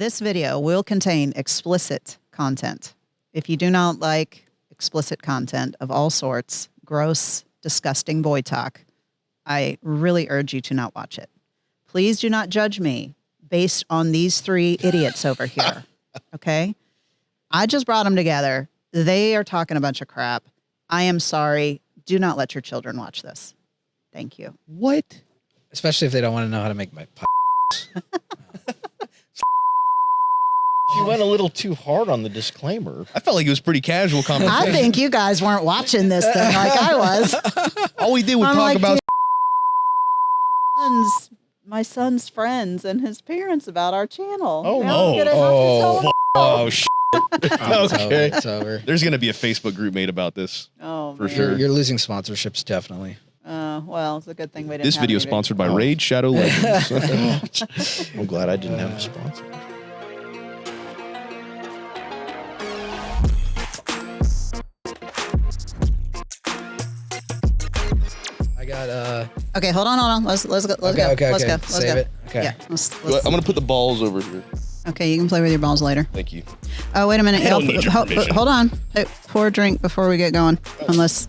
This video will contain explicit content. If you do not like explicit content of all sorts, gross, disgusting boy talk, I really urge you to not watch it. Please do not judge me based on these three idiots over here, okay? I just brought them together. They are talking a bunch of crap. I am sorry. Do not let your children watch this. Thank you. What? Especially if they don't want to know how to make my pie. You went a little too hard on the disclaimer. I felt like it was pretty casual conversation. I think you guys weren't watching this thing like I was. All we did was I'm talk like, about my son's friends and his parents about our channel. Oh, Now I'm gonna have to tell them. oh shit. Okay. It's over. There's gonna be a Facebook group made about this. Oh, for man. sure. You're losing sponsorships, definitely. Well, it's a good thing we didn't This have video any sponsored by Raid Shadow Legends. I'm glad I didn't have a sponsor. I got Okay, hold on. Let's go. Let's Okay, go. okay, Let's okay. go. Let's Save go. it. Okay. Yeah. I'm gonna put the balls over here. Okay, you can play with your balls later. Thank you. Oh, wait a minute. I don't need your permission. Hold on. Hey, pour a drink before we get going. Unless.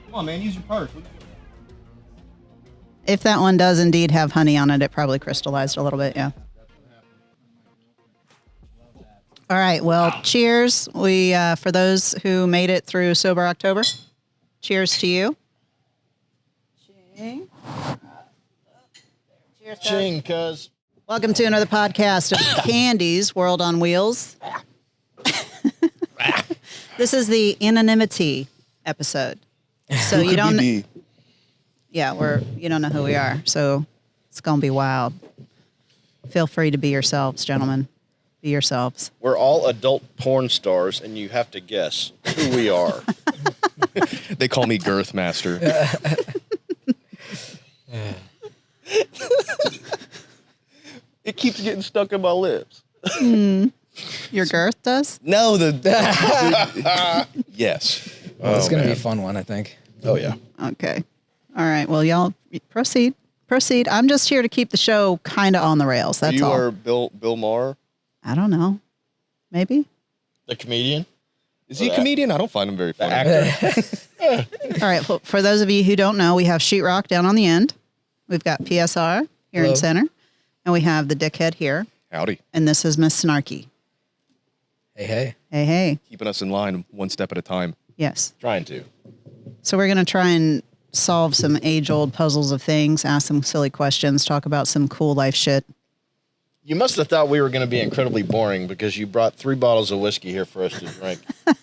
Come on, man. Use your purse. If that one does indeed have honey on it, it probably crystallized a little bit, yeah. All right, well, cheers. We for those who made it through Sober October, cheers to you. Ching. Cheers, guys. Ching, cuz. Welcome to another podcast of Candy's World on Wheels. This is the anonymity episode. So you don't you don't know who we are. So it's going to be wild. Feel free to be yourselves, gentlemen. Be yourselves. We're all adult porn stars, and you have to guess who we are. They call me Girth Master. It keeps getting stuck in my lips. Your girth does? No, yes. It's going to be a fun one, I think. Oh, yeah. Okay. All right. Well, y'all proceed. Proceed. I'm just here to keep the show kind of on the rails. That's all. You are Bill Maher. I don't know. Maybe. The comedian? Is he a comedian? I don't find him very funny. Actor? All right. Well, for those of you who don't know, we have sheetrock down on the end. We've got PSR here Hello. in center. And we have the dickhead here. Howdy. And this is Miss Snarky. Hey. Hey, hey. Keeping us in line one step at a time. Yes. Trying to. So we're going to try and solve some age-old puzzles of things, ask some silly questions, talk about some cool life shit. You must have thought we were going to be incredibly boring because you brought 3 bottles of whiskey here for us to drink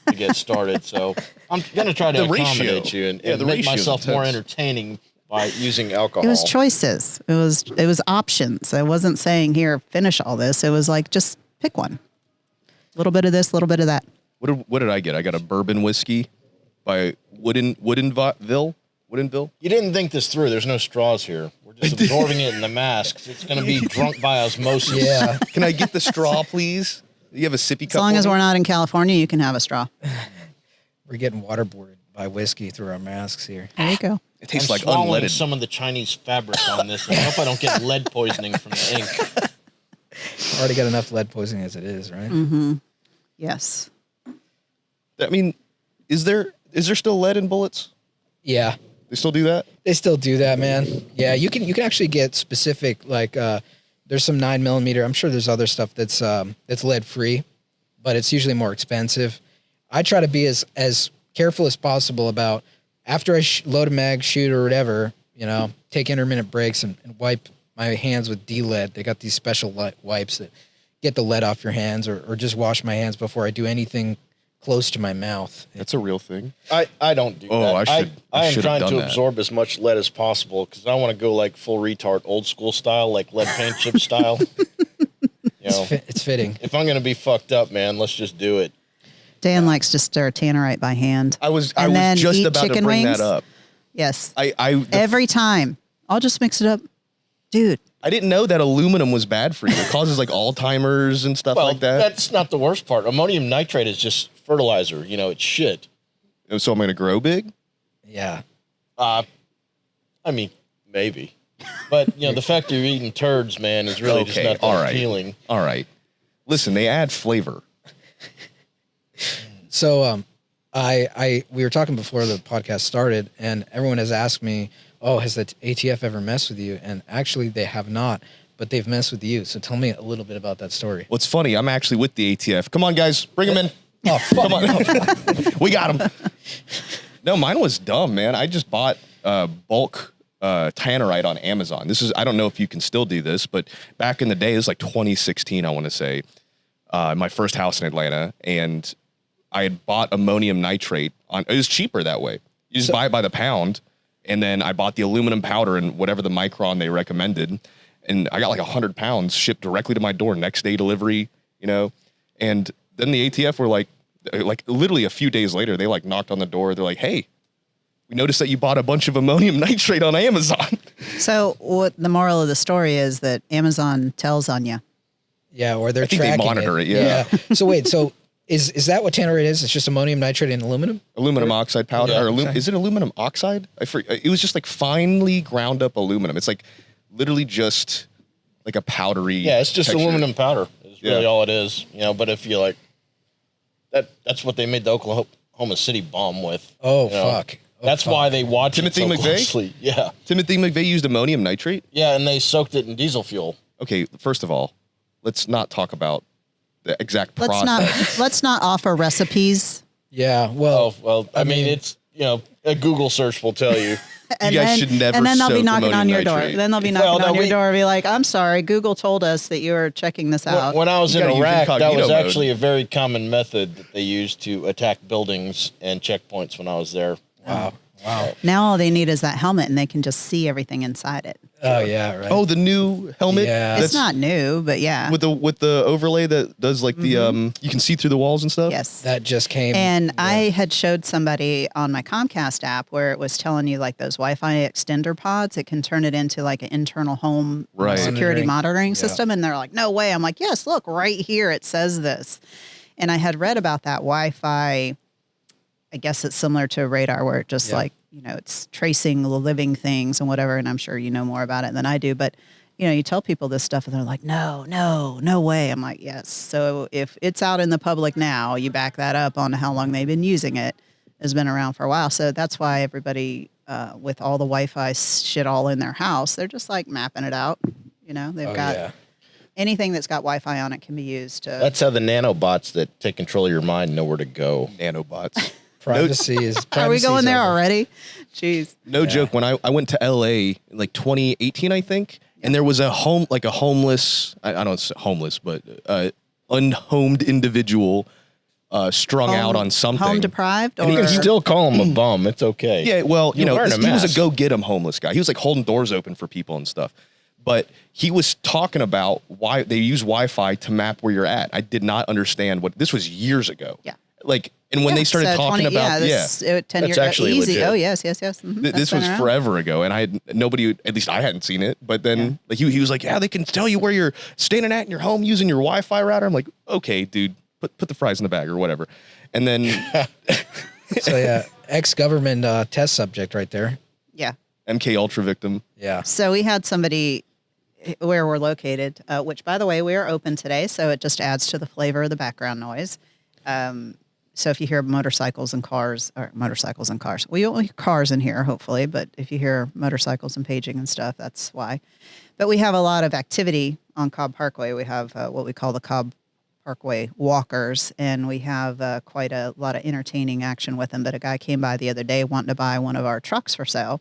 to get started. So I'm going to try to accommodate you and make myself more entertaining by using alcohol. It was choices. It was options. I wasn't saying, here, finish all this. It was like, just pick one. A little bit of this, a little bit of that. What did I get? I got a bourbon whiskey by Woodinville. You didn't think this through. There's no straws here. We're just absorbing it in the masks. It's going to be drunk by osmosis. Yeah. Can I get the straw, please? You have a sippy cup? As long as we're not in California, you can have a straw. We're getting waterboarded by whiskey through our masks here. There you go. It tastes I'm like swallowing unleaded. some of the Chinese fabric on this. I hope I don't get lead poisoning from the ink. Already got enough lead poisoning as it is, right? Mm-hmm. Yes. I mean, is there still lead in bullets? Yeah. They still do that? They still do that, man. Yeah, you can actually get specific, like there's some 9mm. I'm sure there's other stuff that's lead free, but it's usually more expensive. I try to be as careful as possible about after I load a mag, shoot or whatever, take intermittent breaks and wipe my hands with D-lead. They got these special wipes that get the lead off your hands, or just wash my hands before I do anything close to my mouth. That's a real thing. I don't do that. I am trying to absorb as much lead as possible because I want to go like full retard, old school style, like lead paint chip style. It's fitting. If I'm going to be fucked up, man, let's just do it. Dan likes to stir tannerite by hand. I was then just eat about to chicken bring wings? that up. Yes. Every time. I'll just mix it up. Dude. I didn't know that aluminum was bad for you. It causes like Alzheimer's and stuff like that. That's not the worst part. Ammonium nitrate is just fertilizer. It's shit. So I'm going to grow big? Yeah. I mean, maybe. But, the fact you're eating turds, man, is really just not that appealing. All right. Listen, they add flavor. So, we were talking before the podcast started, and everyone has asked me, "Oh, has the ATF ever messed with you?" And actually, they have not, but they've messed with you. So, tell me a little bit about that story. What's funny? I'm actually with the ATF. Come on, guys, bring them in. Oh, fuck. Come on, we got them. No, mine was dumb, man. I just bought bulk tannerite on Amazon. I don't know if you can still do this, but back in the day, it was like 2016, I want to say, my first house in Atlanta, and I had bought ammonium nitrate it was cheaper that way. You just buy it by the pound, and then I bought the aluminum powder and whatever the micron they recommended, and I got like 100 pounds shipped directly to my door, next day delivery, and then the ATF were like literally a few days later, they like knocked on the door. They're like, "Hey, we noticed that you bought a bunch of ammonium nitrate on Amazon." So what the moral of the story is that Amazon tells on you. Yeah, or they're I think tracking they monitor it. Yeah. So wait, is that what tannerite is? It's just ammonium nitrate and aluminum? Aluminum oxide powder. Yeah, is it aluminum oxide? It was just like finely ground up aluminum. It's like literally just like a powdery. Yeah, it's just texture. aluminum powder. Is really all it is. But if you like that's what they made the Oklahoma City bomb with. Oh, fuck. That's why they watch Timothy it so McVeigh? closely. Yeah. Timothy McVeigh used ammonium nitrate? Yeah, and they soaked it in diesel fuel. Okay, first of all, let's not talk about the exact process. Let's not offer recipes. Yeah, well, I mean, it's, a Google search will tell you. And You guys should never And then they'll be soak knocking on ammonium your door. nitrate. Then they'll be knocking on your door and be like, "I'm sorry, Google told us that you were checking this out." When I was in gotta use Iraq, that incognito was mode. actually a very common method that they used to attack buildings and checkpoints when I was there. Wow. Now all they need is that helmet, and they can just see everything inside it. Oh, yeah, right. Oh, the new helmet? Yeah. It's not new, but yeah. With the overlay that does like the you can see through the walls and stuff? Yes. That just came. And I had showed somebody on my Comcast app where it was telling you like those Wi-Fi extender pods. It can turn it into like an internal home Right. security monitoring Yeah. system. And they're like, "No way." I'm like, "Yes, look right here. It says this." And I had read about that Wi-Fi. I guess it's similar to a radar where it just like, it's tracing the living things and whatever. And I'm sure you know more about it than I do. But, you tell people this stuff and they're like, no way. I'm like, yes. So if it's out in the public now, you back that up on how long they've been using it. Has been around for a while. So that's why everybody with all the Wi-Fi shit all in their house, they're just like mapping it out. They've got anything that's got Wi-Fi on it can be used to. That's how the nanobots that take control of your mind know where to go. Nanobots. Privacy is. Are we going there already? Jeez. No joke. When I went to LA in like 2018, I think, and there was a homeless, I don't say homeless, but unhomed individual strung out on something. Home deprived? And you can still call him a bum. It's okay. Yeah, well, You're wearing a he was a mask. go-get-em homeless guy. He was like holding doors open for people and stuff. But he was talking about why they use Wi-Fi to map where you're at. I did not understand this was years ago. Yeah. And when they started talking about, 10 years actually easy. legit. Oh, yes. Mm-hmm. this was forever ago, and I had nobody, at least I hadn't seen it. But then he was like, "Yeah, they can tell you where you're standing at in your home using your Wi-Fi router." I'm like, "Okay, dude, put the fries in the bag or whatever." And then, So yeah, ex-government test subject right there. Yeah. MK Ultra victim. Yeah. So we had somebody where we're located, which, by the way, we are open today, so it just adds to the flavor of the background noise. So if you hear motorcycles and cars, we don't hear cars in here, hopefully, but if you hear motorcycles and paging and stuff, that's why. But we have a lot of activity on Cobb Parkway. We have what we call the Cobb Parkway walkers, and we have quite a lot of entertaining action with them. But a guy came by the other day wanting to buy one of our trucks for sale.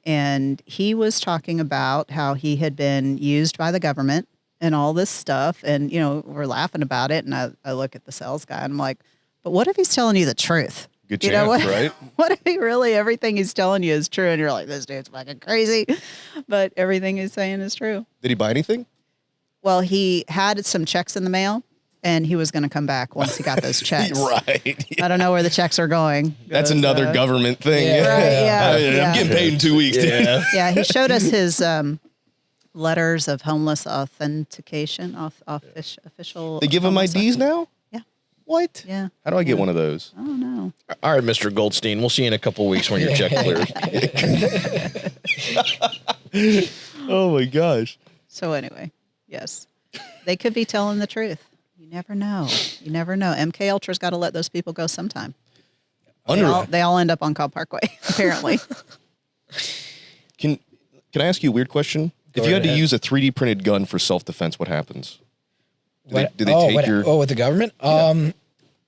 And he was talking about how he had been used by the government and all this stuff. And, we're laughing about it. And I look at the sales guy and I'm like, but what if he's telling you the truth? Good chance, right? What if everything he's telling you is true? And you're like, this dude's fucking crazy. But everything he's saying is true. Did he buy anything? Well, he had some checks in the mail. And he was going to come back once he got those checks. Right. I don't know where the checks are going. That's another government thing. Yeah. Right, yeah. I'm getting paid in 2 weeks. Yeah. Yeah, he showed us his letters of homeless authentication, official. They give him homeless IDs now? Yeah. What? Yeah. How do I get one of those? I don't know. All right, Mr. Goldstein. We'll see you in a couple of weeks when your check clears. Oh my gosh. So anyway, yes, they could be telling the truth. You never know. You never know. MK Ultra's got to let those people go sometime. They all end up on Cobb Parkway, apparently. Can I ask you a weird question? If you had to use a 3D printed gun for self-defense, what happens? Do they take your... Oh, with the government? Yeah.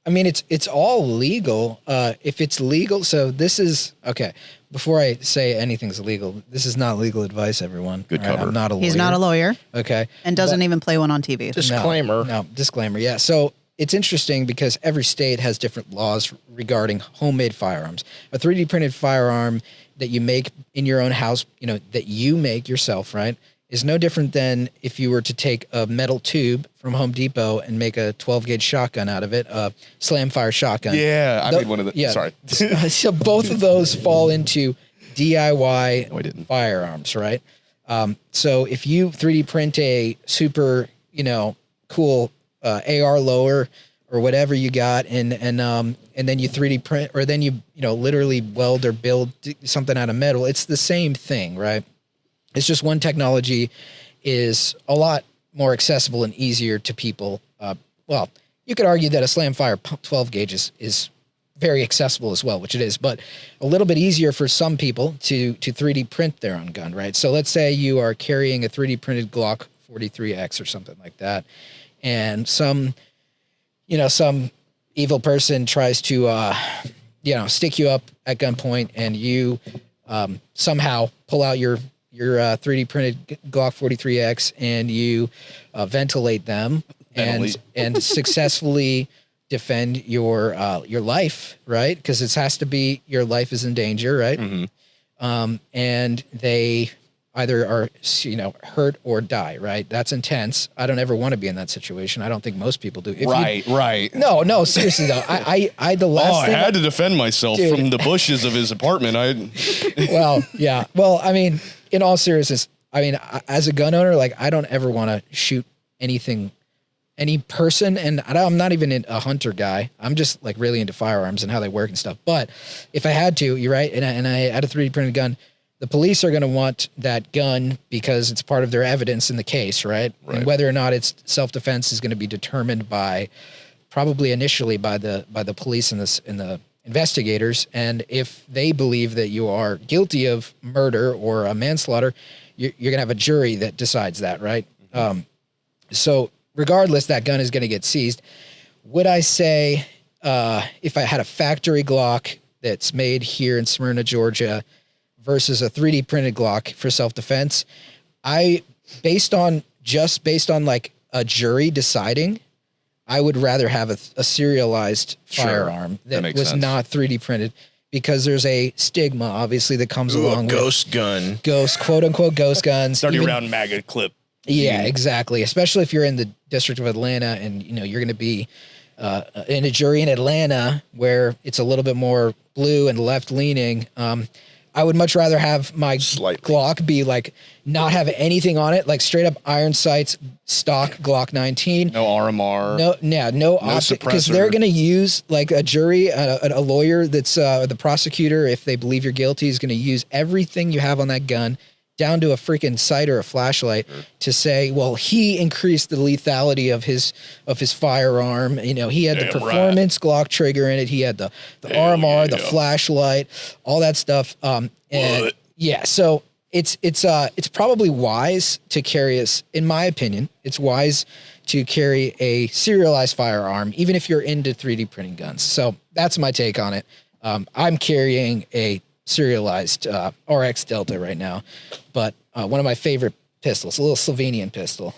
I mean, it's all legal. If it's legal, so this is... Okay, before I say anything's illegal, this is not legal advice, everyone. Good cover. I'm not a lawyer. He's not a lawyer. Okay. And doesn't even play one on TV. Disclaimer. No, disclaimer, yeah. So it's interesting because every state has different laws regarding homemade firearms. A 3D printed firearm that you make in your own house, that you make yourself, right, is no different than if you were to take a metal tube from Home Depot and make a 12-gauge shotgun out of it, a slam fire shotgun. Yeah, I made one of the... Yeah. Sorry. So both of those fall into DIY firearms, right? So if you 3D print a super, cool AR lower or whatever you got, and then you 3D print, or then you literally weld or build something out of metal, it's the same thing, right? It's just one technology is a lot more accessible and easier to people. Well, you could argue that a slam fire 12 gauge is very accessible as well, which it is, but a little bit easier for some people to 3D print their own gun, right? So let's say you are carrying a 3D printed Glock 43X or something like that, and some evil person tries to, stick you up at gunpoint, and you somehow pull out your 3D printed Glock 43X and you ventilate them and successfully defend your life, right? Because it has to be your life is in danger, right? Mm-hmm. And they either are hurt or die, right? That's intense. I don't ever want to be in that situation. I don't think most people do. Right. No, seriously though. I had to defend myself from the bushes of his apartment. Well, yeah. Well, I mean, in all seriousness, as a gun owner, I don't ever want to shoot any person, and I'm not even a hunter guy. I'm just really into firearms and how they work and stuff. But if I had to, you're right, and I had a 3D printed gun, the police are going to want that gun because it's part of their evidence in the case, right? And whether or not it's self-defense is going to be determined probably initially by the police and the investigators. And if they believe that you are guilty of murder or manslaughter, you're going to have a jury that decides that, right? Mm-hmm. So regardless, that gun is going to get seized. Would I say if I had a factory Glock that's made here in Smyrna, Georgia, versus a 3D printed Glock for self-defense, based on a jury deciding, I would rather have a serialized firearm that was sense. Not 3D printed, because there's a stigma, obviously, that comes along with ghost gun. Quote unquote ghost guns. 30-round maggot clip. Yeah, exactly. Especially if you're in the District of Atlanta and you're going to be in a jury in Atlanta where it's a little bit more blue and left leaning. I would much rather have my Glock be not have anything on it, straight up iron sights, stock Glock 19. No RMR. No optic, because they're going to use a jury, a lawyer that's the prosecutor, if they believe you're guilty, is going to use everything you have on that gun down to a freaking sight or a flashlight to say, well, he increased the lethality of his firearm. He had the performance Glock trigger in it. He had the RMR, the flashlight, all that stuff. So it's probably wise to carry in my opinion, it's wise to carry a serialized firearm, even if you're into 3D printing guns. So that's my take on it. I'm carrying a serialized RX Delta right now, but one of my favorite pistols, a little Slovenian pistol.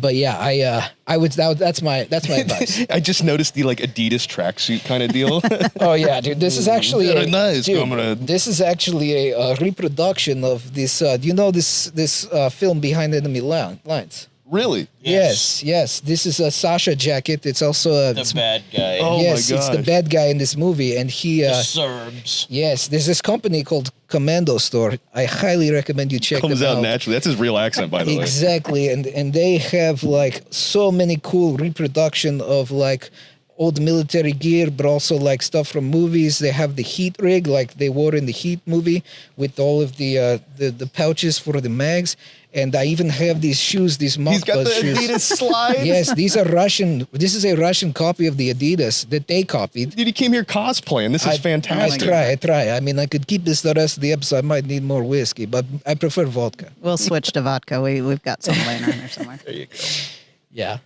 But yeah, that's my advice. I just noticed the Adidas tracksuit kind of deal. Oh yeah, dude, this is actually nice. This is actually a reproduction of this. Do you know this film Behind Enemy Lines? Really? Yes. This is a Sasha jacket. It's also the bad guy. Oh yes, my it's the bad guy in this movie, and he. The Serbs. Yes, there's this company called Commando Store. I highly recommend you check them out. Comes out naturally. That's his real accent, by the way. Exactly, and they have so many cool reproduction of old military gear, but also like stuff from movies. They have the heat rig like they wore in the Heat movie with all of the pouches for the mags. And I even have these shoes, these He's got the Mothbuzz shoes. Adidas slides. Yes, these are Russian. This is a Russian copy of the Adidas that they copied. Dude, he came here cosplaying. This is fantastic. I try. I mean, I could keep this the rest of the episode. I might need more whiskey, but I prefer vodka. We'll switch to vodka. We've got some laying around there somewhere. There you go. Yeah.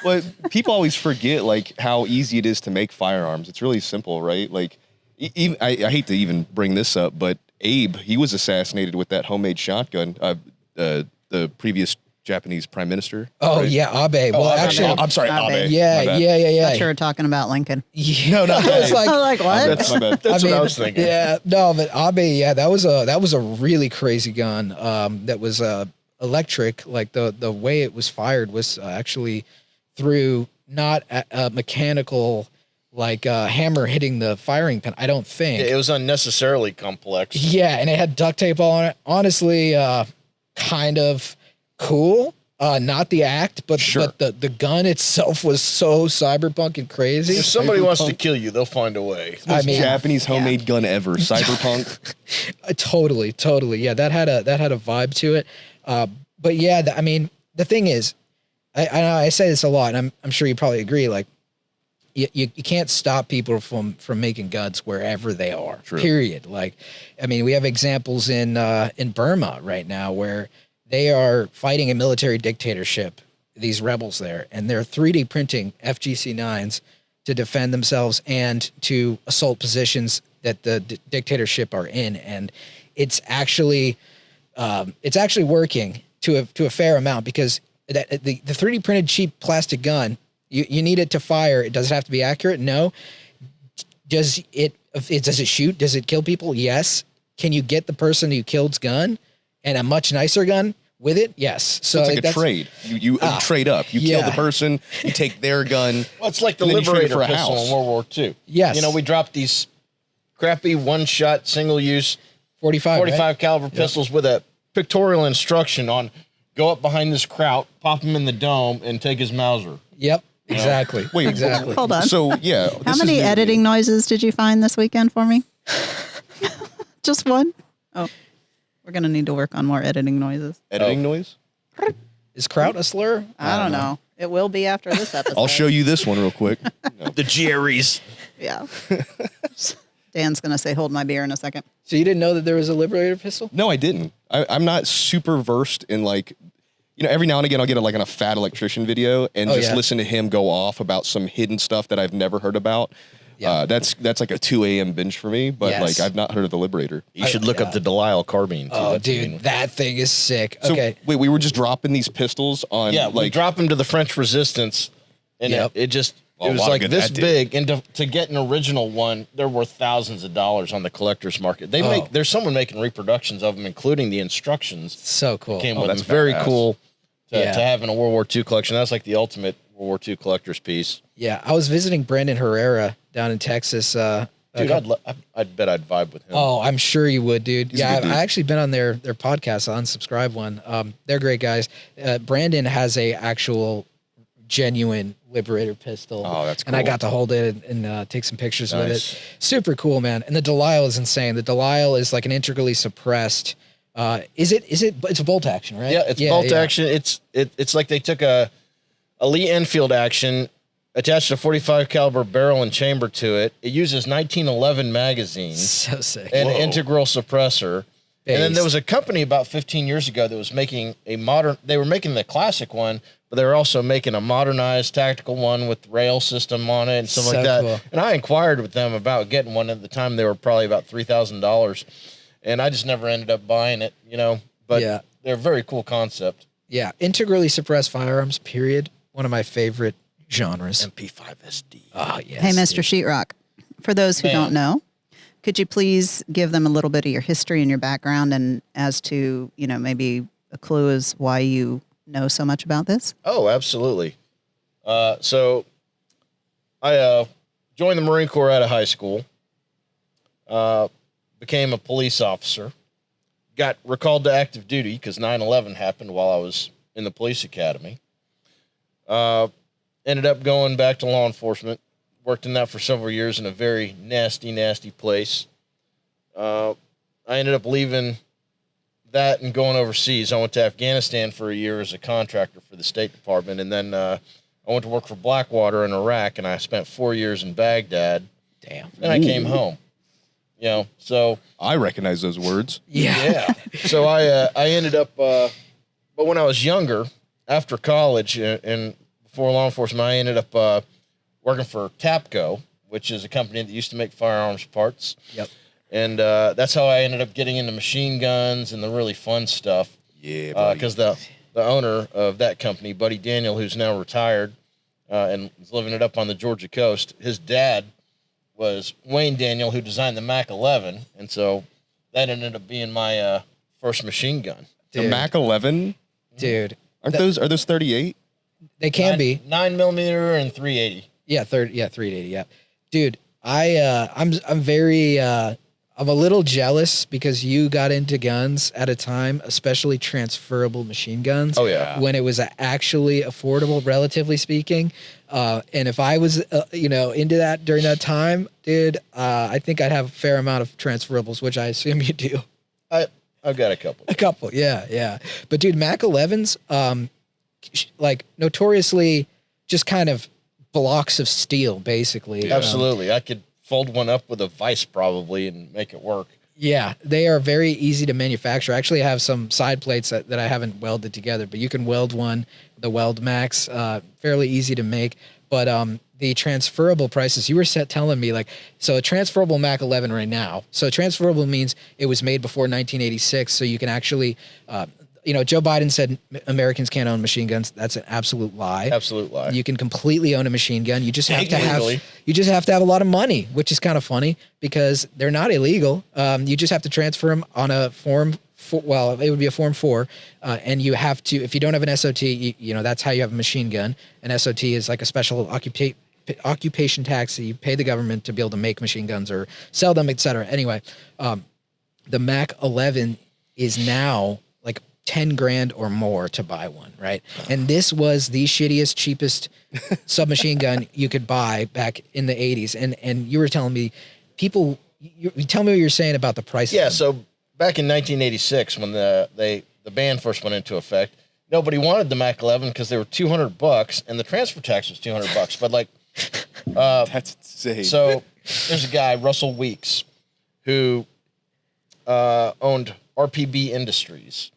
But people always forget like how easy it is to make firearms. It's really simple, right? Like, even, I hate to even bring this up, but Abe, he was assassinated with that homemade shotgun. The previous Japanese prime minister. Oh right? yeah, Abe. Well, actually, I'm sorry, Abe. Abe. yeah. I thought you were talking about Lincoln. Yeah, No, I was like, I'm like, what? That's my bad. That's what I was thinking. Yeah, no, but Abe, yeah, that was a really crazy gun. That was electric. Like the way it was fired was actually through not a mechanical like hammer hitting the firing pin. I don't think. Yeah, it was unnecessarily complex. Yeah, and it had duct tape all on it. Honestly, kind of cool. Not the act, but Sure. but the gun itself was so cyberpunk and crazy. If somebody wants to kill you, they'll find a way. I mean, Japanese homemade gun ever. Cyberpunk. Totally. Yeah, that had a vibe to it. But yeah, I mean, the thing is, I say this a lot, and I'm sure you probably agree. Like, you can't stop people from making guns wherever they are. True. Period. Like, I mean, we have examples in Burma right now where they are fighting a military dictatorship. These rebels there, and they're 3D printing FGC-9s to defend themselves and to assault positions that the dictatorship are in, and it's actually working to a fair amount because the 3D printed cheap plastic gun, you need it to fire. It doesn't have to be accurate. No. Does it shoot? Does it kill people? Yes. Can you get the person who killed's gun and a much nicer gun with it? Yes. So it's like a trade. You trade up. You kill the person, you take their gun. Well, it's like the and then you trade it Liberator for a pistol house. in World War II. Yes. You know, we dropped these crappy one-shot, single-use 45 right? caliber pistols with a pictorial instruction on go up behind this kraut, pop him in the dome, and take his Mauser. Yep. Exactly. Wait, exactly. Hold on. So yeah, How many editing noises did you find this weekend for me? Just one? Oh, we're going to need to work on more editing noises. editing noise? Is kraut a slur? I don't know. It will be after this episode. I'll show you this one real quick. The Jerry's. Yeah. Dan's going to say, hold my beer in a second. So you didn't know that there was a Liberator pistol? No, I didn't. I'm not super versed in like, you know, every now and again I'll get on a fat electrician video and just listen to him go off about some hidden stuff that I've never heard about. Yeah. That's like a 2 a.m. binge for me, but like I've not heard of the Liberator. You should look up the Delisle carbine. Too. Oh, dude, that thing is sick. So Okay. wait, we were just dropping these pistols on we drop them to the French Resistance, and it was wow, like good this that did. big. And to get an original one, they're worth thousands of dollars on the collector's market. There's someone making reproductions of them, including the instructions. So cool. Came with that's them. Very badass. cool to have in a World War II collection. That's like the ultimate World War II collector's piece. Yeah, I was visiting Brandon Herrera down in Texas. Dude, I'd bet I'd vibe with him. Oh, I'm sure you would, dude. He's a good dude. I actually been on their podcast, Unsubscribe one. They're great guys. Brandon has a actual genuine Liberator pistol. Oh, that's cool. And I got to hold it and take some pictures with Nice. it. Super cool, man. And the Delisle is insane. The Delisle is like an integrally suppressed. It's a bolt action, right? Yeah, it's bolt action. It's like they took a Lee Enfield action, attached a 45 caliber barrel and chamber to it. It uses 1911 magazines So sick. and an integral suppressor. And then Based. there was a company about 15 years ago that was making they were making the classic one, but they were also making a modernized tactical one with rail system on it and stuff So like that. cool. And I inquired with them about getting one. At the time, they were probably about $3,000. And I just never ended up buying it, you know, but they're a very cool concept. Yeah, integrally suppressed firearms, period. One of my favorite genres. MP5 SD. Oh, yes. Hey, Mr. Sheetrock, for those who don't know, could you please give them a little bit of your history and your background and as to, you know, maybe a clue as why you know so much about this? Oh, absolutely. So I joined the Marine Corps out of high school, became a police officer, got recalled to active duty because 9/11 happened while I was in the police academy. ended up going back to law enforcement. Worked in that for several years in a very nasty, nasty place. I ended up leaving that and going overseas. I went to Afghanistan for a year as a contractor for the State Department, and then I went to work for Blackwater in Iraq, and I spent 4 years in Baghdad. Damn. And I came home. You know, so I recognize those words. yeah. So I ended up, but when I was younger, after college and before law enforcement, I ended up working for TAPCO, which is a company that used to make firearms parts. Yep. And that's how I ended up getting into machine guns and the really fun stuff. Yeah, because the owner of that company, Buddy Daniel, who's now retired and is living it up on the Georgia coast, his dad was Wayne Daniel, who designed the Mac 11, and so that ended up being my first machine gun. The Mac 11, dude. are those 38? They can be 9mm and 380. Yeah, 380. Yeah, dude. I'm very I'm a little jealous because you got into guns at a time, especially transferable machine guns. Oh yeah, when it was actually affordable, relatively speaking. And if I was, into that during that time, dude, I think I'd have a fair amount of transferables, which I assume you do. I've got a couple. A couple, yeah. But dude, Mac 11s, like notoriously, just kind of blocks of steel, basically. Absolutely, I could fold one up with a vise probably and make it work. Yeah, they are very easy to manufacture. I actually have some side plates that I haven't welded together, but you can weld one, the Weld Max, fairly easy to make. But the transferable prices, you were telling me, like, so a transferable Mac 11 right now. So transferable means it was made before 1986, so you can actually, Joe Biden said Americans can't own machine guns. That's an absolute lie. Absolute lie. You can completely own a machine gun. You just have to Legally. have a lot of money, which is kind of funny because they're not illegal. You just have to transfer them on a form. It would be a Form 4, and you have to. If you don't have an SOT, that's how you have a machine gun. An SOT is like a special occupation tax that you pay the government to be able to make machine guns or sell them, etc. Anyway, the Mac 11 is now like 10 grand or more to buy one, right? And this was the shittiest, cheapest submachine gun you could buy back in the 80s. And you were telling me, you tell me what you're saying about the price. Yeah, so back in 1986, when the ban first went into effect, nobody wanted the Mac 11 because they were $200, and the transfer tax was $200. But like, That's insane. so there's a guy, Russell Weeks, who owned RPB Industries,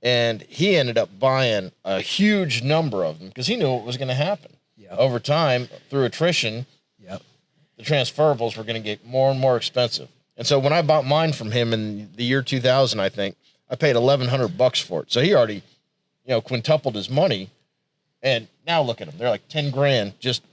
and he ended up buying a huge number of them because he knew what was going to happen. Yep. Over time, through attrition, the transferables were going to get more and more expensive. And so when I bought mine from him in the year 2000, I think I paid $1,100 for it. So he already, quintupled his money. And now look at them; they're like 10 grand just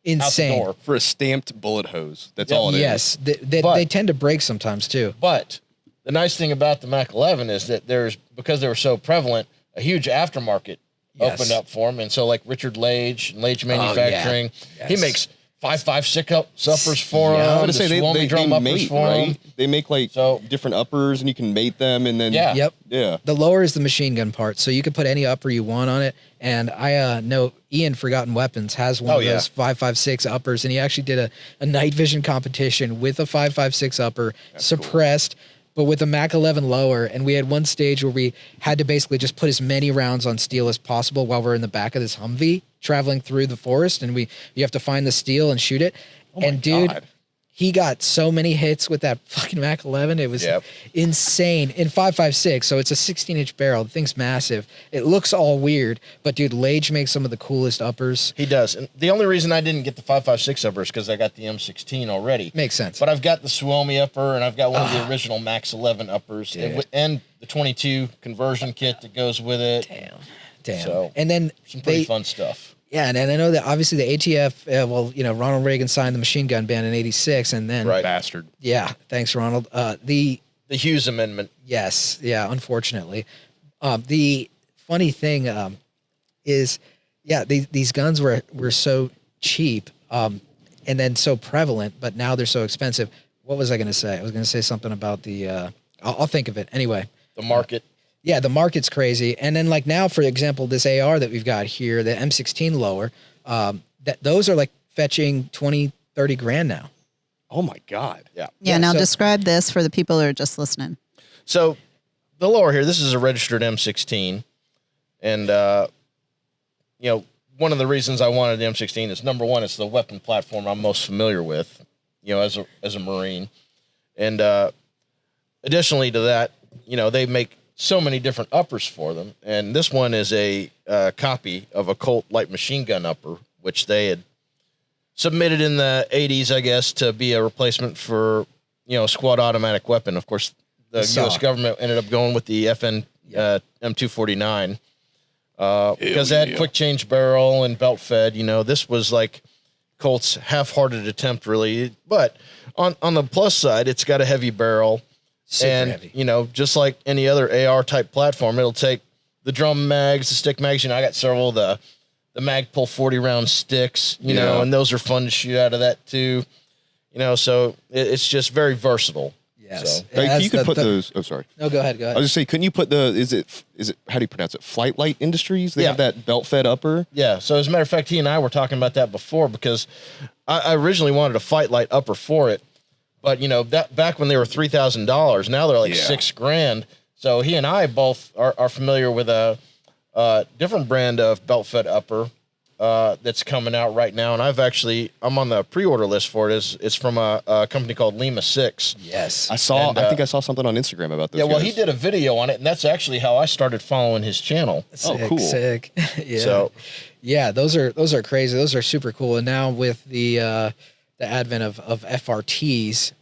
insane out the door for a stamped bullet hose. That's all it is. Yes, they tend to break sometimes too. But the nice thing about the Mac 11 is that because they were so prevalent, a huge aftermarket opened up for them. And so like Richard Lage and Lage Manufacturing, he makes 5.56 uppers for them. I was the going to say, they mate, for right? them. They make like different uppers and you can mate them and then. Yeah. Yep. Yeah. The lower is the machine gun part. So you can put any upper you want on it. And I know Ian Forgotten Weapons has one of those 5.56 uppers. And he actually did a night vision competition with a 5.56 upper, suppressed, but with a Mac 11 lower. And we had one stage where we had to basically just put as many rounds on steel as possible while we're in the back of this Humvee traveling through the forest. And you have to find the steel and shoot it. And dude, he got so many hits with that fucking Mac 11. It was insane. In 5.56, so it's a 16-inch barrel. The thing's massive. It looks all weird, but dude, Lage makes some of the coolest uppers. He does. And the only reason I didn't get the 5.56 upper is because I got the M16 already. Makes sense. But I've got the Suomi upper, and I've got one of the original Max 11 uppers, and the 22 conversion kit that goes with it. Damn. So, and then some pretty fun stuff. Yeah, and I know that obviously the ATF, Ronald Reagan signed the machine gun ban in '86, and then Bastard. Yeah, thanks, Ronald. The Hughes Amendment. Yes, yeah. Unfortunately, the funny thing is, these guns were so cheap, and then so prevalent, but now they're so expensive. What was I going to say? I was going to say something about the. I'll think of it anyway. The market. Yeah, the market's crazy. And then like now, for example, this AR that we've got here, the M16 lower, Those are like fetching 20, 30 grand now. Oh my God. Yeah. Yeah. Now describe this for the people who are just listening. So the lower here, this is a registered M16. And, one of the reasons I wanted the M16 is, number one, it's the weapon platform I'm most familiar with, as a Marine. And additionally to that, they make so many different uppers for them. And this one is a copy of a Colt light machine gun upper, which they had submitted in the 80s, I guess, to be a replacement for, a squad automatic weapon. Of course, the U.S. government ended up going with the FN M249 because they had quick change barrel and belt fed. This was like Colt's half-hearted attempt, really. But on the plus side, it's got a heavy barrel. Super heavy. Just like any other AR type platform, it'll take the drum mags, the stick mags. I got several of the Magpul 40 round sticks, and those are fun to shoot out of that too. So it's just very versatile. Yes. So. You could put those. Oh, sorry. No, go ahead. I was just saying, couldn't you put is it, how do you pronounce it? Flight Light Industries? They have that belt fed upper. Yeah. So as a matter of fact, he and I were talking about that before because I originally wanted a Fight Light upper for it. But, that back when they were $3,000, now they're like $6,000. So he and I both are familiar with a different brand of belt fed upper that's coming out right now. And I'm on the pre-order list for it. It's from a company called Lima 6. Yes. I think I saw something on Instagram about this. Yeah, well, he did a video on it, and that's actually how I started following his channel. Sick, cool. Sick. Yeah. So, those are crazy. Those are super cool. And now with the advent of FRTs,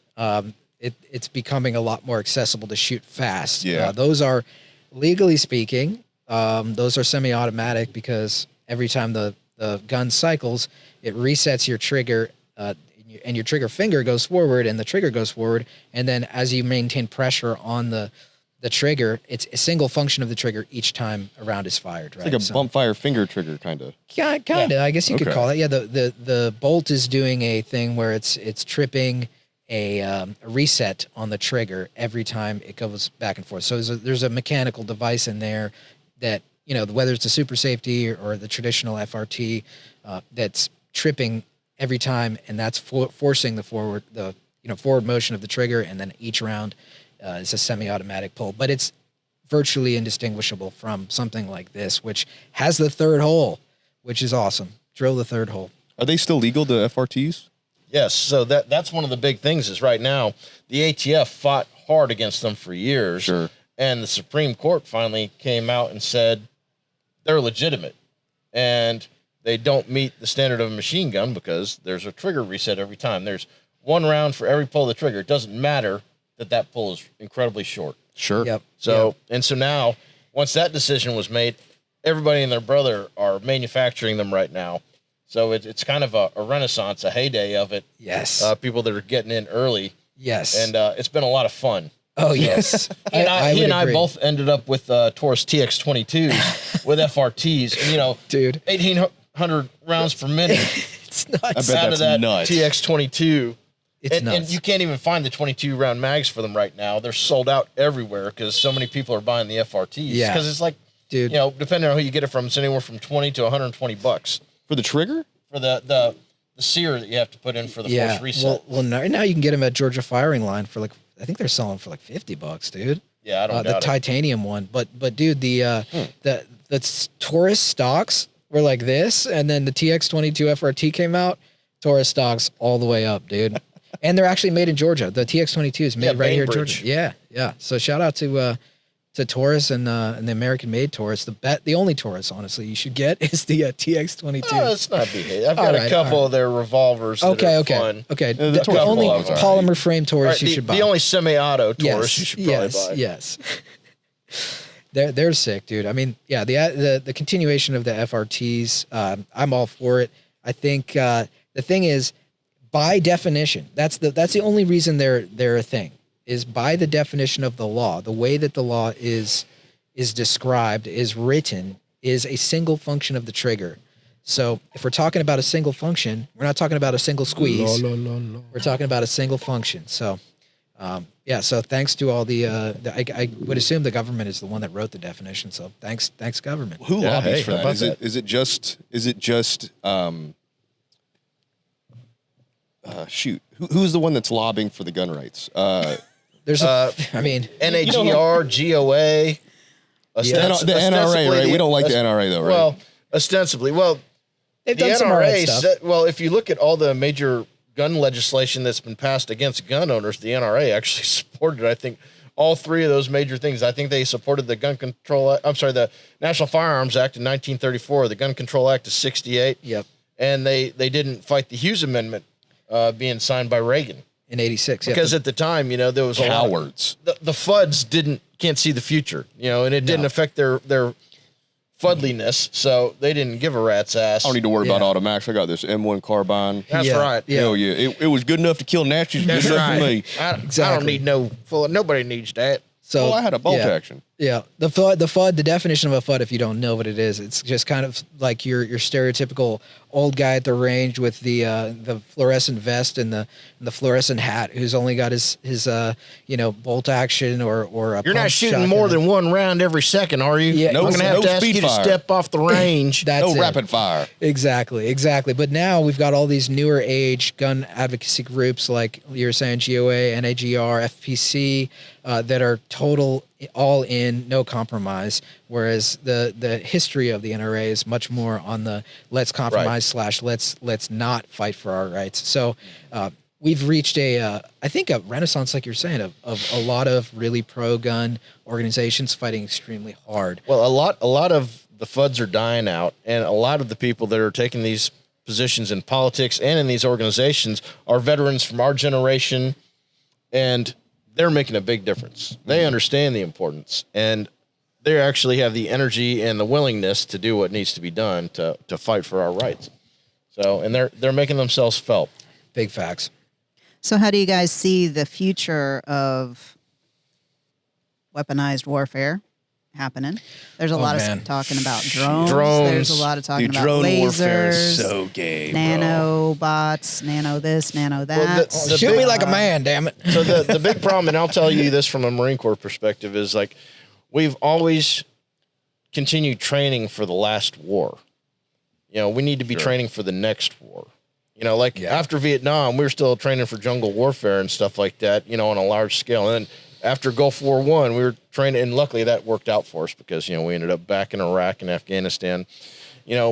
it's becoming a lot more accessible to shoot fast. Yeah. Those are, legally speaking, those are semi-automatic because every time the gun cycles, it resets your trigger, and your trigger finger goes forward and the trigger goes forward. And then as you maintain pressure on the trigger, it's a single function of the trigger each time a round is fired. Right? It's like a bump fire finger trigger, kind of. Kind of. I guess you could call it. Yeah. The bolt is doing a thing where it's tripping a reset on the trigger every time it goes back and forth. So there's a mechanical device in there that, whether it's a super safety or the traditional FRT, that's tripping every time, and that's forcing the forward motion of the trigger, and then each round is a semi-automatic pull. But it's virtually indistinguishable from something like this, which has the third hole, which is awesome. Drill the third hole. Are they still legal, the FRTs? yes, so that's one of the big things is right now the ATF fought hard against them for years. Sure. And the Supreme Court finally came out and said they're legitimate. And they don't meet the standard of a machine gun because there's a trigger reset every time. There's one round for every pull of the trigger. It doesn't matter that pull is incredibly short. Sure. Yep. So, and so now, once that decision was made, everybody and their brother are manufacturing them right now. So it's kind of a renaissance, a heyday of it. Yes. People that are getting in early. Yes. And it's been a lot of fun. Oh, yes. He and I both ended up with Taurus TX22s with FRTs. And, dude, 1,800 rounds per minute. It's nuts. I bet out of that nuts. TX22. It's nuts. And you can't even find the 22 round mags for them right now. They're sold out everywhere because so many people are buying the FRTs. Yeah. Because it's like, dude, depending on who you get it from, it's anywhere from 20 to 120 bucks. For the trigger? For the sear that you have to put in for the force reset. Well, now you can get them at Georgia Firing Line for I think they're selling for like $50, dude. Yeah, I don't know. The titanium one. But dude, the Taurus stocks were like this, and then the TX22 FRT came out, Taurus stocks all the way up, dude. And they're actually made in Georgia. The TX22 is made right here in Georgia. Yeah, yeah. So shout out to Taurus and the American-made Taurus. The only Taurus, honestly, you should get is the TX22. Oh, it's not big. I've got a couple of their revolvers that are fun. Okay. The only polymer frame Taurus you should buy. The only semi-auto Taurus you should probably buy. Yes. They're sick, dude. I mean, yeah, the continuation of the FRTs, I'm all for it. I think the thing is, by definition, that's the only reason they're a thing, is by the definition of the law. The way that the law is described, is written, is a single function of the trigger. So if we're talking about a single function, we're not talking about a single squeeze. No. We're talking about a single function. So So thanks to all I would assume the government is the one that wrote the definition. So thanks government. Who lobbies for how that? about that? Is it just shoot? Who's the one that's lobbying for the gun rights? There's NAGR, GOA, the NRA, right? We don't like the NRA though, right? Well, ostensibly, they've the done some alright NRA. stuff. If you look at all the major gun legislation that's been passed against gun owners, the NRA actually supported, I think, all three of those major things. I think they supported the the National Firearms Act in 1934, the Gun Control Act of 68. Yep. And they didn't fight the Hughes Amendment being signed by Reagan. In 86. Because at the time, there was cowards. The FUDs can't see the future, and it didn't affect their fuddliness, so they didn't give a rat's ass. I don't need to worry about automatics. I got this M1 carbine. That's right. Yeah. Hell yeah. It was good enough to kill Natchez. Good enough for me. I don't need nobody needs that. So I had a bolt action. Yeah, the FUD. The definition of a FUD, if you don't know what it is, it's just kind of like your stereotypical old guy at the range with the fluorescent vest and the fluorescent hat, who's only got his bolt action or a. You're not shooting more than one round every second, are you? Yeah, I'm gonna have to ask you to step off the range. That's no rapid fire. Exactly. But now we've got all these newer age gun advocacy groups, like you were saying, GOA, NAGR, FPC, that are total all in, no compromise. Whereas the history of the NRA is much more on the let's compromise / let's not fight for our rights. So we've reached I think a renaissance, like you're saying, of a lot of really pro-gun organizations fighting extremely hard. Well, a lot of the FUDs are dying out, and a lot of the people that are taking these positions in politics and in these organizations are veterans from our generation, and they're making a big difference. They understand the importance, and they actually have the energy and the willingness to do what needs to be done to fight for our rights. So, and they're making themselves felt. Big facts. So how do you guys see the future of weaponized warfare happening? There's a lot of talking about drones. There's a lot of talking about drone lasers, warfare is so gay, nanobots, nano this, nano that. Well, Shoot me like a man, damn it. So the big problem, and I'll tell you this from a Marine Corps perspective, is like we've always continued training for the last war. We need to be training for the next war. After Vietnam, we were still training for jungle warfare and stuff like that, on a large scale. And then after Gulf War I, we were training, and luckily that worked out for us because, we ended up back in Iraq and Afghanistan,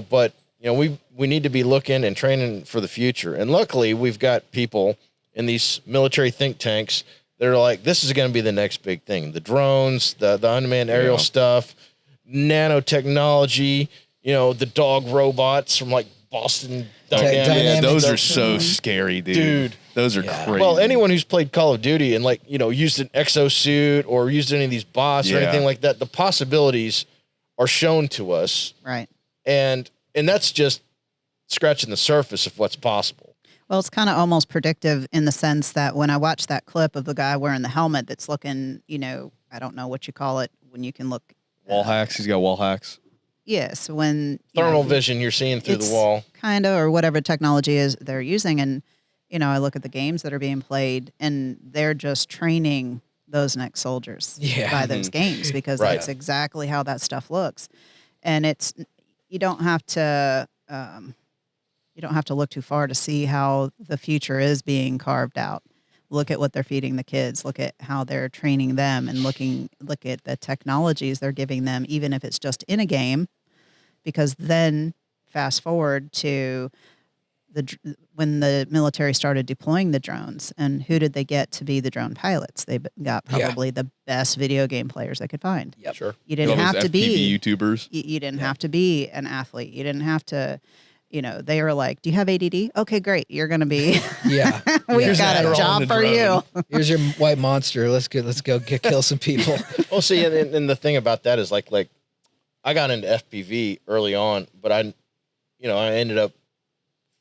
but, we need to be looking and training for the future. And luckily we've got people in these military think tanks that are like, this is going to be the next big thing. The drones, the unmanned aerial stuff, nanotechnology, the dog robots from like Boston Dynamics. Yeah, those are so scary, dude. Those are crazy. Well, anyone who's played Call of Duty and used an exosuit or used any of these bots or anything like that, the possibilities are shown to us. Right. And that's just scratching the surface of what's possible. Well, it's kind of almost predictive in the sense that when I watched that clip of the guy wearing the helmet that's looking, I don't know what you call it when you can look. Wall hacks. He's got wall hacks. Yes, when thermal vision, you're seeing through the wall, kind of, or whatever technology is they're using, and I look at the games that are being played, and they're just training those next soldiers by those games because that's exactly how that stuff looks, and you don't have to look too far to see how the future is being carved out. Look at what they're feeding the kids. Look at how they're training them, and look at the technologies they're giving them, even if it's just in a game. Because then, fast forward to when the military started deploying the drones, and who did they get to be the drone pilots? They got probably the best video game players they could find. Yep. Sure. You didn't have to be YouTubers. You didn't have to be an athlete. You didn't have to. They were like, "Do you have ADD? Okay, great. You're going to be. We've got a job for you. Here's your white monster. Let's go kill some people." Well, see, and the thing about that is like I got into FPV early on, but I ended up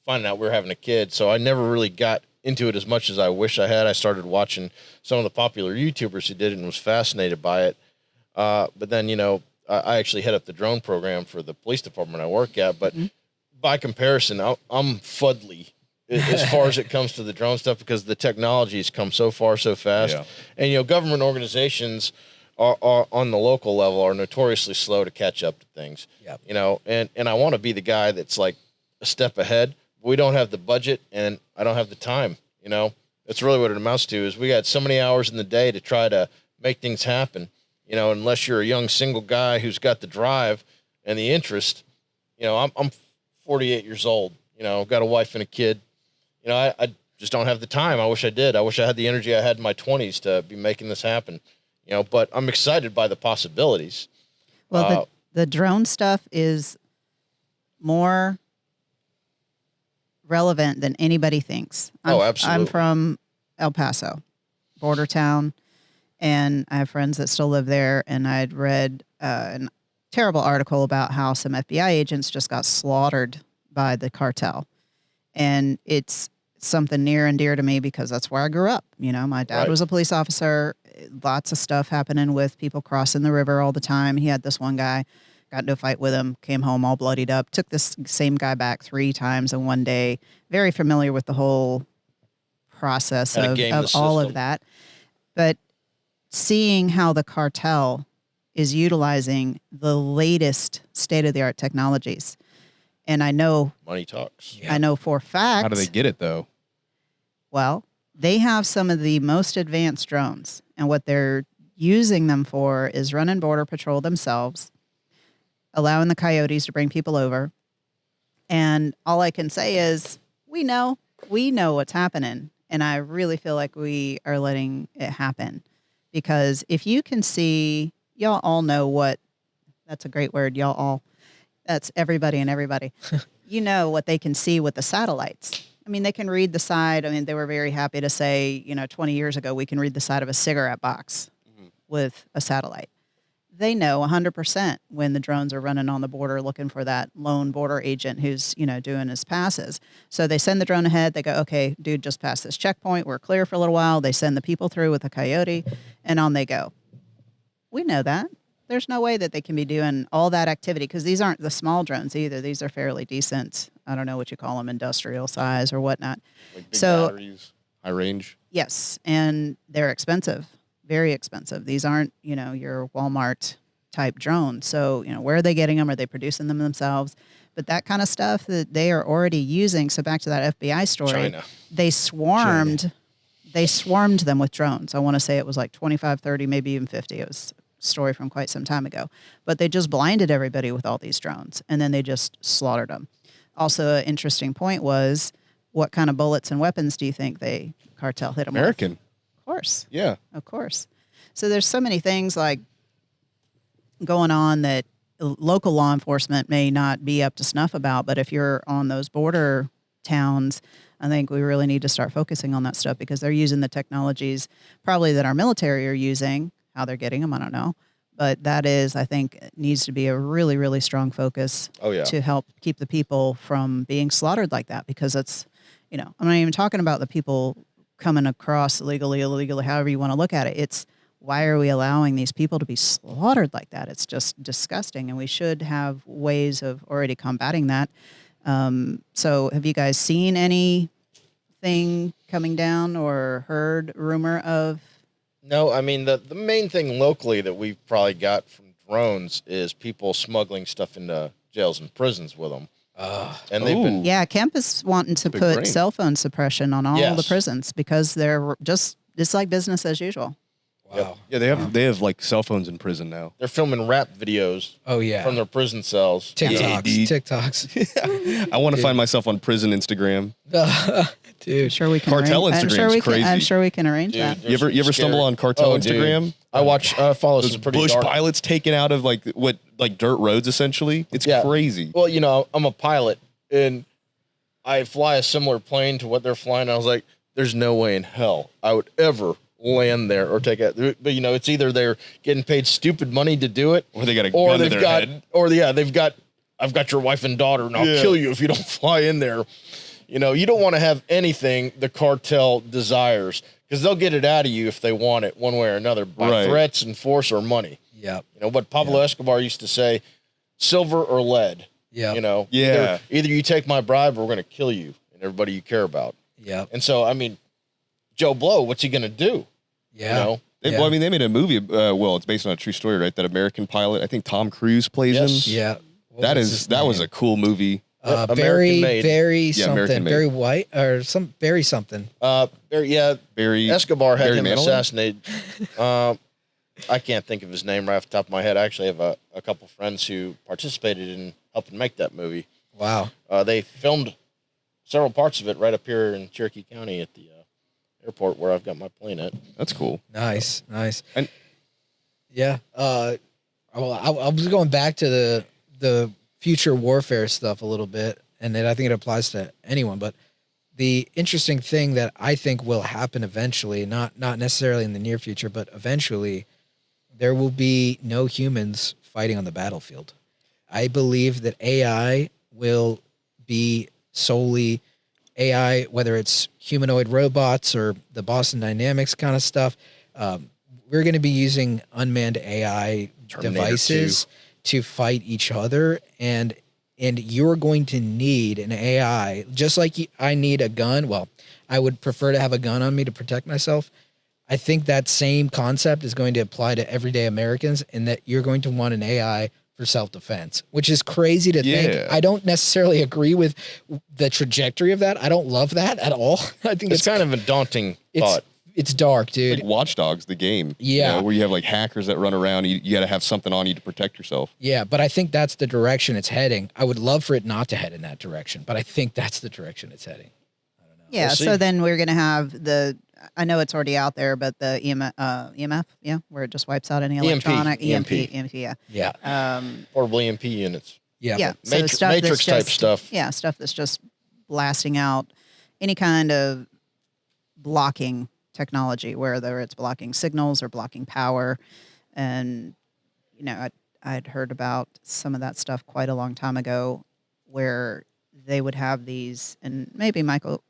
finding out we were having a kid, so I never really got into it as much as I wish I had. I started watching some of the popular YouTubers who did it and was fascinated by it. But then, I actually head up the drone program for the police department I work at, but by comparison, I'm fuddly as far as it comes to the drone stuff, because the technology has come so far so fast. Yeah. And, you know, government organizations are on the local level are notoriously slow to catch up to things. Yep. You know, and I want to be the guy that's like a step ahead. We don't have the budget and I don't have the time, you know. That's really what it amounts to, is we got so many hours in the day to try to make things happen. You know, unless you're a young single guy who's got the drive and the interest. You know, I'm 48 years old, you know, got a wife and a kid. You know, I just don't have the time. I wish I did. I wish I had the energy I had in my 20s to be making this happen. You know, but I'm excited by the possibilities. Well, the drone stuff is more relevant than anybody thinks. Absolutely. I'm from El Paso, border town, and I have friends that still live there. And I'd read a terrible article about how some FBI agents just got slaughtered by the cartel. And it's something near and dear to me because that's where I grew up. You know, my dad was a police officer. Lots of stuff happening with people crossing the river all the time. He had this one guy, got into a fight with him, came home all bloodied up, took this same guy back 3 times in one day. Very familiar with the whole process of all of that. But seeing how the cartel is utilizing the latest state-of-the-art technologies. And I know money talks. I know for a fact. How do they get it though? Well, they have some of the most advanced drones, and what they're using them for is running border patrol themselves, allowing the coyotes to bring people over. And all I can say is we know what's happening. And I really feel like we are letting it happen, because if you can see, y'all all know what, that's a great word, y'all all. That's everybody and everybody. You know what they can see with the satellites. I mean, they can read the side. I mean, they were very happy to say, 20 years ago, we can read the side of a cigarette box with a satellite. They know 100% when the drones are running on the border looking for that lone border agent who's, doing his passes. So they send the drone ahead. They go, okay, dude, just pass this checkpoint. We're clear for a little while. They send the people through with a coyote, and on they go. We know that. There's no way that they can be doing all that activity, because these aren't the small drones either. These are fairly decent. I don't know what you call them, industrial size or whatnot. Like big batteries, high range. Yes, and they're expensive, very expensive. These aren't, your Walmart type drones. So, where are they getting them? Are they producing them themselves? But that kind of stuff that they are already using. So back to that FBI story, China. They swarmed them with drones. I want to say it was like 25, 30, maybe even 50. It was story from quite some time ago, but they just blinded everybody with all these drones, and then they just slaughtered them. Also, an interesting point was, what kind of bullets and weapons do you think the cartel hit them American. with? Of course. Yeah. Of course. So there's so many things like going on that local law enforcement may not be up to snuff about, but if you're on those border towns, I think we really need to start focusing on that stuff, because they're using the technologies probably that our military are using. How they're getting them, I don't know. But that is, I think, needs to be a really, really strong focus to help keep the people from being slaughtered like that. Because it's, I'm not even talking about the people coming across illegally, however you want to look at it. It's, why are we allowing these people to be slaughtered like that? It's just disgusting. And we should have ways of already combating that. So have you guys seen anything coming down or heard rumor of? No, I mean, the main thing locally that we've probably got from drones is people smuggling stuff into jails and prisons with them. And they've been... Yeah, Kemp is wanting to put cell phone suppression on all the prisons, because they're just, it's like business as usual. Wow. Yeah, they have like cell phones in prison now. They're filming rap videos. Oh yeah. From their prison cells. TikToks. I want to find myself on prison Instagram. Dude, I'm sure we can cartel Instagram's crazy. I'm sure we can arrange that. You ever stumble on cartel Instagram? Dude. I follow those some pretty bush dark pilots taken out of like dirt roads essentially. It's crazy. Well, I'm a pilot, and I fly a similar plane to what they're flying. I was like, there's no way in hell I would ever land there or take it. But it's either they're getting paid stupid money to do it, or they got a gun to their head, or they've got, I've got your wife and daughter, and I'll kill you if you don't fly in there. You don't want to have anything the cartel desires, because they'll get it out of you if they want it one way or another by threats and force or money. Yeah. What Pablo Escobar used to say, silver or lead. Yeah. Either you take my bribe or we're going to kill you. and everybody you care about. Yeah. And so, I mean, Joe Blow, what's he going to do? Yeah. You know? Well, I mean, they made a movie. Well, it's based on a true story, right? That American pilot. I think Tom Cruise plays him. Yeah. That was a cool movie. Very something, American made. very white or some very something. Barry Escobar had Barry him Manilow? assassinated. I can't think of his name right off the top of my head. I actually have a couple friends who participated in helping make that movie. Wow. They filmed several parts of it right up here in Cherokee County at the airport where I've got my plane at. That's cool. Nice. And yeah. Well, I was going back to the future warfare stuff a little bit, and I think it applies to anyone. But the interesting thing that I think will happen eventually, not necessarily in the near future, but eventually, there will be no humans fighting on the battlefield. I believe that AI will be solely AI, whether it's humanoid robots or the Boston Dynamics kind of stuff. We're going to be using unmanned AI Terminator devices 2. to fight each other, and you're going to need an AI, just like I need a gun. Well, I would prefer to have a gun on me to protect myself. I think that same concept is going to apply to everyday Americans, in that you're going to want an AI for self-defense, which is crazy to think. I don't necessarily agree with the trajectory of that. I don't love that at all. I think It's kind of a daunting thought. It's dark, dude. like Watch Dogs, the game. Yeah. You know, where you have like hackers that run around. You got to have something on you to protect yourself. Yeah, but I think that's the direction it's heading. I would love for it not to head in that direction, but I think that's the direction it's heading. Yeah, We'll see. so then we're going to have I know it's already out there, but the EMF, where it just wipes out any electronic. EMP, yeah. Yeah. Portable EMP units. Yeah. Yeah, but so stuff that's Matrix type just- stuff. Yeah, stuff that's just blasting out any kind of blocking technology, whether it's blocking signals or blocking power. And, you know, I'd heard about some of that stuff quite a long time ago, where they would have these, and maybe Michael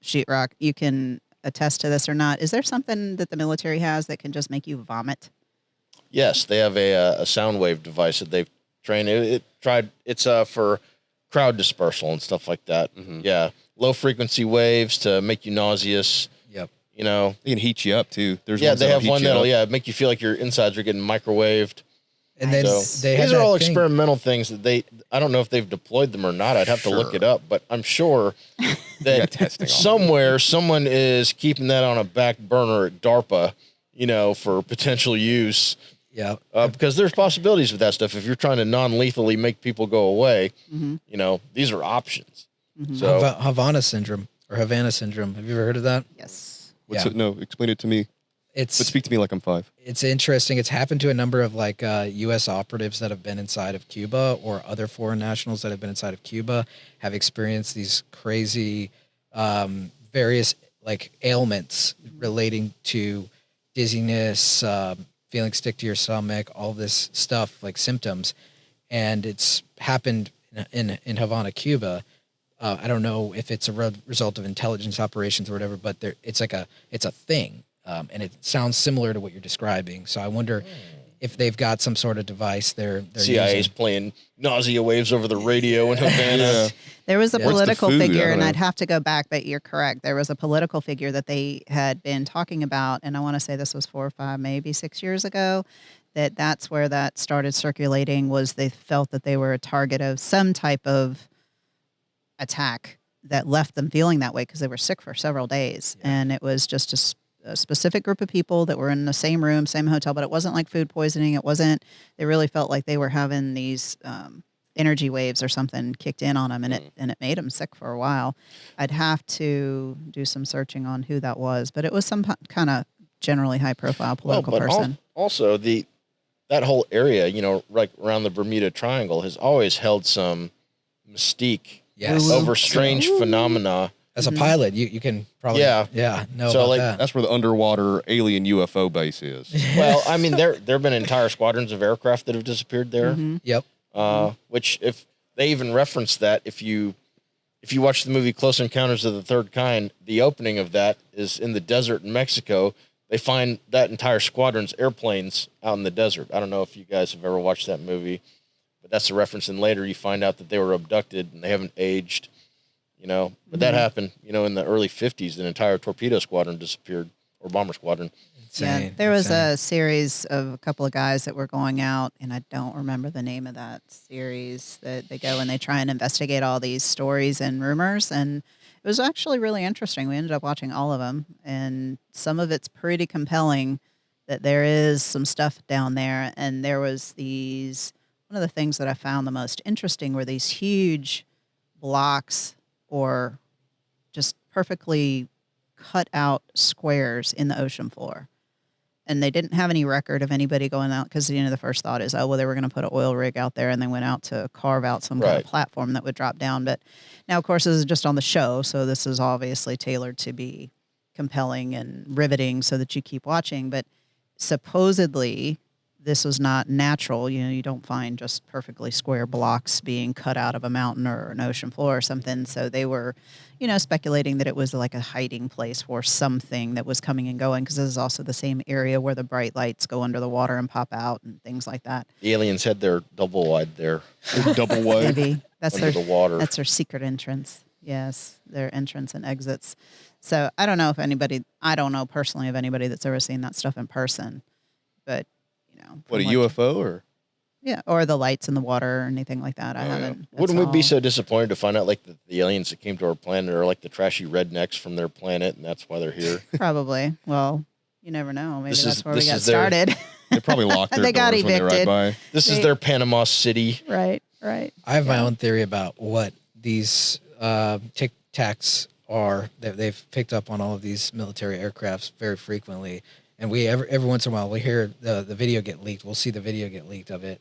Sheetrock, you can attest to this or not. Is there something that the military has that can just make you vomit? Yes, they have a sound wave device that they've trained. It's for crowd dispersal and stuff like that. Mhm. Yeah, low frequency waves to make you nauseous. Yep. You know. They can heat you up too. There's Yeah, ones they that'll have heat one you that'll up. make you feel like your insides are getting microwaved. And then So they have these are that all thing. experimental things that I don't know if they've deployed them or not. I'd have to look Sure. it up, but I'm sure got that testing on it. somewhere someone is keeping that on a back burner at DARPA, you know, for potential use. Yeah. Because there's possibilities with that stuff. If you're trying to non-lethally make people go away, Mm-hmm. you know, these are options. Mm-hmm. So Havana syndrome or Havana syndrome. Have you ever heard of that? Yes. What's Yeah. it? No, explain it to me. But It's speak to me like I'm 5. it's interesting. It's happened to a number of like U.S. operatives that have been inside of Cuba, or other foreign nationals that have been inside of Cuba, have experienced these crazy various like ailments relating to dizziness, feeling sick to your stomach, all this stuff, like symptoms. And it's happened in Havana, Cuba. I don't know if it's a result of intelligence operations or whatever, but it's a thing. And it sounds similar to what you're describing. So I wonder if they've got some sort of device they're CIA's using. playing nausea waves over the radio in Havana. Yeah. There was a Yeah. What's the political food? I figure, don't and know. I'd have to go back, but you're correct. There was a political figure that they had been talking about, and I want to say this was 4 or 5, maybe 6 years ago, that's where that started circulating, was they felt that they were a target of some type of attack that left them feeling that way because they were sick for several days. Yeah. And it was just a specific group of people that were in the same room, same hotel, but it wasn't like food poisoning. It wasn't, they really felt like they were having these energy waves or something kicked in on them, and it made them sick for a while. I'd have to do some searching on who that was, but it was some kind of generally high profile political person. Also, that whole area, you know, right around the Bermuda Triangle, has always held some mystique Yes. over strange phenomena. As a pilot, you can probably know So, about like, that. That's where the underwater alien UFO base is. Well, I mean, there have been entire squadrons of aircraft that have disappeared there. Mhm. Yep. Which, if they even reference that, if you watch the movie Close Encounters of the Third Kind, the opening of that is in the desert in Mexico. They find that entire squadron's airplanes out in the desert. I don't know if you guys have ever watched that movie, but that's a reference. And later you find out that they were abducted and they haven't aged. you know. But that happened, you know, in the early 50s. An entire torpedo squadron disappeared, or bomber squadron. Insane, yeah, there was insane. a series of a couple of guys that were going out, and I don't remember the name of that series, that they go and they try and investigate all these stories and rumors, and it was actually really interesting. We ended up watching all of them, and some of it's pretty compelling that there is some stuff down there. And there was these, one of the things that I found the most interesting were these huge blocks or just perfectly cut out squares in the ocean floor. And they didn't have any record of anybody going out because, you know, the first thought is, oh, well, they were going to put an oil rig out there, and they went out to carve out some kind of platform that would drop down. But now, of course, this is just on the show, so this is obviously tailored to be compelling and riveting so that you keep watching. But supposedly, this was not natural. You know, you don't find just perfectly square blocks being cut out of a mountain or an ocean floor or something. So they were, you know, speculating that it was like a hiding place for something that was coming and going, because this is also the same area where the bright lights go under the water and pop out and things like that. The aliens had their double wide there. Double wide. Maybe that's under their the water. That's their secret entrance. Yes, their entrance and exits. So I don't know if anybody. I don't know personally of anybody that's ever seen that stuff in person, but you know, What, a from UFO or? yeah, or the lights in the water or anything like that. I haven't. that's Wouldn't we be all. so disappointed to find out like the aliens that came to our planet are like the trashy rednecks from their planet, and that's why they're here? Probably. Well, you never know. Maybe This that's is- where we this got is their- started. They probably locked their They got doors when they ride evicted. by. This is their Panama City. Right. Right. I have my own theory about what these tic tacs are. They've picked up on all of these military aircrafts very frequently, and we every once in a while we hear the video get leaked. We'll see the video get leaked of it,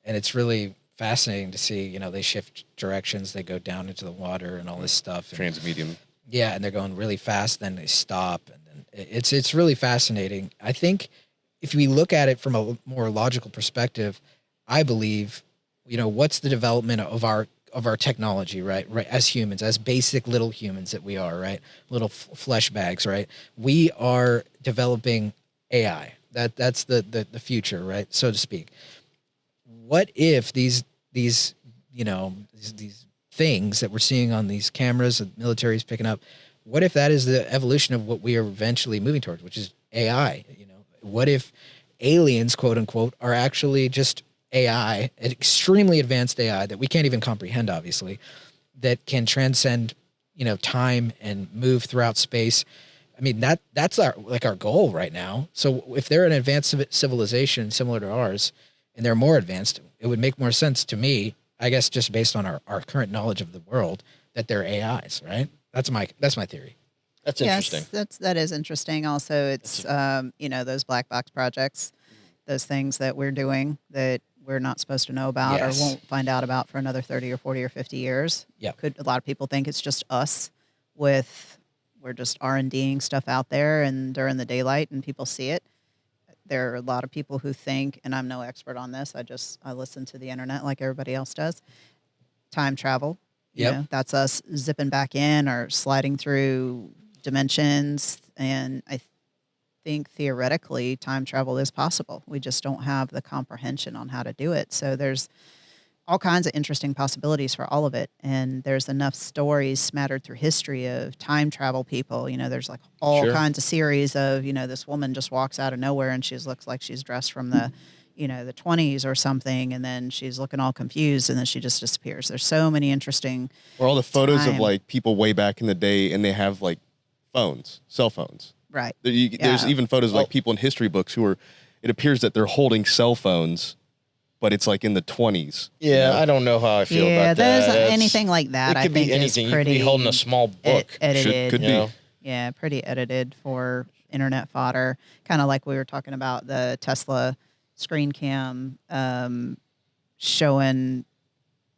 and it's really fascinating to see. You know, they shift directions, they go down into the water, and all this stuff. And, Transmedium. yeah, and they're going really fast, then they stop, and then it's really fascinating. I think if we look at it from a more logical perspective, I believe, you know, what's the development of our technology, right? Right, as humans, as basic little humans that we are, right? Little flesh bags, right? We are developing AI. That's the future, right? So to speak. What if these you know, these things that we're seeing on these cameras that the military is picking up, what if that is the evolution of what we are eventually moving towards, which is AI? You know, what if aliens, quote unquote, are actually just AI, an extremely advanced AI that we can't even comprehend, obviously, that can transcend, you know, time and move throughout space. I mean, that's our goal right now. So if they're an advanced civilization similar to ours, and they're more advanced, it would make more sense to me, I guess, just based on our current knowledge of the world, that they're AIs, right? That's my theory. That's interesting. Yes, that is interesting. Also, it's you know, those black box projects, those things that we're doing that we're not supposed to know about Yes. or won't find out about for another 30 or 40 or 50 years. Yeah. A lot of people think it's just us we're just R&Ding stuff out there and during the daylight and people see it. There are a lot of people who think, and I'm no expert on this, I listen to the internet like everybody else does, time travel. You Yep. know, that's us zipping back in or sliding through dimensions. And I think theoretically time travel is possible. We just don't have the comprehension on how to do it. So there's all kinds of interesting possibilities for all of it. And there's enough stories smattered through history of time travel people. You know, there's like all Sure. kinds of series of, you know, this woman just walks out of nowhere and she looks like she's dressed from the, you know, the 20s or something. And then she's looking all confused and then she just disappears. There's so many interesting. Or all the photos of Time. like people way back in the day, and they have like phones, cell phones. Right. There's Yeah. even photos of like people in history books who are, it appears that they're holding cell phones, but it's like in the 20s. Yeah, you know? I don't know how I feel Yeah, about that. there's It's- anything like that. It I could think be anything. Is You could pretty be holding a small book. edited. Could you be. know? Yeah, pretty edited for internet fodder. Kind of like we were talking about the Tesla screen cam showing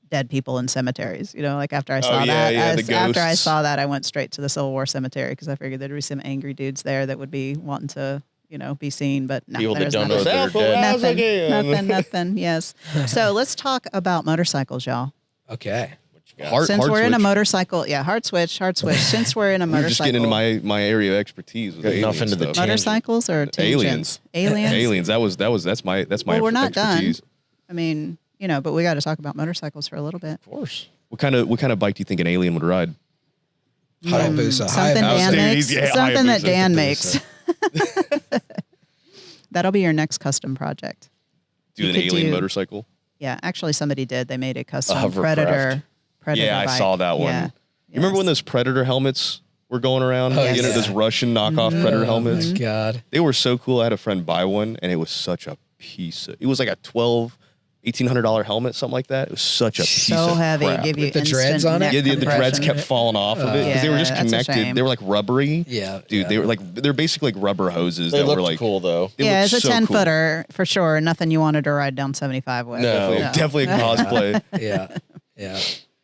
dead people in cemeteries. You know, like after I saw that, after I ghosts. saw that, I went straight to the Civil War cemetery because I figured there'd be some angry dudes there that would be wanting to, you know, be seen. But no, People that there's don't know nothing. that they're dead. Nothing. Yes. So let's talk about motorcycles, y'all. Okay. What you got? Hard Since we're in a switch. motorcycle, hard switch. Since we're in a You're motorcycle, just getting into my area of expertise with Good enough alien into the stuff. tangent. motorcycles or tangents? Aliens. Aliens. That's my Well, we're not expertise. done. I mean, you know, but we got to talk about motorcycles for a little bit. Of course. What kind of bike do you think an alien would ride? Hayabusa. Something Dan Dude, makes. yeah, Something that Hayabusa. Dan makes. That'll be your next custom project. Do You an could alien do- motorcycle. Yeah, actually, somebody did. They made a custom hovercraft. Predator. Yeah, I bike. saw that one. Yeah. You remember when Yes. those Predator helmets were going around? Oh, You know, yeah. those Russian knockoff Predator helmets? Oh my God. They were so cool. I had a friend buy one, and it was such a piece of, it was like a $1,800 helmet, something like that. It was such a piece So of heavy, crap. give you The dreads instant on it? neck Yeah, the dreads compression. kept falling off of it because they were just Yeah, that's a connected. shame. They were like rubbery. Yeah, Dude, yeah. they were like, they're basically like rubber hoses They that were looked like cool though. they Yeah, looked it's a so 10-footer for sure. Nothing you wanted to ride down 75 with. No. Definitely a cosplay. Yeah. Yeah.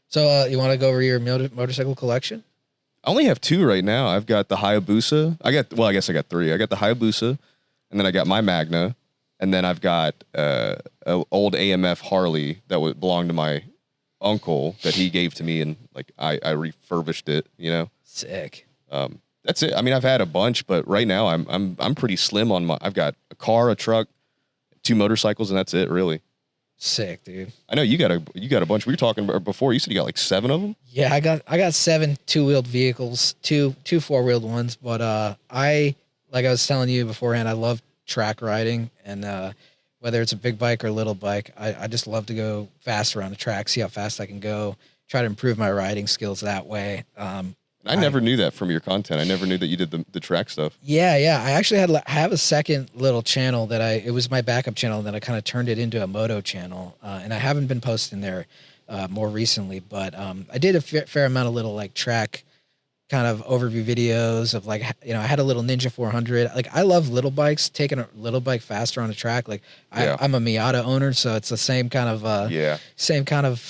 So you want to go over your motorcycle collection? I only have two right now. I've got the Hayabusa. I guess I got three. I got the Hayabusa, and then I got my Magna, and then I've got an old AMF Harley that belonged to my uncle that he gave to me, and like I refurbished it. You know, Sick. that's it. I mean, I've had a bunch, but right now I'm pretty slim on my. I've got a car, a truck, 2 motorcycles, and that's it, really. Sick, dude. I know you got a bunch. We were talking about before. You said you got like 7 of them. Yeah, I got 7 2-wheeled vehicles, two 4-wheeled ones, but like I was telling you beforehand, I love track riding, and whether it's a big bike or a little bike, I just love to go fast around the track, see how fast I can go, try to improve my riding skills that way. I never knew that from your content. I never knew that you did the track stuff. Yeah. I actually have a second little channel that it was my backup channel that I kind of turned it into a moto channel. And I haven't been posting there more recently, but I did a fair amount of little like track kind of overview videos of like, I had a little Ninja 400. Like I love little bikes, taking a little bike faster on the track. Like I'm a Miata owner, so it's the same kind of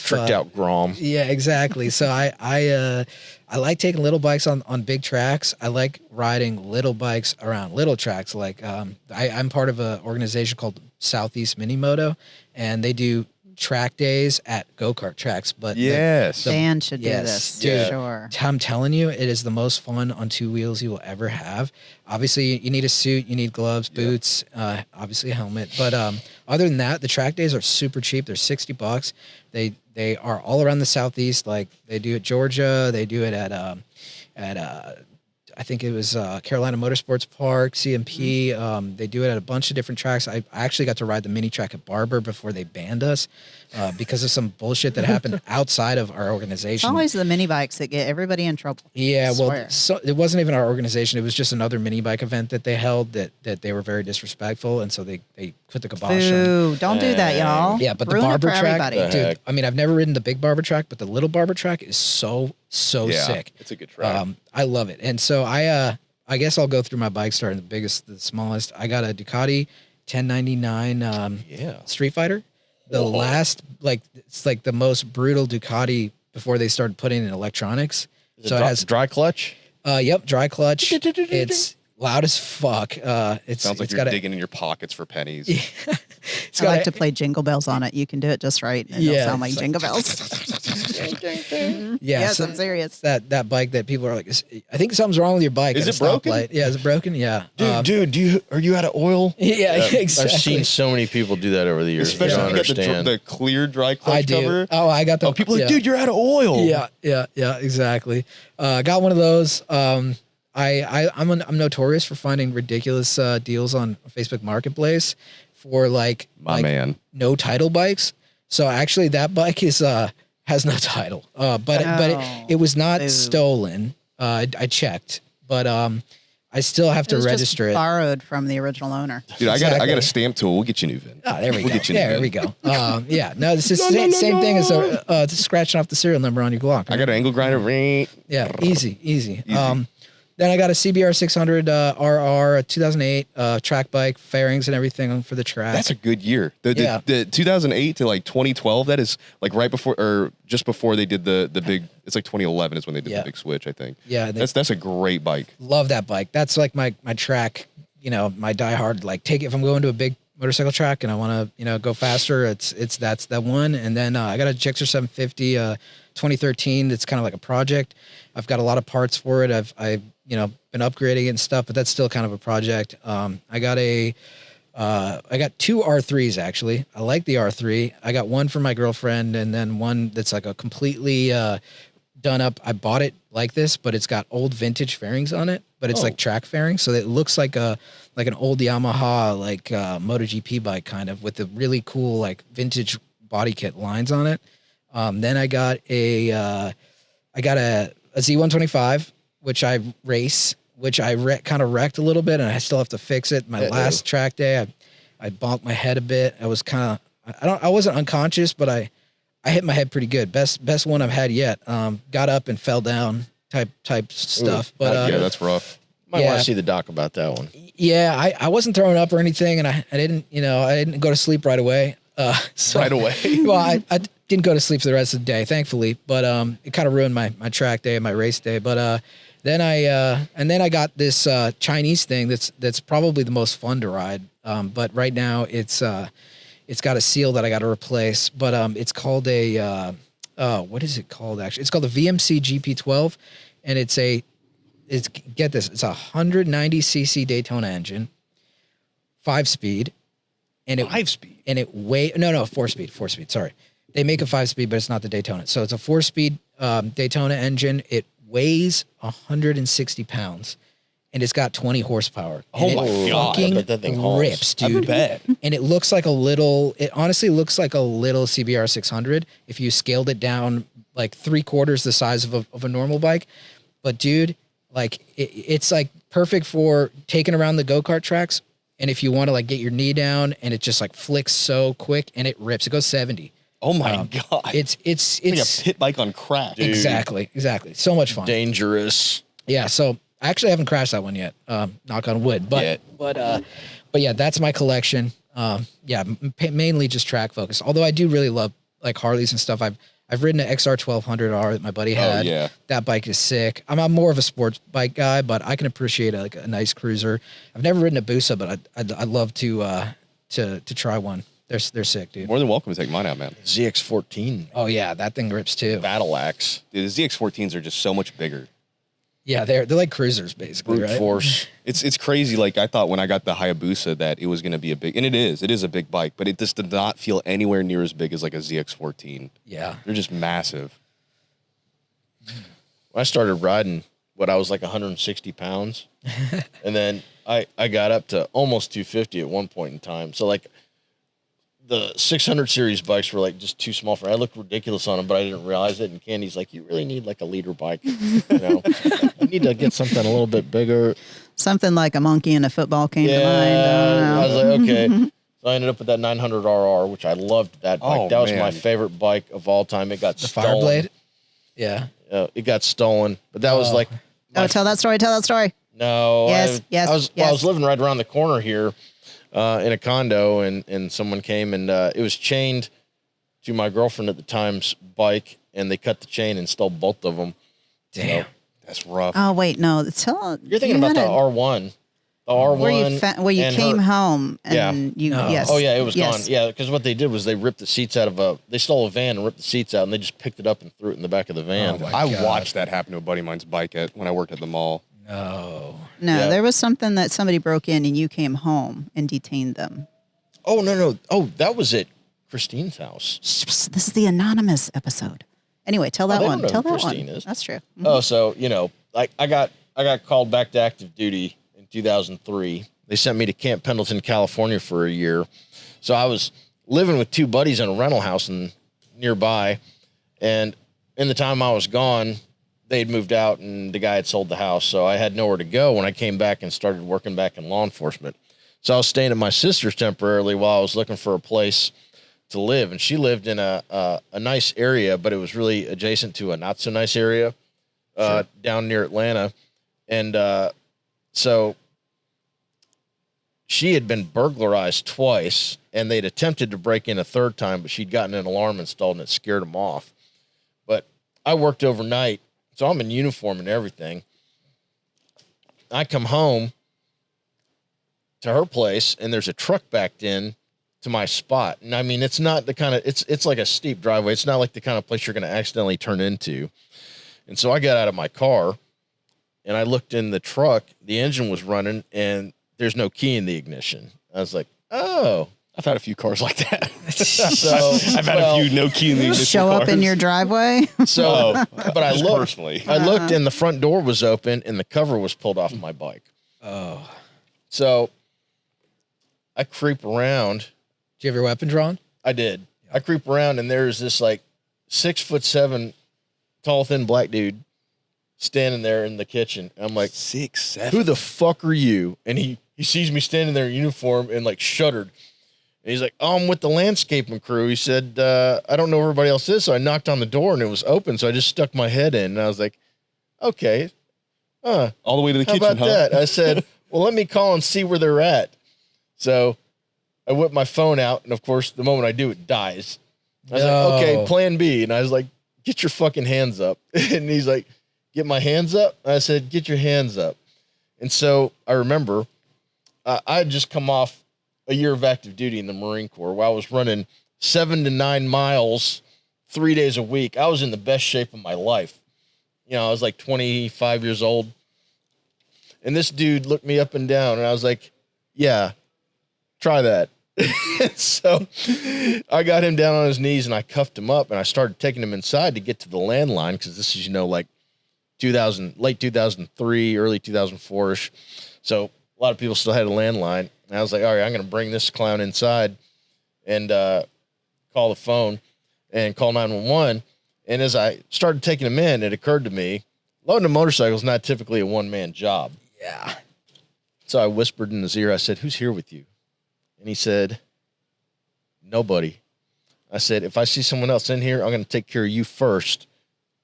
Tricked out Grom. Yeah, exactly. So I like taking little bikes on big tracks. I like riding little bikes around little tracks. Like I'm part of an organization called Southeast Mini Moto, and they do track days at go-kart tracks. But yes, Dan should do this, dude. for sure. I'm telling you, it is the most fun on 2 wheels you will ever have. Obviously, you need a suit, you need gloves, boots, obviously a helmet. But other than that, the track days are super cheap. They're $60. They are all around the Southeast. Like they do at Georgia, they do it at I think it was Carolina Motorsports Park, CMP. They do it at a bunch of different tracks. I actually got to ride the mini track at Barber before they banned us because of some bullshit that happened outside of our It's organization. always the mini bikes that get everybody in trouble. Yeah, I well, swear. so it wasn't even our organization. It was just another mini bike event that they held that they were very disrespectful, and so they put the kibosh on. Boo, don't do that, y'all. Yeah, but the Ruin it Barber for track, everybody. dude. I mean, I've never ridden the big Barber track, but the little Barber track is so yeah, sick. it's a good track. I love it, and so I guess I'll go through my bike starting the biggest, to the smallest. I got a Ducati 1099 Street Fighter. The last, like, it's like the most brutal Ducati before they started putting in electronics. So it has dry clutch. Yep, dry clutch. It's loud as fuck. Sounds like you're digging in your pockets for pennies. I like to play Jingle Bells on it. You can do it just right. And it'll sound like it's Jingle Bells. Yes, so I'm serious. That bike that people are like, I think something's wrong with your bike. Is at it a stoplight. broken? Yeah, is it broken? Yeah. Dude, are you out of oil? Yeah, exactly. I've seen so many people do that over the years. Especially I if don't you got understand. the clear dry clutch I do. cover. Oh, I got the. People are like, dude, you're out of oil. Yeah, exactly. Got one of those. I'm notorious for finding ridiculous deals on Facebook Marketplace for like man. no title bikes. So actually, that bike has no title. But it was not stolen. I checked, but I still have to It was register just it. borrowed from the original owner. Dude, I got Exactly. a stamp tool. We'll get you a new VIN. Oh, there we We'll go. get you a new There VIN. we go. Yeah, no, this is same thing as scratching off the serial number on your Glock. I got an angle grinder. Yeah, easy. Then I got a CBR 600 RR, a 2008 track bike, fairings and everything for the track. That's a good year. The 2008 to like 2012. That is like right before or just before they did the big. It's like 2011 is when they did the big switch. I think. Yeah, that's a great bike. Love that bike. That's like my track. My diehard. Like if I'm going to a big motorcycle track and I want to go faster, that's that one. And then I got a Gixxer 750 2013. It's kind of like a project. I've got a lot of parts for it. I've been upgrading it and stuff, but that's still kind of a project. I got two R3s actually. I like the R3. I got one for my girlfriend and then one that's like a completely done up. I bought it like this, but it's got old vintage fairings on it, but it's like track fairings. So it looks like an old Yamaha, like MotoGP bike kind of, with the really cool, like vintage body kit lines on it. Then I got a Z125, which I race, which I kind of wrecked a little bit, and I still have to fix it. My last track day, I bonked my head a bit. I was kind of, I wasn't unconscious, but I hit my head pretty good. Best one I've had yet. Got up and fell down type stuff. Ooh, but yeah, that's rough. Might want to see the doc about that one. Yeah, I wasn't throwing up or anything, and I didn't go to sleep right away. Right away. Well, I didn't go to sleep for the rest of the day, thankfully. But it kind of ruined my track day and my race day. But then I got this Chinese thing that's probably the most fun to ride. But right now it's got a seal that I got to replace. But it's called what is it called actually? It's called the VMC GP12, and it's get this, it's a 190cc Daytona engine, 5-speed, and it 5-speed, and it no 4-speed. Sorry, they make a 5-speed, but it's not the Daytona. So it's a 4-speed Daytona engine. It weighs 160 pounds, and it's got 20 horsepower. Oh and my God! fucking that thing rips, dude. I bet. And it looks like a little. It honestly looks like a little CBR 600 if you scaled it down like 3/4 the size of a normal bike. But dude, like it's like perfect for taking around the go-kart tracks. And if you want to like get your knee down, and it just like flicks so quick, and it rips. It goes 70. Oh my God! It's like a pit bike on crack. Dude. Exactly. So much fun. Dangerous. Yeah. So I actually haven't crashed that one yet. Knock on wood. But yeah, that's my collection. Mainly just track focused. Although I do really love like Harleys and stuff. I've ridden an XR 1200R that my buddy had. Oh, yeah. That bike is sick. I'm more of a sports bike guy, but I can appreciate a nice cruiser. I've never ridden a Busa, but I'd love to try one. They're sick, dude. More than welcome to take mine out, man. ZX14. Oh yeah, that thing rips too. Battle Axe. Dude, the ZX14s are just so much bigger. Yeah, they're like cruisers basically, Brute right? force. It's crazy. Like I thought when I got the Hayabusa that it was going to be a big, and it is a big bike, but it just did not feel anywhere near as big as like a ZX14. Yeah. They're just massive. When I started riding, I was like 160 pounds. And then I got up to almost 250 at one point in time. So like the 600 series bikes were like just too small for me. I looked ridiculous on them, but I didn't realize it. And Candy's like, you really need like a leader bike. You know, you need to get something a little bit bigger. Something like a monkey and a football came to mind. I was like, okay. So I ended up with that 900RR, which I loved that bike. Oh, that was man. my favorite bike of all time. It got The stolen. Fireblade. Yeah. It got stolen, but that was like, Tell that story. no, Yes, I was living right around the corner here in a condo, and someone came, and it was chained to my girlfriend at the time's bike, and they cut the chain and stole both of them. Damn. That's rough. Oh wait, no. You're thinking about the R1. The R1. Where you and came her- home and Yeah. you No. yes. Oh yeah, it was Yes. gone. Yeah, because what they did was they ripped the seats out of they stole a van and ripped the seats out, and they just picked it up and threw it in the back of the van. Oh, my I God. watched that happen to a buddy of mine's bike when I worked at the mall. No. No, Yeah. there was something that somebody broke in and you came home and detained them. Oh no! Oh, that was at Christine's house. Shh, this is the anonymous episode. Anyway, tell that they one. don't know Tell who that Christine one. is. That's true. Oh, so I got called back to active duty in 2003. They sent me to Camp Pendleton, California for a year. So I was living with two buddies in a rental house nearby. And in the time I was gone, they'd moved out and the guy had sold the house. So I had nowhere to go when I came back and started working back in law enforcement. So I was staying at my sister's temporarily while I was looking for a place to live. And she lived in a nice area, but it was really adjacent to a not so nice area down near Atlanta. And so she had been burglarized twice, and they'd attempted to break in a third time, but she'd gotten an alarm installed, and it scared them off. But I worked overnight, so I'm in uniform and everything. I come home to her place, and there's a truck backed in to my spot. And I mean, it's not the kind of, it's like a steep driveway. It's not like the kind of place you're going to accidentally turn into. And so I got out of my car, and I looked in the truck. The engine was running, and there's no key in the ignition. I was like, oh. I've had a few cars like that. So I've had a few no key in the ignition Show up in cars. your driveway. So, but I just looked. personally. I looked, and the front door was open, and the cover was pulled off my bike. Oh. So I creep around. Do you have your weapon drawn? I did. I creep around, and there's this like 6'7" tall, thin black dude standing there in the kitchen. I'm like, 6'7". who the fuck are you? And he sees me standing there in uniform and like shuddered. And he's like, oh, I'm with the landscaping crew. He said, I don't know where everybody else is. So I knocked on the door and it was open. So I just stuck my head in and I was like, okay. All the way to the How kitchen, about that? I said, well, let me call and see where they're at. So I whipped my phone out. And of course, the moment I do, it dies. I was like, okay, plan B. And I was like, get your fucking hands up. And he's like, get my hands up. I said, get your hands up. And so I remember I had just come off a year of active duty in the Marine Corps where I was running 7 to 9 miles 3 days a week. I was in the best shape of my life. You know, I was like 25 years old. And this dude looked me up and down and I was like, yeah, try that. So I got him down on his knees and I cuffed him up and I started taking him inside to get to the landline. Cause this is, you know, like late 2003, early 2004-ish. So a lot of people still had a landline. And I was like, all right, I'm going to bring this clown inside and call the phone and call 911. And as I started taking him in, it occurred to me, loading a motorcycle is not typically a one-man job. Yeah. So I whispered in his ear, I said, who's here with you? And he said, nobody. I said, if I see someone else in here, I'm going to take care of you first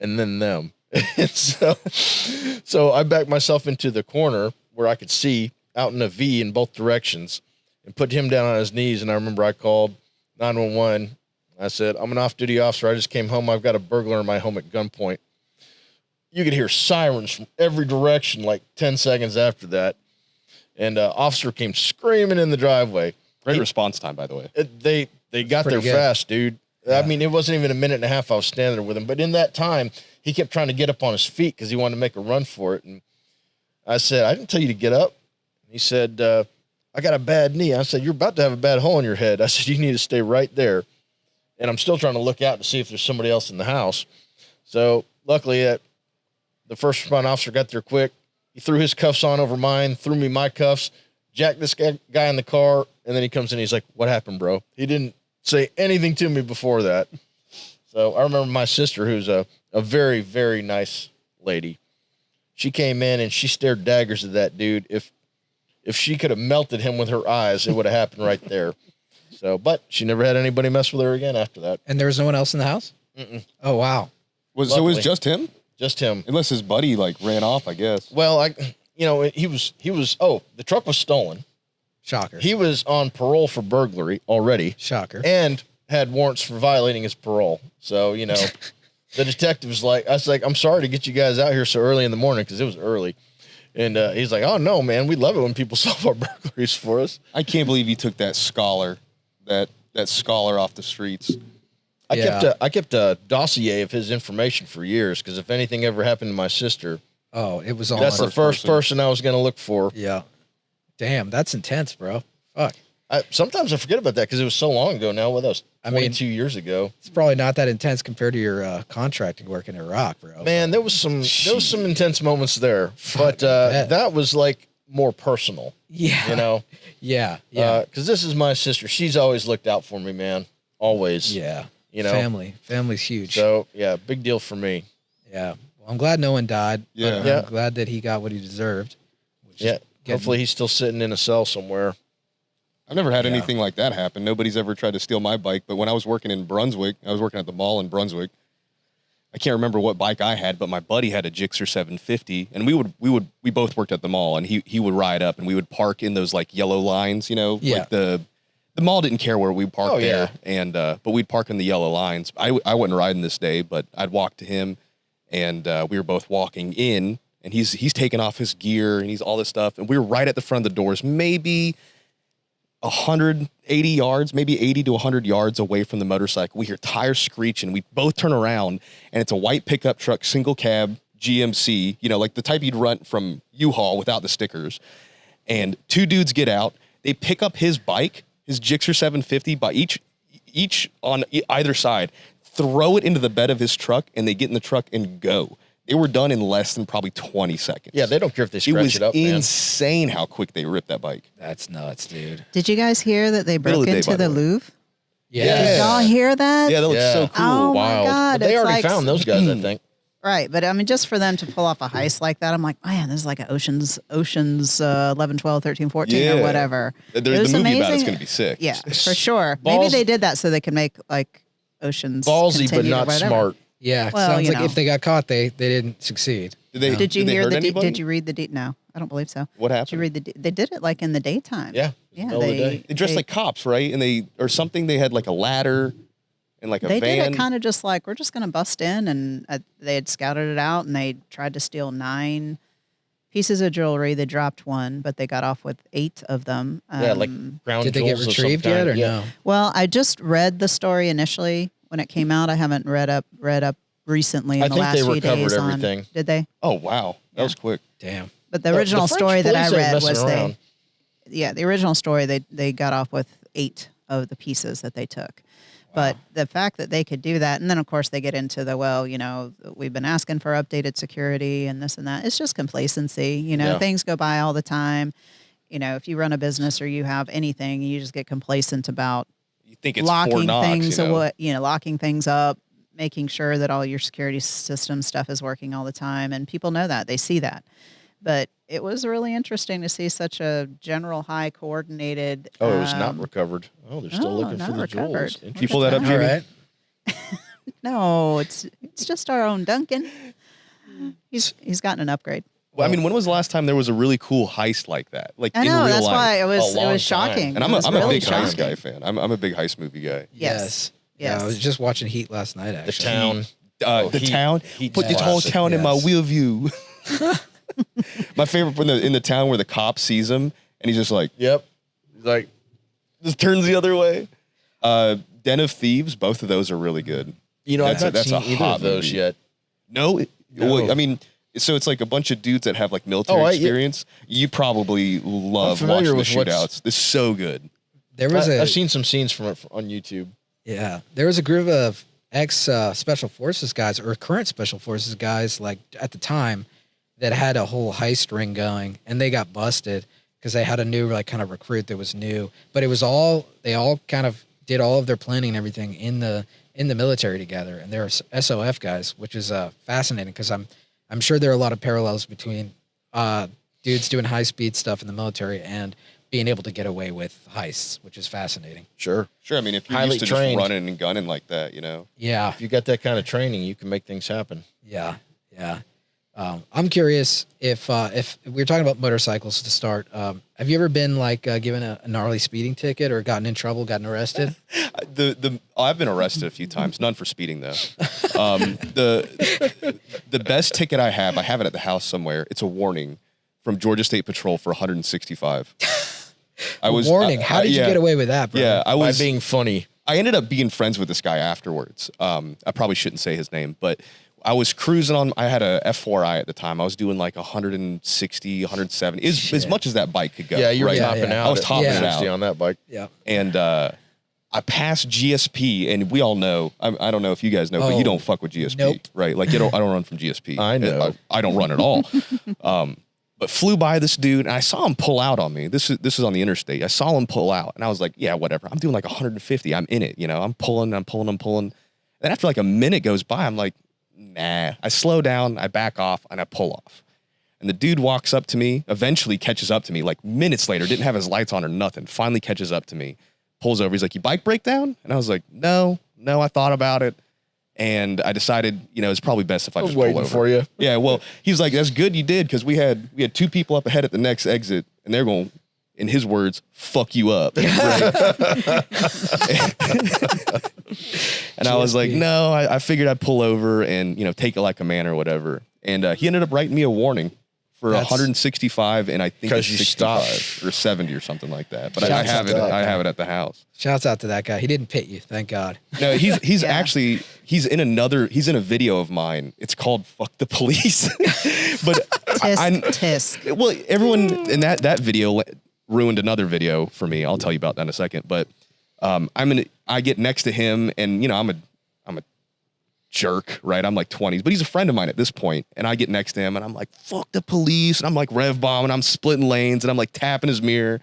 and then them. And so I backed myself into the corner where I could see out in a V in both directions and put him down on his knees. And I remember I called 911. I said, I'm an off-duty officer. I just came home. I've got a burglar in my home at gunpoint. You could hear sirens from every direction like 10 seconds after that. And officer came screaming in the driveway. Great response time, by the way. They got there good. fast, dude. Yeah. I mean, it wasn't even a minute and a half I was standing there with him. But in that time, he kept trying to get up on his feet because he wanted to make a run for it. And I said, I didn't tell you to get up. He said, I got a bad knee. I said, you're about to have a bad hole in your head. I said, you need to stay right there. And I'm still trying to look out to see if there's somebody else in the house. So luckily, the first responder officer got there quick. He threw his cuffs on over mine, threw me my cuffs, jacked this guy in the car. And then he comes in. He's like, what happened, bro? He didn't say anything to me before that. So I remember my sister, who's a very, very nice lady. She came in and she stared daggers at that dude. If she could have melted him with her eyes, it would have happened right there. So, but she never had anybody mess with her again after that. And there was no one else in the house? Mm-mm. Oh, wow. So it was just him? Just him. Unless his buddy like ran off, I guess. Well, he was, the truck was stolen. Shocker. He was on parole for burglary already. Shocker. And had warrants for violating his parole. So, you know, the detective was like, I was like, I'm sorry to get you guys out here so early in the morning because it was early. And he's like, oh, no, man, we love it when people solve our burglaries for us. I can't believe he took that scholar off the streets. I kept a dossier of his information for years because if anything ever happened to my sister, it was on. that's the first person I was going to look for. Yeah. Damn, that's intense, bro. Fuck. Sometimes I forget about that because it was so long ago now. What else? 22 years ago. It's probably not that intense compared to your contracting work in Iraq, bro. Man, there was some intense moments there, but that was like more personal. Yeah. You know. Yeah. Because this is my sister. She's always looked out for me, man. Always. Yeah. You know. Family's huge. So yeah, big deal for me. Yeah. Well, I'm glad no one died. Yeah. But I'm glad that he got what he deserved. Yeah. Hopefully he's still sitting in a cell somewhere. I've never had anything like that happen. Nobody's ever tried to steal my bike. But when I was working in Brunswick, I was working at the mall in Brunswick. I can't remember what bike I had, but my buddy had a Gixxer 750, and we both worked at the mall, and he would ride up, and we would park in those like yellow lines, you know, like the mall didn't care where we parked there, and but we'd park in the yellow lines. I wasn't riding this day, but I'd walk to him, and we were both walking in, and he's taking off his gear and he's all this stuff, and we were right at the front of the doors, maybe 180 yards, maybe 80 to 100 yards away from the motorcycle. We hear tires screeching. We both turn around, and it's a white pickup truck, single cab GMC, you know, like the type you'd rent from U-Haul without the stickers. And two dudes get out. They pick up his bike his Gixxer 750 by each on either side, throw it into the bed of his truck, and they get in the truck and go. They were done in less than probably 20 seconds. Yeah, they don't care if they scratch it up, man. It was insane how quick they ripped that bike. That's nuts, dude. Did you guys hear that they broke into the Louvre? Yeah. Did y'all hear that? Yeah, that looks so cool. Oh, Wild. my God. But they It's already like, found those guys, I think. Right, but I mean, just for them to pull off a heist like that, I'm like, man, this is like an Oceans 11, 12, 13, 14 or whatever. The movie about it's going to be sick. Yeah, for sure. Maybe they did that so they could make like Oceans ballsy, but continue or not whatever. smart. Yeah, Well, sounds you like know. if they got caught, they didn't succeed. Did you they hear hurt the? anybody? Did you read the? No, I don't believe so. What Did happened? you read the? They did it like in the daytime. Yeah. Yeah. Middle of the day. They dressed like cops, right? And they had like a ladder and like a They van. did it kind of just like, we're just going to bust in, and they had scouted it out, and they tried to steal 9 pieces of jewelry. They dropped 1, but they got off with 8 of them. Yeah, like crown Did they get jewels of some retrieved kind. yet or Yeah. no? Well, I just read the story initially when it came out. I haven't read up recently in I the think last they few recovered days everything. on. Did they? Oh, wow. That was quick. Damn. But the original French story that I police ain't read messing was around. the original story they got off with 8 of the pieces that they took. But the fact that they could do that, and then of course they get into the, we've been asking for updated security and this and that. It's just complacency. Yeah. Things go by all the time. If you run a business or you have anything, you just get complacent about You think it's locking Fort Knox, things you know? locking things up, making sure that all your security system stuff is working all the time. And people know that. They see that. But it was really interesting to see such a general high coordinated. Oh, it was not recovered. Oh, they're still looking not for the recovered. jewels. Can you pull that up, All Jimmy? right. No, it's just our own Duncan. He's gotten an upgrade. Well, I mean, when was the last time there was a really cool heist like that? Like I in know real that's life? why it A was long shocking. And It I'm was a really big heist shocking. guy fan. I'm a big heist movie guy. Yes. Yeah, Yes. I was just watching Heat last night, The actually. town. The Heat- town. Heat's Put this whole classic. town in my Yes. wheel view. My favorite in the town where the cop sees him and he's just like, Yep. He's like, just turns the other way. Den of Thieves. Both of those are really good. I've not that's seen a either hot of those movie. yet. No, No. Well, I mean, so it's like a bunch of dudes that have like military Oh, experience. You probably love familiar watching the with what's- shootouts. This is so good. There was I've seen some scenes from it on YouTube. there was a group of ex special forces guys or current special forces guys, like at the time, that had a whole heist ring going, and they got busted because they had a new like kind of recruit that was new. But it was they all kind of did all of their planning and everything in the military together, and they're SOF guys, which is fascinating because I'm sure there are a lot of parallels between dudes doing high speed stuff in the military and being able to get away with heists, which is fascinating. Sure. Sure. I mean, if you're Highly used to trained. just running and gunning like that, you know. Yeah, If you got that kind of training, you can make things happen. yeah. I'm curious if we're talking about motorcycles to start. Have you ever been like given a gnarly speeding ticket or gotten in trouble, gotten arrested? I've been arrested a few times, none for speeding though. The best ticket I have it at the house somewhere. It's a warning from Georgia State Patrol for 165. Warning. How did you get away with that, bro? Yeah, By being funny. I ended up being friends with this guy afterwards. I probably shouldn't say his name, but I was cruising on. I had a F4i at the time. I was doing like 160, 170, as much as that bike could go. Yeah, you were right? topping yeah. out. I was at topping it 60 out. on that bike. Yeah. And I passed GSP, and we all know. I don't know if you guys know, but you don't fuck with GSP, Nope. right? Like I don't run from GSP. I know. I don't run at all. But flew by this dude, and I saw him pull out on me. This is on the interstate. I saw him pull out, and I was like, yeah, whatever. I'm doing like 150. I'm in it, you know. I'm pulling. And after like a minute goes by, I'm like, nah. I slow down, I back off, and I pull off. And the dude walks up to me, eventually catches up to me, like minutes later, didn't have his lights on or nothing, finally catches up to me, pulls over. He's like, you bike break down? And I was like, no, I thought about it. And I decided, it's probably best if I just pull waiting over. for you. Yeah, well, he was like, that's good you did, because we had 2 people up ahead at the next exit, and they're going, in his words, fuck you up. Right? And I was like, no, I figured I'd pull over and, take it like a man or whatever. And he ended up writing me a warning for 165, and I think 'Cause it's you 65 stopped. or 70 or something like that. But I Shouts have out it. to that I guy. have it at the house. Shouts out to that guy. He didn't pit you, thank God. No, he's Yeah. actually he's in a video of mine. It's called "Fuck the Police," but Tisk. well, everyone in that video ruined another video for me. I'll tell you about that in a second. But I get next to him, and I'm a jerk, right? I'm like 20s, but he's a friend of mine at this point. And I get next to him, and I'm like, fuck the police. And I'm like rev bombing, I'm splitting lanes, and I'm like tapping his mirror.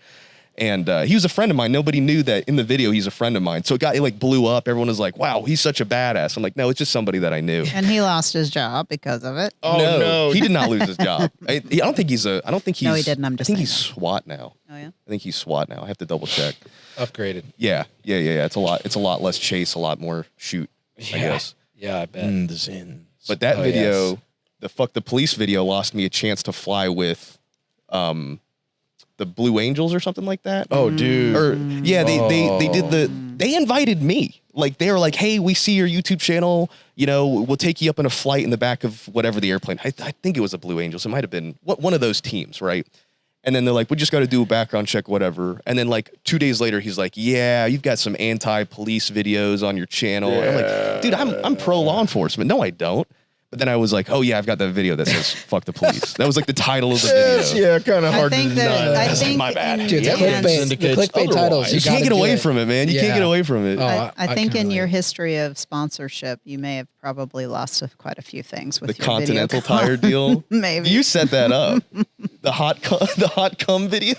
And he was a friend of mine. Nobody knew that in the video he's a friend of mine. So it like blew up. Everyone was like, wow, he's such a badass. I'm like, no, it's just somebody that I knew. And he lost his job because of it. Oh no, he did not lose his job. I don't think he's No, he didn't. I'm just I think saying he's that. SWAT now. Oh yeah. I think he's SWAT now. I have to double check. Upgraded. Yeah. It's a lot less chase, a lot more shoot, I guess. Yeah, I bet. the Zins. But that video, yes. the fuck the police video, lost me a chance to fly with the Blue Angels or something like that. Oh, dude. Or they invited me. Like they were like, hey, we see your YouTube channel, we'll take you up in a flight in the back of whatever the airplane. I think it was a Blue Angels. It might have been one of those teams, right? And then they're like, we just got to do a background check, whatever. And then like 2 days later, he's like, yeah, you've got some anti-police videos on your channel. And I'm like, dude, I'm pro law enforcement. No, I don't. But then I was like, oh yeah, I've got that video that says fuck the police. That was like the title of the video. Yeah, kind of hard to deny. I think my bad. in- Dude, the Yeah, but clickbait, it the indicates clickbait titles. You can't get away from it, man. You can't Yeah. get away from it. Oh, I think can in your relate. history of sponsorship, you may have probably lost quite a few things with The your video Continental Tire deal. Maybe. You set that up. The hot cum video.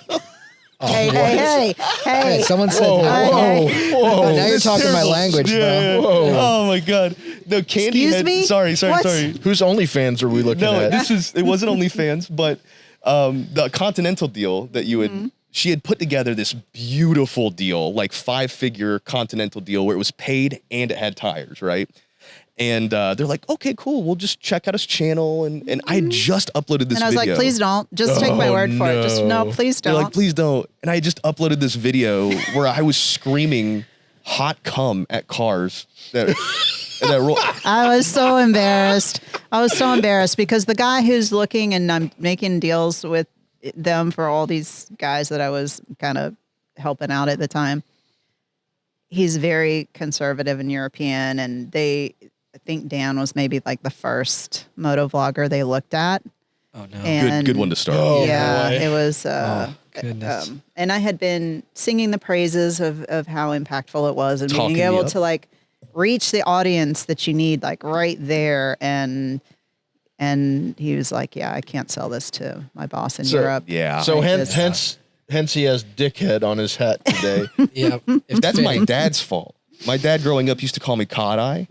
Hey. Hey, someone said that. Okay. Oh, now you're talking my language, bro. Oh my god. No, Candy Excuse had, me? Sorry. What? Whose OnlyFans are we looking No, at? it wasn't OnlyFans, but the Continental deal that you had she had put together this beautiful deal, like 5-figure Continental deal where it was paid and it had tires, right? And they're like, okay, cool. We'll just check out his channel. And I had just uploaded this And I was video. like, please don't. Just take my word for it. Just no, please They're don't. like, please don't. And I just uploaded this video where I was screaming hot cum at cars that roll. I was so embarrassed. Because the guy who's looking and I'm making deals with them for all these guys that I was kind of helping out at the time, he's very conservative and European. And I think Dan was maybe like the first moto vlogger they looked at. Oh no. And Good one to start. Oh, yeah, boy. it was. Goodness. And I had been singing the praises of how impactful it was and Talking being able me up. to like reach the audience that you need like right there. And he was like, yeah, I can't sell this to my boss in Europe. Yeah. So Like hence he has dickhead on his hat today. Yeah. If That's my fitting. dad's fault. My dad growing up used to call me Cod Eye.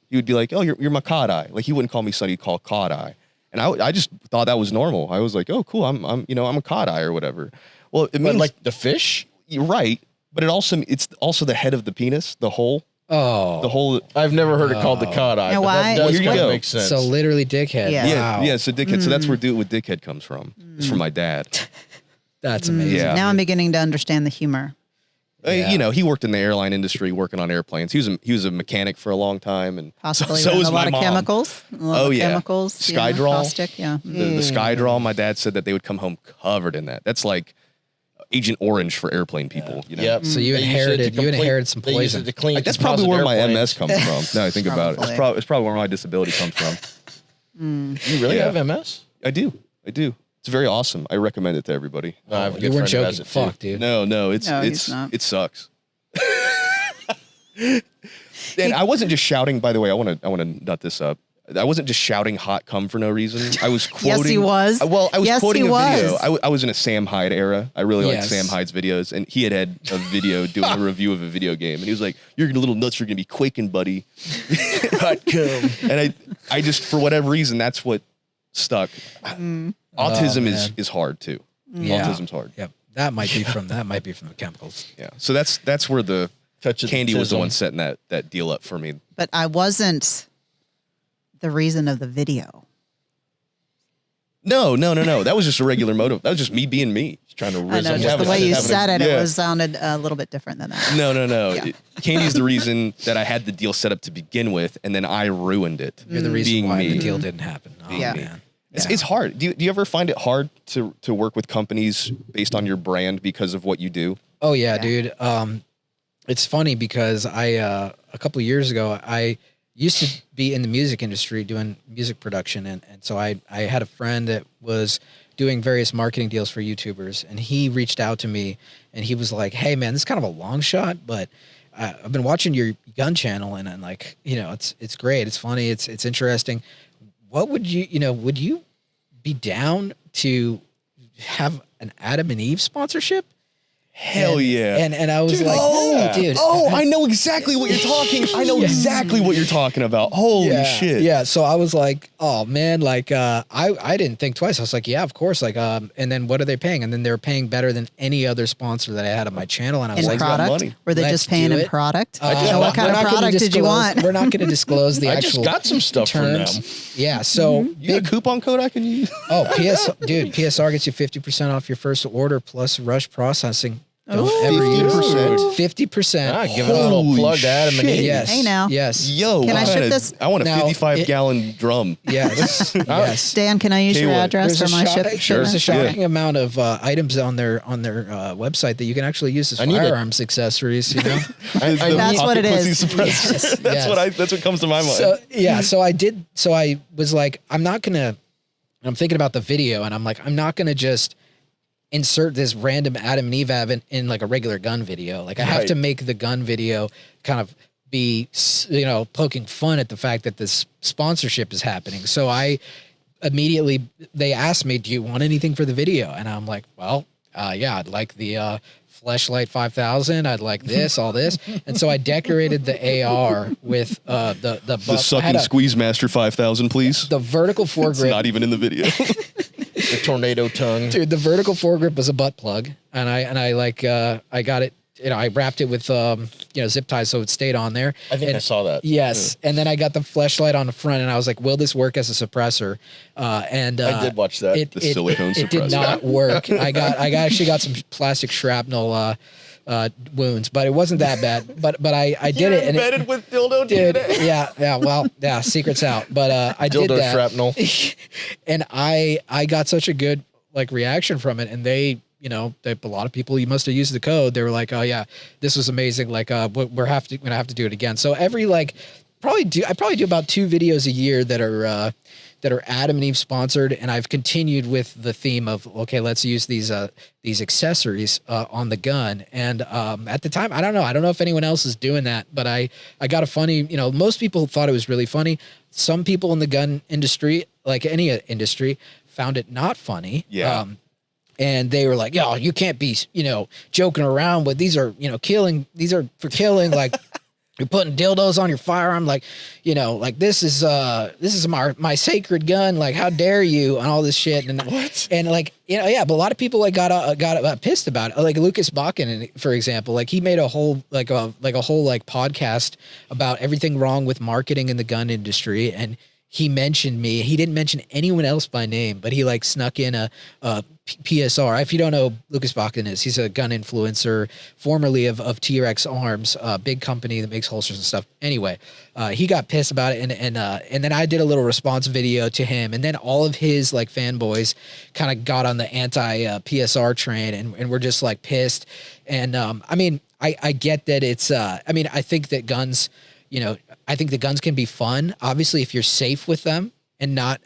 He would be like, oh, you're my Cod Eye. Like he wouldn't call me Sonny, he'd call Cod Eye. And I just thought that was normal. I was like, oh, cool. I'm a Cod Eye or whatever. Well, it But means like the fish? you're right, but it's also the head of the penis, the hole. Oh. The whole I've never heard it called the cod eye. You know but why? that Well, does here you kind of go. make sense. So literally dickhead. Yeah. Wow. yeah, so dickhead. So that's where do it with dickhead comes from. It's from my dad. That's amazing. Yeah. Now I'm beginning to understand the humor. Yeah. He worked in the airline industry, working on airplanes. He was a mechanic for a long time, and Possibly so with was a lot my of mom. chemicals. A lot of chemicals. Skydraw. Caustic, yeah. The Skydraw. My dad said that they would come home covered in that. That's like Agent Orange for airplane people. You know? Yep. So you They use it to inherited some they use it poison. to clean Like, that's probably where my MS composite comes from. Now I think about it, Probably. it's probably where my disability comes from. airplanes. You really Yeah. have MS? I do. It's very awesome. I recommend it to everybody. No, I have a You good weren't friend who has joking. it too. Fuck, dude. No, No, he's not. it sucks. And I wasn't just shouting. By the way, I want to nut this up. I wasn't just shouting hot cum for no reason. I was quoting. Yes, he was. Well, I was Yes, quoting he a video. was. I was in a Sam Hyde era. I really liked Yes. Sam Hyde's videos, and he had a video doing a review of a video game, and he was like, "You're a little nuts. You're gonna be quaking, buddy." Hot cum. And I just for whatever reason, that's what stuck. Autism man. is hard too. Yeah. Autism's hard. Yep. That might be from the chemicals. Yeah. So that's where the Touch of the Candy was the tism. one setting that deal up for me. But I wasn't the reason of the video. No. That was just a regular motive. That was just me being me. He's trying to I rizz know, him just with the way it. you said it, Yeah. it sounded a little bit different than that. No. Yeah. Candy's the reason that I had the deal set up to begin with, and then I ruined it. You're the reason Being why me. the deal didn't happen. Oh, Yeah. man. It's hard. Do you ever find it hard to work with companies based on your brand because of what you do? Oh yeah, Yeah. dude. It's funny because a couple of years ago I used to be in the music industry doing music production, and so I had a friend that was doing various marketing deals for YouTubers, and he reached out to me, and he was like, "Hey, man, this is kind of a long shot, but I've been watching your gun channel, and I'm like, it's great, it's funny, it's interesting. What would would you be down to have an Adam and Eve sponsorship?" Hell yeah. And I was Dude, like, dude. I know exactly what you're talking. I know exactly what you're talking about. Holy shit. Yeah. So I was like, oh man, like I didn't think twice. I was like, yeah, of course. Like and then what are they paying? And then they were paying better than any other sponsor that I had on my channel. And I was In like, product? Were they just paying in product? What kind of we're not gonna product did you want? We're not going to disclose the I actual just got some stuff terms. from them. Yeah. So You got a coupon code I can use? PSR gets you 50% off your first order plus rush processing. Don't Ooh. ever use 50%? 50%. Give it a little plug to Adam and Eve. Yes. Hey, now. Yes. Yo, Can I ship this? I want a Now, 55-gallon drum. Yes. Yes. Dan, can I use your K-Wood. address for my ship? There's a shipment? shocking amount of items on their website that you can actually use as I need it. firearms accessories. You know, The That's what it pocket is. pussy suppressor. Yes, That's yes. that's what comes to my mind. So I was like, I'm thinking about the video, and I'm like, I'm not gonna just insert this random Adam and Eve ad in like a regular gun video. Like I have to make the gun video kind of be, poking fun at the fact that this sponsorship is happening. So they asked me, do you want anything for the video? And I'm like, well, yeah, I'd like the Fleshlight 5000. I'd like this, all this. And so I decorated the AR with the Suck and Squeeze Master 5000, please. the vertical It's foregrip. not even in the video. The tornado tongue. Dude, the vertical foregrip was a butt plug, and I got it. I wrapped it with zip ties so it stayed on there. I think I saw that. Yes, and then I got the fleshlight on the front, and I was like, "Will this work as a suppressor?" And I did watch that. The silicone it did suppressor. not work. I actually got some plastic shrapnel wounds, but it wasn't that bad. But I did it, and embedded with dildo dude, DNA. secret's out. But I did Dildo that, shrapnel. and I got such a good reaction from it, and a lot of people, you must have used the code. They were like, "Oh yeah, this was amazing. Like, we're gonna have to do it again." So I probably do about 2 videos a year that are Adam and Eve sponsored, and I've continued with the theme of, okay, let's use these accessories on the gun. And at the time, I don't know if anyone else is doing that, but I got a funny, most people thought it was really funny. Some people in the gun industry, like any industry, found it not funny. Yeah. And they were like, "Yo, you can't be, joking around with these are, killing. These are for killing. Like, you're putting dildos on your firearm. Like, like this is my sacred gun. Like, how dare you?" And all this shit. And what? And but a lot of people got pissed about it. Like Lucas Bakken, for example, like he made a whole podcast about everything wrong with marketing in the gun industry, and he mentioned me. He didn't mention anyone else by name, but he snuck in a PSR. If you don't know, Lucas Bakken he's a gun influencer, formerly of T-Rex Arms, a big company that makes holsters and stuff. Anyway, he got pissed about it, and then I did a little response video to him, and then all of his fanboys kind of got on the anti PSR train, and we're just pissed. And I get that it's. I think that guns. I think the guns can be fun, obviously, if you're safe with them and not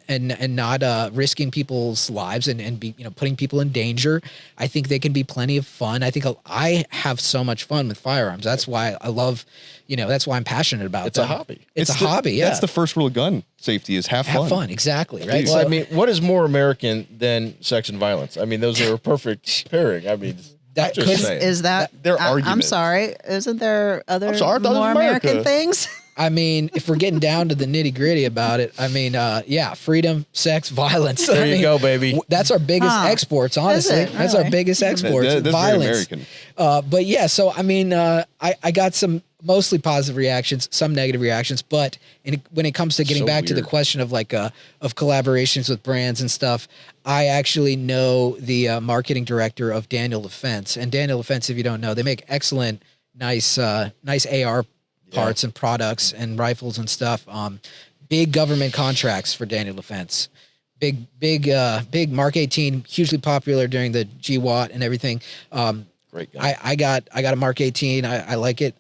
risking people's lives and be putting people in danger. I think they can be plenty of fun. I think I have so much fun with firearms. That's why I love, that's why I'm passionate about It's them. a hobby. It's a hobby. Yeah, That's the first rule of gun safety is have fun. have fun. Exactly. Right. Well, So, what is more American than sex and violence? Those are a perfect pairing. That just could- saying. Is that Their I'm argument. sorry? Isn't there other I'm sorry, I thought it was more America. American things? if we're getting down to the nitty gritty about it, freedom, sex, violence. There you go, baby. That's our biggest exports, honestly. it? That's our Really? biggest exports. That's very violence. American. But yeah, so I got some mostly positive reactions, some negative reactions, but when it comes to getting So back to the weird. question of of collaborations with brands and stuff, I actually know the marketing director of Daniel Defense. And Daniel Defense, if you don't know, they make excellent, nice AR parts and products and rifles and stuff. Big government contracts for Daniel Defense. Big Mark 18, hugely popular during the GWAT and everything. Great gun. I got a Mark 18. I like it.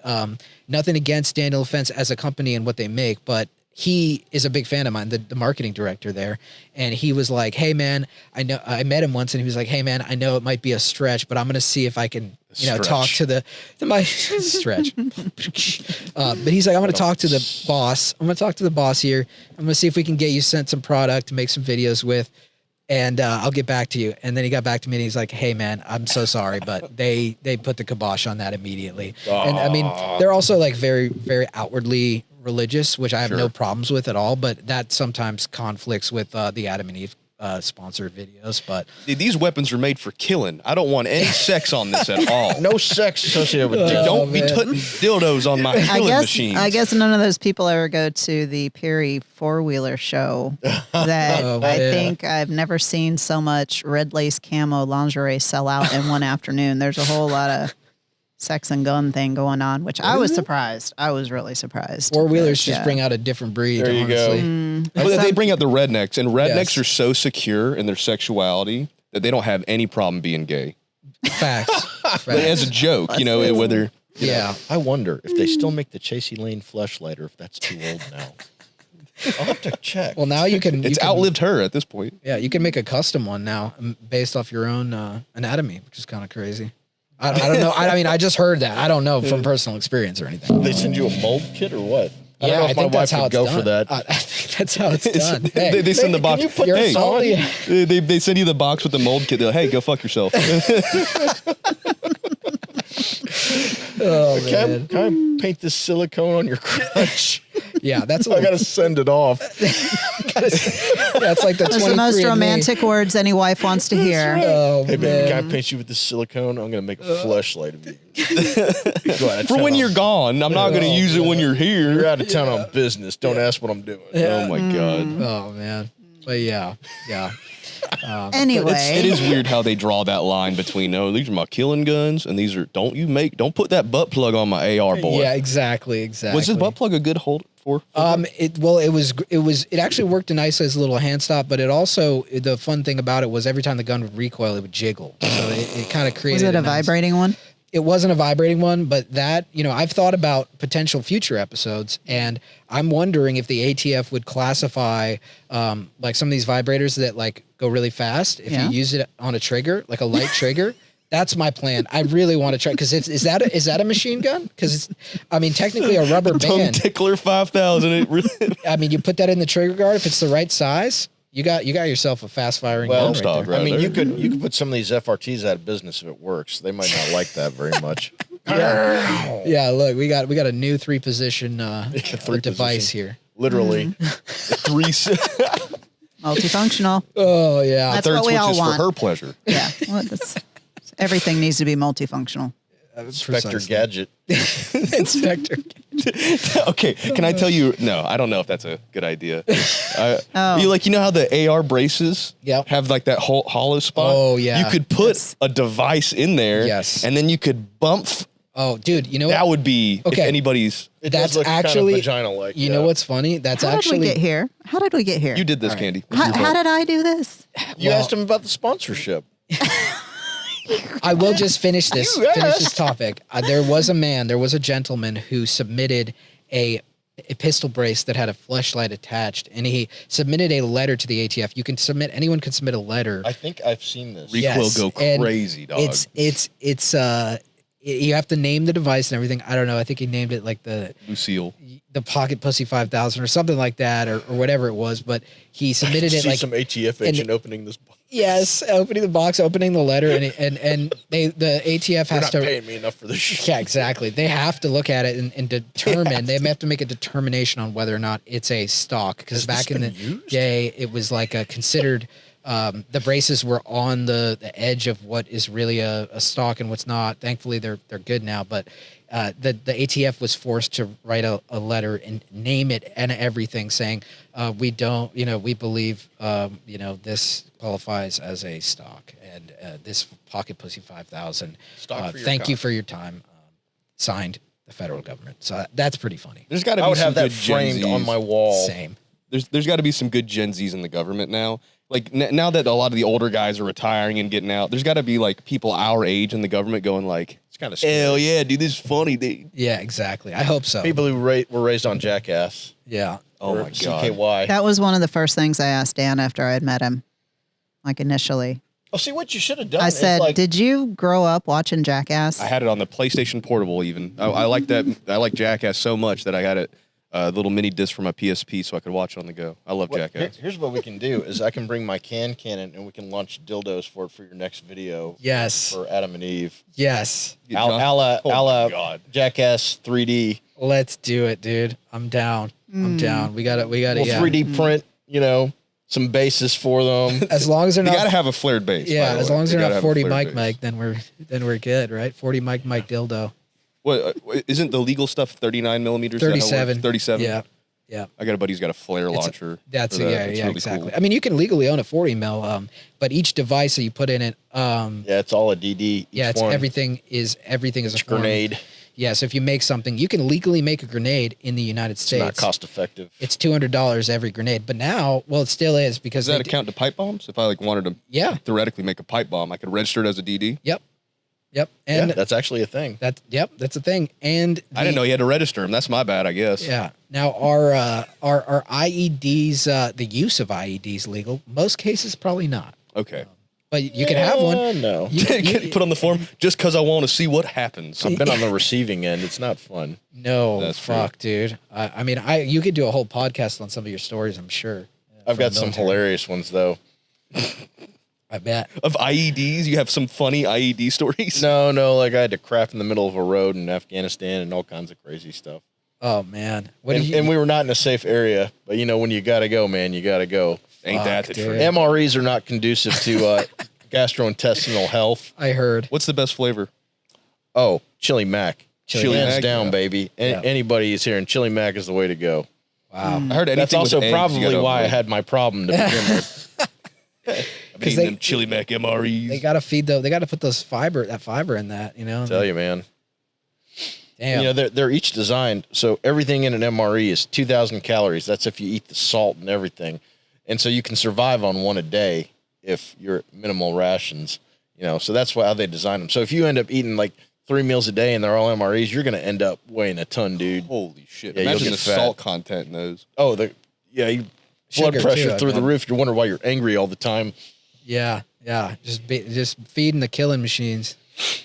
Nothing against Daniel Defense as a company and what they make, but he is a big fan of mine, the marketing director there. And he was like, hey man, I met him once and he was like, hey man, I know it might be a stretch, but I'm going to see if I can, talk to my stretch. But he's like, I'm going to talk to the boss. I'm going to talk to the boss here. I'm going to see if we can get you sent some product to make some videos with. And I'll get back to you. And then he got back to me and he's like, hey man, I'm so sorry, but they put the kibosh on that immediately. And I mean, they're also like very, very outwardly religious, which I have no problems with at all, but that sometimes conflicts with the Adam and Eve sponsored videos. But these weapons are made for killing. I don't want any sex on this at all. No sex associated with this. Don't be putting dildos on my killing machines. I guess none of those people ever go to the Perry four-wheeler show that I think I've never seen so much red lace camo lingerie sell out in one afternoon. There's a whole lot of sex and gun thing going on, which I was surprised. I was really surprised. Four-wheelers just bring out a different breed, there you honestly. go. Well, they bring out the rednecks, and rednecks are so secure in their sexuality that they don't have any problem being gay. Facts. But as a joke, whether... I wonder if they still make the Chasey Lane fleshlight or if that's too old now. I'll have to check. Well, now you can... It's outlived her at this point. Yeah, you can make a custom one now based off your own anatomy, which is kind of crazy. I don't know. I mean, I just heard that. I don't know from personal experience or anything. They send you a mold kit or what? I don't know if think my that's wife how would it's go done. for that. I think that's how it's done. Hey, they send the box. Can you put this on? They send you the box with the mold kit. They're like, hey, go fuck yourself. oh, man. Can I paint this silicone on your crotch? Yeah, that's. I gotta send it off. That's like the Those are the most romantic words any wife wants to hear. Right. Oh, hey, baby, man. can I paint you with this silicone? I'm gonna make a fleshlight of you. Go ahead, For when you're gone. I'm not going to use it when you're here. You're out of town on business. Don't ask what I'm doing. Oh my God. Oh man. But yeah. Anyway, It is weird how they draw that line between, these are my killing guns, and these are, don't put that butt plug on my AR, boy. Yeah, exactly. Was this butt plug a good hold for? It actually worked nice as a little hand stop, but it also, the fun thing about it was every time the gun would recoil, it would jiggle. So it kind of created. was it a vibrating one? It wasn't a vibrating one, but that, I've thought about potential future episodes, and I'm wondering if the ATF would classify like some of these vibrators that like go really fast. If you use it on a trigger, like a light trigger, that's my plan. I really want to try, because is that a machine gun? Because technically a rubber Tongue band. Tickler 5000. It really. You put that in the trigger guard if it's the right size. You got yourself a fast firing gun right there. I mean, you could put some of these FRTs out of business if it works. They might not like that very much. Yeah, look, we got a new three position device here. Literally, Three. Multifunctional. Oh yeah, That's third what we switch all is want. for her pleasure. Yeah. Well, everything needs to be multifunctional. Spectre Gadget. Inspector. Okay, can I tell you? No, I don't know if that's a good idea. Oh. You know how the AR braces Yep. have like that hollow spot? Oh, yeah. You could put a device in there. Yes. And then you could bump. Oh, dude, you know That what? would be if Okay. anybody's. It That's does look actually kind of vagina-like. You know what's funny? That's How actually did we get here? How did we get here? You did this, All right. Candy. How did I do this? You asked him about the sponsorship. I will just finish this You topic. There was a gentleman who submitted a pistol brace that had a fleshlight attached, and he submitted a letter to the ATF. Anyone can submit a letter. I think I've seen this. Recoil go and crazy, dog. It's you have to name the device and everything. I don't know. I think he named it like the Lucille. Pocket Pussy 5000 or something like that, or whatever it was. But he submitted it See like some ATF agent opening this box. yes, opening the box, opening the letter, and the ATF You're has not to. paying me enough for this shit. Yeah, exactly. They have to look at it and determine. They have to make a determination on whether or not it's a stock. Because back in the day, it was like a considered. The braces were on the edge of what is really a stock and what's not. Thankfully, they're good now. But the ATF was forced to write a letter and name it and everything, saying we don't, we believe, this qualifies as a stock, and this Pocket Pussy 5000. Thank you for your time. Signed, the federal government. So that's pretty funny. There's got to be I would some have that good Gen framed on Zs. my wall. Same. There's got to be some good Gen Zs in the government now. Like now that a lot of the older guys are retiring and getting out, there's got to be like people our age in the government going like, It's kind of scary. hell yeah, dude, this is funny, dude. Yeah, exactly. I hope so. People who were raised on Jackass. Yeah. Oh or my God. CKY. That was one of the first things I asked Dan after I had met him, like initially. Oh, see what you should have done. I is said, like, "Did you grow up watching Jackass?" I had it on the PlayStation Portable. Even I like that. I like Jackass so much that I got it little mini disc for my PSP so I could watch it on the go. I love Jackass. Here's what we can do: is I can bring my cannon and we can launch dildos for your next video. Yes. For Adam and Eve. Yes. Get John- A la God. Jackass 3D. Let's do it, dude. I'm down. I'm down. We got it. We'll Yeah. 3D print, some bases for them. As long as they're You not. got to have a flared base. Yeah. by the As way. long as You they're gotta not have a 40 flared Mike, base. then we're good, right? 40 Mike dildo. What isn't the legal stuff 39 millimeters? Is that how it works? 37. 37. Yeah. Yeah. I got a buddy who's got a flare launcher. That's for that. yeah, It's yeah, really exactly. cool. I mean, you can legally own a 40 mil, but each device that you put in it, Yeah, it's all a DD. yeah, it's one. everything is a form. Grenade. Yeah, so if you make something, you can legally make a grenade in the United States. It's not cost effective. It's $200 every grenade, but now, well, it still is because Does that account to pipe bombs? If I wanted to Yeah. theoretically make a pipe bomb, I could register it as a DD. Yep, Yeah, and that's actually a thing. that's a thing. And I didn't know you had to register them. That's my bad, I guess. Yeah. Now, are IEDs the use of IEDs legal? Most cases, probably not. Okay. But you can have one. No. You- Put on the form just because I want to see what happens. I've been on the receiving end. It's not fun. No, That's fuck, dude. I mean, you could do a whole podcast on some of your stories, I'm sure. I've got the some military. hilarious ones though. I bet. Of IEDs, you have some funny IED stories. No, like I had to crap in the middle of a road in Afghanistan and all kinds of crazy stuff. Oh man, And we were not in a safe area, but when you gotta go, man, you gotta go. Ain't that the dude. truth? MREs are not conducive to gastrointestinal health. I heard. What's the best flavor? Oh, chili mac. Chili Hands mac, down, yeah. baby. Yeah. Anybody is here, and chili mac is the way to go. Wow. I heard anything That's also with eggs, you probably gotta why I avoid. had my problem to begin with. I've been eating them chili mac MREs. They gotta feed they gotta put that fiber in that, Tell you, man. Damn. They're each designed so everything in an MRE is 2,000 calories. That's if you eat the salt and everything, and so you can survive on one a day if you're at minimal rations. So that's how they design them. So if you end up eating like 3 meals a day and they're all MREs, you're gonna end up weighing a ton, dude. Holy shit. Yeah, you'll Imagine get the fat. salt content in those. Oh, blood Sugar, pressure too, through the I bet. roof. You wonder why you're angry all the time. Yeah. Just feeding the killing machines.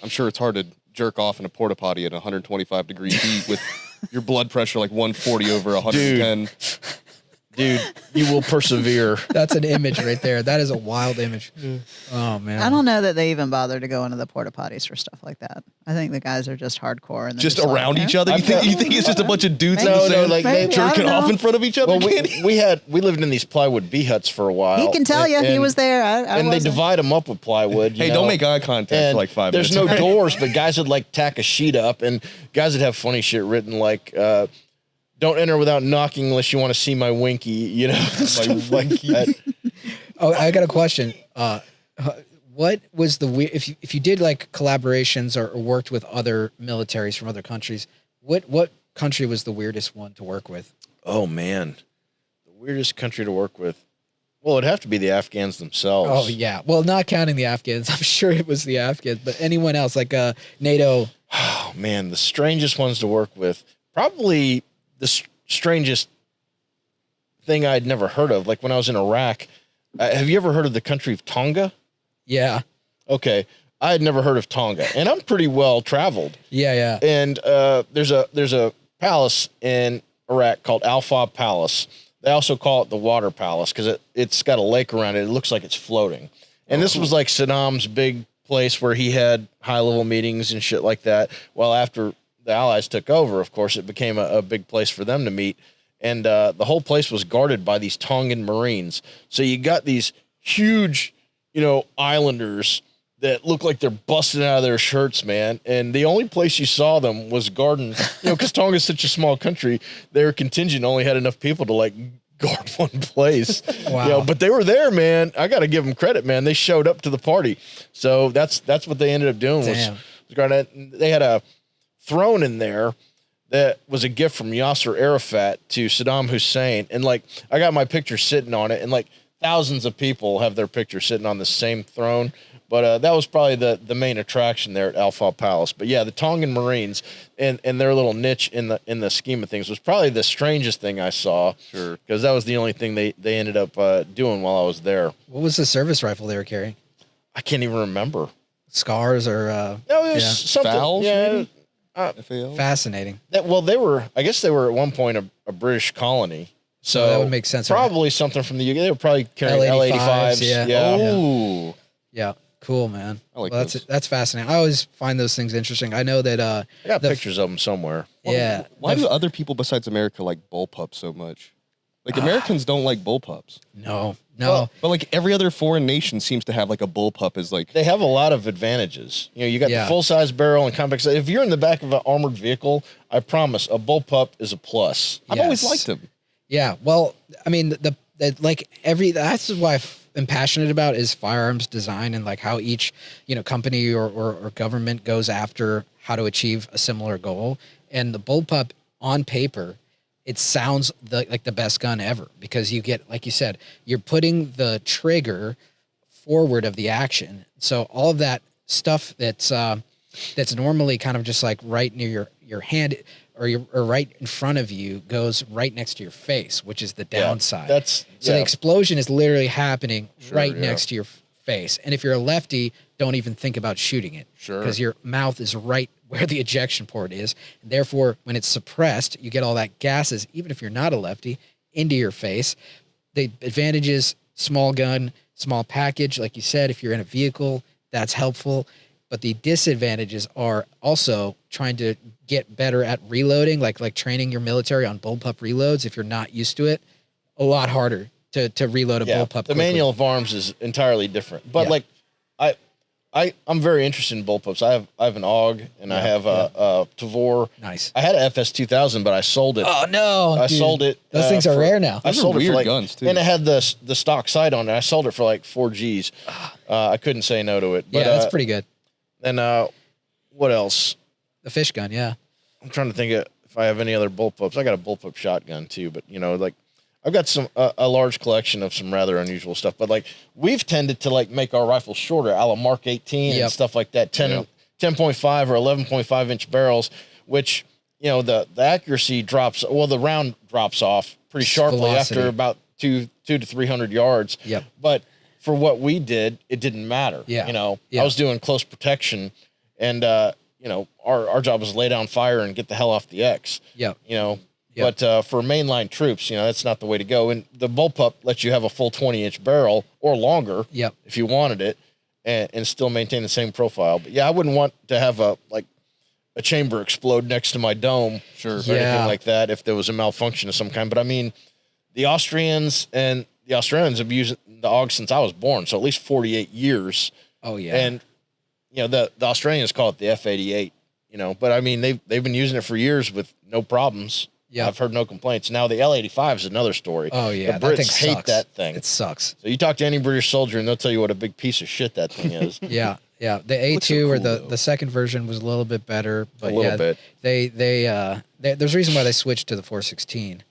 I'm sure it's hard to jerk off in a porta potty at 125 degree heat with your blood pressure like 140 over 110. Dude, you will persevere. That's an image right there. That is a wild image. Oh man. I don't know that they even bother to go into the porta potties for stuff like that. I think the guys are just hardcore and they're Just like, around "Eh, each other? You think it's just a bunch of dudes in Maybe. the No, sand like, maybe, I jerking don't off know. in front of each other? Well, we lived in these plywood bee huts for a while. He can tell you he was there. I And they wasn't. divide them up with plywood. Hey, don't make eye contact And for like 5 there's minutes. no doors, but guys would like tack a sheet up, and guys would have funny shit written like, "Don't enter without knocking unless you want to see my winky." Stuff like that. Oh, I got a question. What was the if you did like collaborations or worked with other militaries from other countries? What country was the weirdest one to work with? Oh man, the weirdest country to work with. Well, it'd have to be the Afghans themselves. Oh yeah, well, not counting the Afghans. I'm sure it was the Afghans, but anyone else like NATO? Oh man, the strangest ones to work with. Probably the strangest thing I'd never heard of. Like when I was in Iraq. Have you ever heard of the country of Tonga? Yeah, Okay, I had never heard of Tonga, and I'm pretty well traveled. yeah. And there's a palace in Iraq called Al Fab Palace. They also call it the Water Palace because it's got a lake around it. It looks like it's floating. And this was like Saddam's big place where he had high-level meetings and shit like that. Well, after the Allies took over, of course, it became a big place for them to meet. And the whole place was guarded by these Tongan Marines. So you got these huge, islanders that look like they're busting out of their shirts, man. And the only place you saw them was guarding, because Tonga's such a small country, their contingent only had enough people to like guard one place. Wow. But they were there, man. I got to give them credit, man. They showed up to the party. So that's what they ended up doing. Damn. Was guarding. They had a throne in there that was a gift from Yasser Arafat to Saddam Hussein. And like, I got my picture sitting on it, and like thousands of people have their picture sitting on the same throne. But that was probably the main attraction there at Alpha Palace. But yeah, the Tongan Marines and their little niche in the scheme of things was probably the strangest thing I saw. Sure. Because that was the only thing they ended up doing while I was there. What was the service rifle they were carrying? I can't even remember. Scars or No, it was something. Fowls, yeah, FAL? fascinating. I guess they were at one point a British colony. So that would make sense. Probably something from the UK. They were probably carrying L85s, L85s. yeah. Oh. Yeah. Cool, man. I like that's those. that's fascinating. I always find those things interesting. I know that I got pictures of them somewhere. Yeah. Why do other people besides America like bullpups so much? Like Americans don't like bullpups. No. But like every other foreign nation seems to have like a bullpup as like They have a lot of advantages. You got the full size barrel and compact. If you're in the back of an armored vehicle, I promise a bullpup is a plus. I've always liked them. Yeah. Well, I mean, that's why I'm passionate about is firearms design and like how each, company or government goes after how to achieve a similar goal. And the bullpup on paper, it sounds like the best gun ever because you get, like you said, you're putting the trigger forward of the action. So all of that stuff that's normally kind of just like right near your hand or right in front of you goes right next to your face, which is the downside. The explosion is literally happening next to your face. And if you're a lefty, don't even think about shooting it. Sure. Because your mouth is right where the ejection port is. And therefore, when it's suppressed, you get all that gases, even if you're not a lefty, into your face. The advantages, small gun, small package. Like you said, if you're in a vehicle, that's helpful. But the disadvantages are also trying to get better at reloading, like training your military on bullpup reloads. If you're not used to it, a lot harder to reload a bullpup. The quickly. manual of arms is entirely different. But I'm very interested in bullpups. I have an AUG and I have a Tavor. Nice. I had an FS 2000, but I sold it. Oh no! I sold it. Those things are rare now. I sold it for weird guns too. And it had the stock sight on it. I sold it for like 4 G's. I couldn't say no to it. But, that's pretty good. And what else? The fish gun, yeah. I'm trying to think if I have any other bullpups. I got a bullpup shotgun too, but I've got a large collection of some rather unusual stuff. But like we've tended to like make our rifles shorter, a la Mark 18 and stuff like that, 10.5 or 11.5 inch barrels, which the accuracy drops. Well, the round drops off pretty sharply after about 200 to 300 yards. Yep. But for what we did, it didn't matter. Yeah. I was doing close protection, and our job was to lay down fire and get the hell off the X. Yep. But for mainline troops, that's not the way to go. And the bullpup lets you have a full 20-inch barrel or longer, if you wanted it, and still maintain the same profile. But yeah, I wouldn't want to have a chamber explode next to my dome, or anything like that if there was a malfunction of some kind. But I mean, the Austrians have used the AUG since I was born, so at least 48 years. Oh yeah. And the Australians call it the F88. But I mean they've been using it for years with no problems. Yeah, I've heard no complaints. Now the L85 is another story. Oh yeah, the Brits that thing hate sucks. that thing. It sucks. So you talk to any British soldier and they'll tell you what a big piece of shit that thing is. Yeah. The A2 or the second version was a little bit better, but a little bit. There's a reason why they switched to the 416.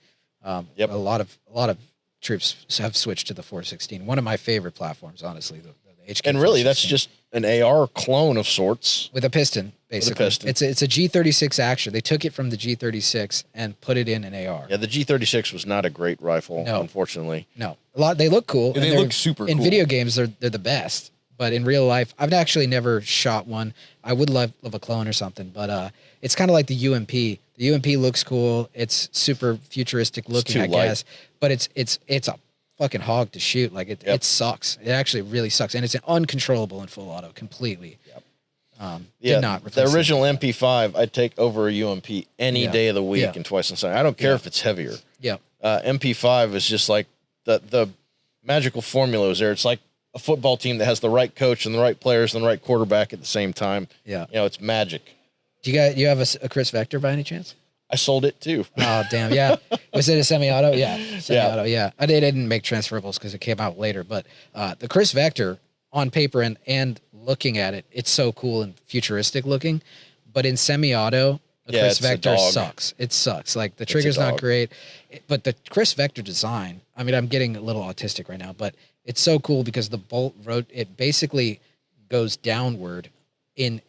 Yep. A lot of troops have switched to the 416. One of my favorite platforms, honestly, the HK. And really, that's just an AR clone of sorts with a piston, basically. It's a G36 action. They took it from the G36 and put it in an AR. Yeah, the G36 was not a great rifle, unfortunately. No, they look cool. They look super cool. In video games, they're the best. But in real life, I've actually never shot one. I would love a clone or something, but it's kind of like the UMP. The UMP looks cool. It's super futuristic looking, I guess. But it's a fucking hog to shoot. Like it sucks. It actually really sucks, and it's uncontrollable in full auto completely. Yep. Did not replace the original MP5. I'd take over a UMP any day of the week and twice on Sunday. I don't care if it's heavier. Yeah. MP5 is just like the magical formula is there. It's like a football team that has the right coach and the right players and the right quarterback at the same time. Yeah. It's magic. Do you have a Chris Vector by any chance? I sold it too. Oh, damn. Yeah. Was it a semi-auto? Yeah. Semi-auto. Yeah. I didn't make transferables because it came out later, but the Chris Vector on paper and looking at it, it's so cool and futuristic looking, but in semi-auto, the Chris Vector sucks. It sucks. Like the trigger's not great, but the Chris Vector design, I mean, I'm getting a little autistic right now, but it's so cool because the bolt it basically goes downward in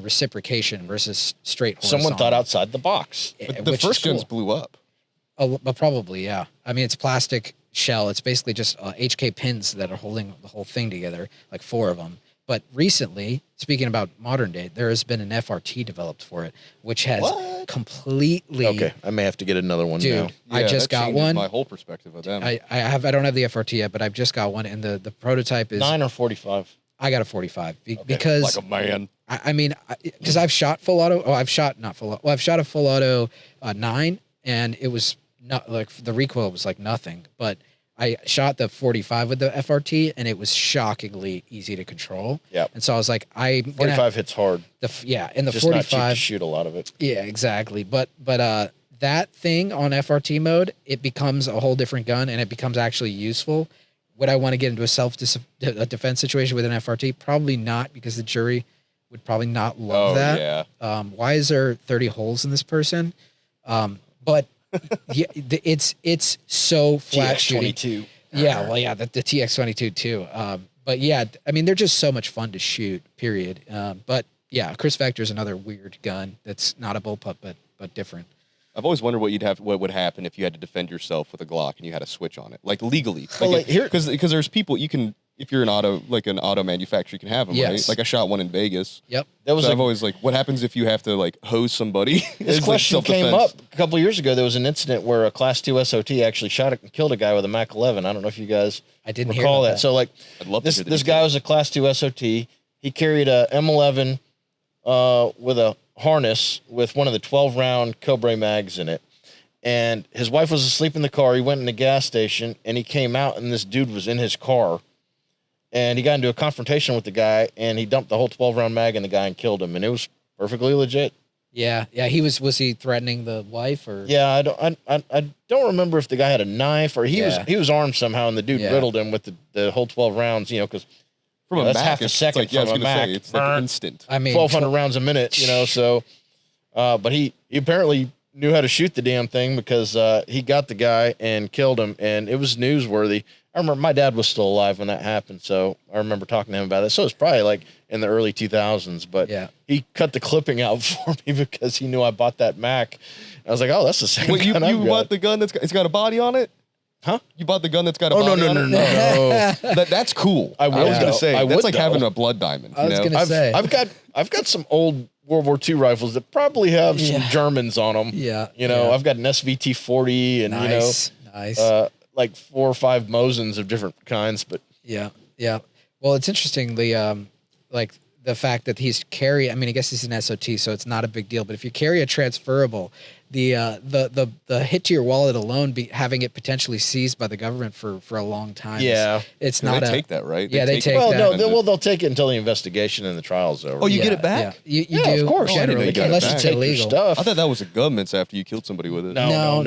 reciprocation versus straight horizontal. Someone thought outside the box. But the first guns blew up. Oh, but probably, yeah. I mean, it's plastic shell. It's basically just HK pins that are holding the whole thing together, like 4 of them. But recently, speaking about modern day, there has been an FRT developed for it, which has completely. Okay, I may have to get another one now. Dude, I just got one. My whole perspective of them. I don't have the FRT yet, but I've just got one, and the prototype is 9 or 45. I got a 45 because like a man. I mean, because I've shot full auto. Oh, I've shot not full auto. Well, I've shot a full auto 9, and it was not like the recoil was like nothing, but I shot the 45 with the FRT, and it was shockingly easy to control. Yeah. And so I was like, 45 hits hard. And the Just 45 not cheap to shoot a lot of it. Yeah, exactly. But that thing on FRT mode, it becomes a whole different gun, and it becomes actually useful. Would I want to get into a defense situation with an FRT? Probably not, because the jury would probably not love that. Yeah. Why is there 30 holes in this person? But yeah, it's so flat shooting. TX-22. Yeah, well, yeah, the TX-22 too. But yeah, I mean, they're just so much fun to shoot. Period. But yeah, Chris Vector is another weird gun that's not a bullpup, but different. I've always wondered what would happen if you had to defend yourself with a Glock and you had a switch on it, like legally. Well, because there's people you can, if you're an auto manufacturer, you can have them, Yes. right? Like I shot one in Vegas. Yep. That was I've always what happens if you have to like hose somebody? This question came up a couple of years ago. There was an incident where a Class 2 SOT actually killed a guy with a Mac 11. I don't know if you guys I didn't recall hear that. So like, I'd love to hear the this guy was a Class 2 SOT. He carried a M11 with a harness with one of the 12-round Cobra mags in it. And his wife was asleep in the car. He went in the gas station, and he came out, and this dude was in his car. And he got into a confrontation with the guy, and he dumped the whole 12-round mag in the guy and killed him. And it was perfectly legit. Yeah. Was he threatening the wife or? Yeah, I don't remember if the guy had a knife or he was armed somehow, and the dude riddled him with the whole 12 rounds. You know, because from a that's Mac, half a second from a Mac. It's like instant. I mean, 1,200 rounds a minute. You know, so but he apparently knew how to shoot the damn thing because he got the guy and killed him, and it was newsworthy. I remember my dad was still alive when that happened, so I remember talking to him about it. So it's probably like in the early 2000s, but he cut the clipping out for me because he knew I bought that Mac. I was like, oh, that's the same gun you bought the gun it's got a body on it? Huh? You bought the gun that's got a body on it? No. That's cool. I was gonna say that's like though. having a blood diamond. I was gonna say I've got some old World War II rifles that probably have some Germans on them. Yeah. You know, I've got an SVT 40 and nice. like 4 or 5 Mosins of different kinds, but yeah. Well, it's interesting like the fact that he's I mean, I guess he's an SOT, so it's not a big deal. But if you carry a transferable, the hit to your wallet alone, having it potentially seized by the government for a long time. Yeah, it's not. They take that, right? Yeah, they take well, that. No, they'll take it until the investigation and the trial's over. Oh, you get it back? Yeah, you do. Of course, generally, unless it's illegal. Stuff. I thought that was the government's after you killed somebody with it. No.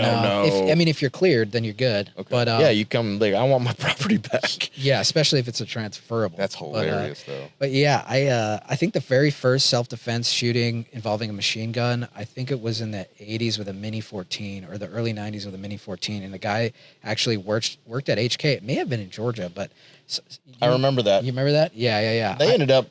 If you're cleared, then you're good. Okay. But yeah, you come like, I want my property back. Yeah, especially if it's a transferable. That's hilarious, though. But yeah, I think the very first self-defense shooting involving a machine gun, I think it was in the 80s with a Mini 14 or the early 90s with a Mini 14, and the guy actually worked at HK. It may have been in Georgia, but I remember that. You remember that? Yeah. They ended up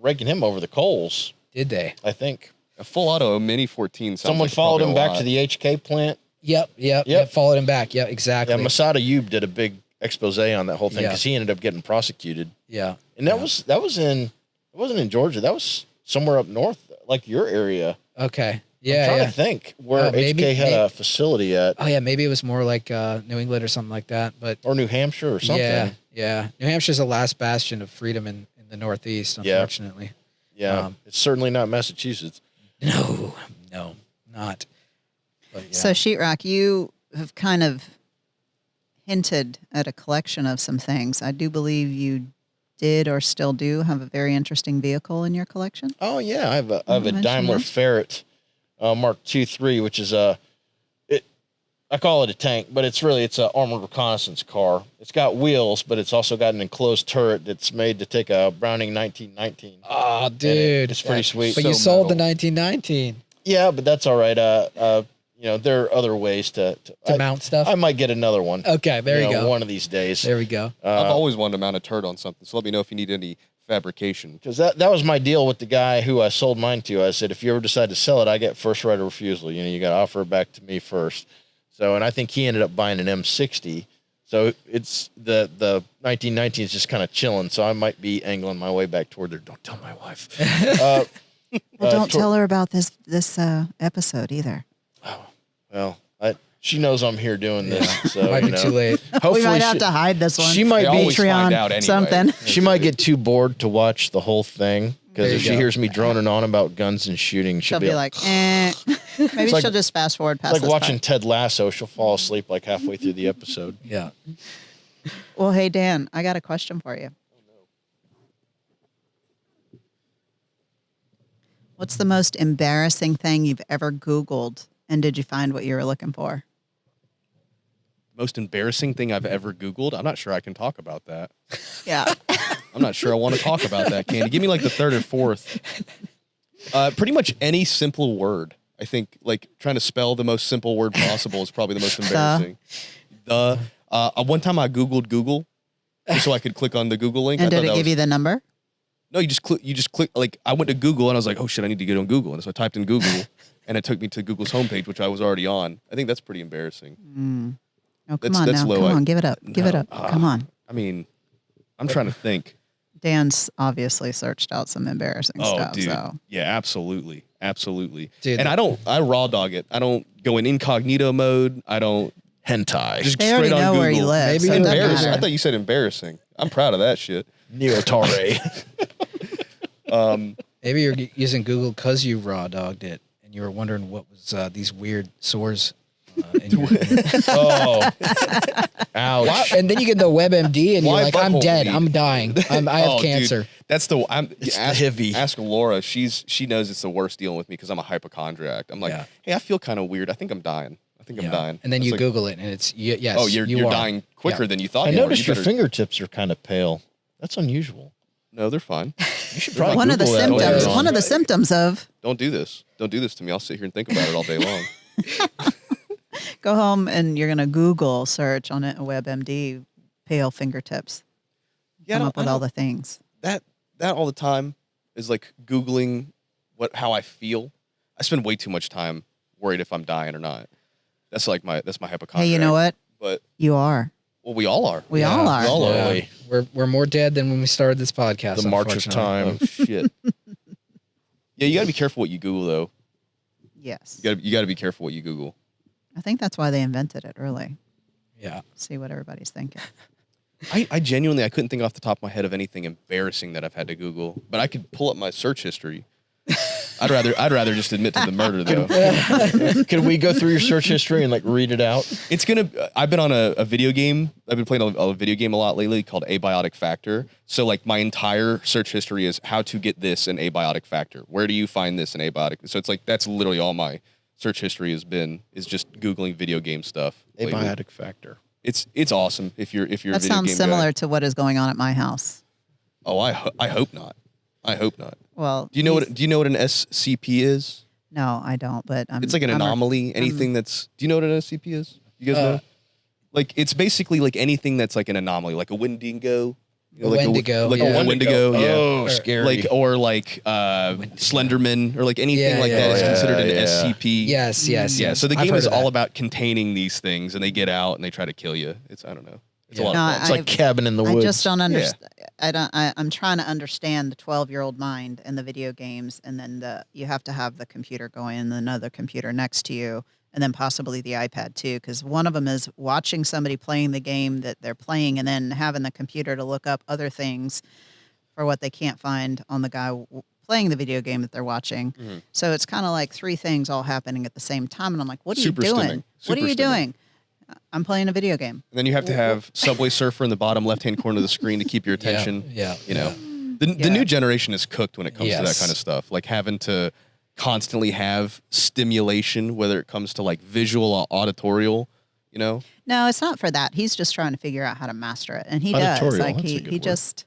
raking him over the coals. Did they? I think a full auto Mini 14. Someone followed him back to the HK plant. Yep. Followed him back. Yeah, exactly. Yeah, Masada Ayub did a big expose on that whole thing because he ended up getting prosecuted. Yeah, and that wasn't in Georgia. That was somewhere up north, like your area. Okay. Yeah, I'm trying to think where HK had a facility at. Oh yeah, maybe it was more like New England or something like that, or New Hampshire or something. Yeah. New Hampshire's the last bastion of freedom in the Northeast, unfortunately. Yeah, it's certainly not Massachusetts. No, not. But, So Sheetrock, you have kind of hinted at a collection of some things. I do believe you did or still do have a very interesting vehicle in your collection. Oh yeah, I have a Daimler Ferret Mark II-3, which is I call it a tank, but it's an armored reconnaissance car. It's got wheels, but it's also got an enclosed turret that's made to take a Browning 1919. Oh, dude, it's pretty sweet. But you sold the 1919. Yeah, but that's all right. There are other ways to mount stuff. I might get another one. Okay, there you go. One of these days. There we go. I've always wanted to mount a turret on something, so let me know if you need any fabrication. Because that was my deal with the guy who I sold mine to. I said, if you ever decide to sell it, I get first right of refusal. You know, you got to offer it back to me first. So, and I think he ended up buying an M60. So it's the 1919 is just kind of chilling. So I might be angling my way back toward there. Don't tell my wife. Well, don't tell her about this episode either. Oh, well, she knows I'm here doing this. So Might be too late. Hopefully We might have to hide this one. She might They be always find out anyway. something. She might get too bored to watch the whole thing because There if you she go. hears me droning on about guns and shooting, She'll be like, Maybe like- she'll just fast forward past it's like this watching part. Ted Lasso. She'll fall asleep like halfway through the episode. Yeah. Well, hey, Dan, I got a question for you. What's the most embarrassing thing you've ever Googled, and did you find what you were looking for? Most embarrassing thing I've ever Googled. I'm not sure I can talk about that. Yeah. I'm not sure I want to talk about that, Candy. Give me like the third or fourth. Pretty much any simple word. I think like trying to spell the most simple word possible is probably the most embarrassing. One time I Googled Google just so I could click on the Google link. And I did thought it that give was- you the number? No, you just click. Like I went to Google and I was like, oh shit, I need to get on Google. And so I typed in Google and it took me to Google's homepage, which I was already on. I think that's pretty embarrassing. Oh, come That's- on that's now. low. Come on, give it up. Give it No. up. Come on. I mean, I'm trying to think. Dan's obviously searched out some embarrassing Oh, stuff. dude. So Yeah, absolutely. Absolutely. Dude, and I raw dog it. I don't go in incognito mode. I don't Hentai. just they straight already on know Google. where you live. Maybe so it doesn't Embarrassing. I matter. thought you said embarrassing. I'm proud of that shit. Neotare. Maybe you're using Google because you raw dogged it, and you were wondering what was these weird sores. In your, Oh. Ouch. and then you get the WebMD, and you're Why like, I'm butthole dead. bleed? I'm dying. I have Oh, cancer. Dude, that's the It's heavy. Ask Laura. She knows it's the worst dealing with me because I'm a hypochondriac. I'm like, Yeah. hey, I feel kind of weird. I think I'm dying. I'm dying. And then It's you like, Google it, and it's yes. oh, you're you are. dying quicker Yeah. than you thought. I you were. noticed You your better- fingertips are kind of pale. That's unusual. No, they're fine. You should probably One of the Google that symptoms. later on. One of the symptoms of Don't do this. Don't do this to me. I'll sit here and think about it all day long. go home and you're gonna Google search on a WebMD pale fingertips. Yeah, Come I up with don't- all the things. that all the time is like Googling how I feel. I spend way too much time worried if I'm dying or not. That's my hypochondriac. Hey, you know what? But You are. well, we all are. We all are. we all are. Yeah. Really. We're more dead than when we started this podcast. The march of unfortunately. time. Oh shit. Yeah, you got to be careful what you Google though. Yes. You got to be careful what you Google. I think that's why they invented it. Really. Yeah. See what everybody's thinking. I genuinely couldn't think off the top of my head of anything embarrassing that I've had to Google, but I could pull up my search history. I'd rather just admit to the murder though. Can we go through your search history and like read it out? I've been on a video game. I've been playing a video game a lot lately called Abiotic Factor. So like my entire search history is how to get this in Abiotic Factor. Where do you find this in Abiotic? So it's like that's literally all my search history is just Googling video game stuff. lately. Abiotic factor. It's awesome if you're a That video sounds game similar guy. to what is going on at my house. Oh, I hope not. I hope not. Well, Do you know what an SCP is? No, I don't. But It's like an anomaly. Anything that's. Do you know what an SCP is? You guys know? Like it's basically like anything that's like an anomaly, like a Wendigo. A Wendigo, like yeah. a Wendigo, yeah. Oh, scary. Like Slenderman, or like anything Yeah, like that is yeah, considered an yeah. SCP. Yes. Yeah. So the I've game heard is of all that. about containing these things, and they get out and they try to kill you. I don't know. It's a Yeah. lot No, of fun. It's like Cabin in the Woods. I just don't understand. I'm trying to understand the 12-year-old mind and the video games, and then you have to have the computer going and another computer next to you, and then possibly the iPad too, because one of them is watching somebody playing the game that they're playing, and then having the computer to look up other things for what they can't find on the guy playing the video game that they're watching. Mhm. So it's kind of like three things all happening at the same time, and I'm like, what are Super you doing? stimming. What are Super you stimming. doing? I'm playing a video game. And then you have to have Subway Surfer in the bottom left-hand corner of the screen to keep your attention. Yeah. You know, the Yeah. new generation is cooked when it comes to that Yes. kind of stuff. Like having to constantly have stimulation, whether it comes to like visual or auditorial. You know, No, it's not for that. He's just trying to figure out how to master it, and he does. Auditorial, Like that's a he good he word. just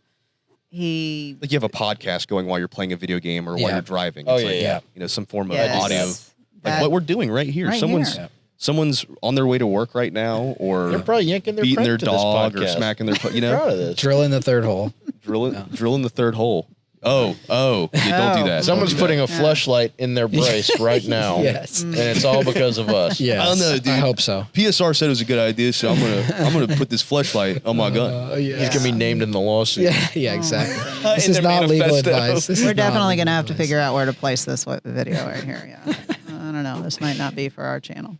he. like you have a podcast going while you're playing a video game or while Yeah. you're driving. Oh, It's yeah, like, yeah. You know, some form of Yes. audio. Like That- what we're doing right here. Right here. Someone's on their way to work right now, or They're probably yanking their beating prep their to this dog or podcast. smacking their, you Proud know, of this. Drilling the third hole. drilling the third hole. Oh, yeah, don't do that. Someone's Don't do putting that. a fleshlight in their brace right now. Yes. And it's all because of us. Yes. I don't know, dude. I hope so. PSR said it was a good idea, so I'm gonna put this fleshlight on my gun. Yeah. He's going to be named in the lawsuit. Yeah, exactly. This In is their not legal manifesto. advice. This is We're not definitely legal going to have to advice. figure out where to place this video right here. Yeah. I don't know. This might not be for our channel.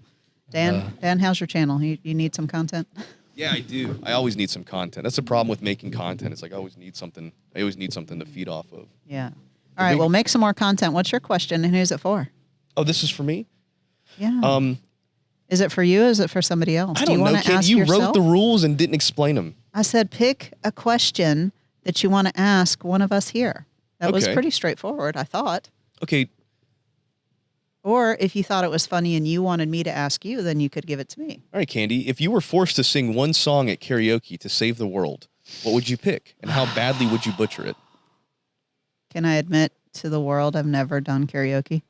Dan, how's your channel? You need some content? Yeah, I do. I always need some content. That's the problem with making content. It's like I always need something to feed off of. Yeah. All right. Well, make some more content. What's your question and who's it for? Oh, this is for me? Yeah. Is it for you? Or is it for somebody else? I don't know, wanna kid. ask You yourself? wrote the rules and didn't explain them. I said, pick a question that you want to ask one of us here. That was Okay. pretty straightforward, I thought. Okay. Or if you thought it was funny and you wanted me to ask you, then you could give it to me. All right, Candy. If you were forced to sing one song at karaoke to save the world, what would you pick? And how badly would you butcher it? Can I admit to the world I've never done karaoke?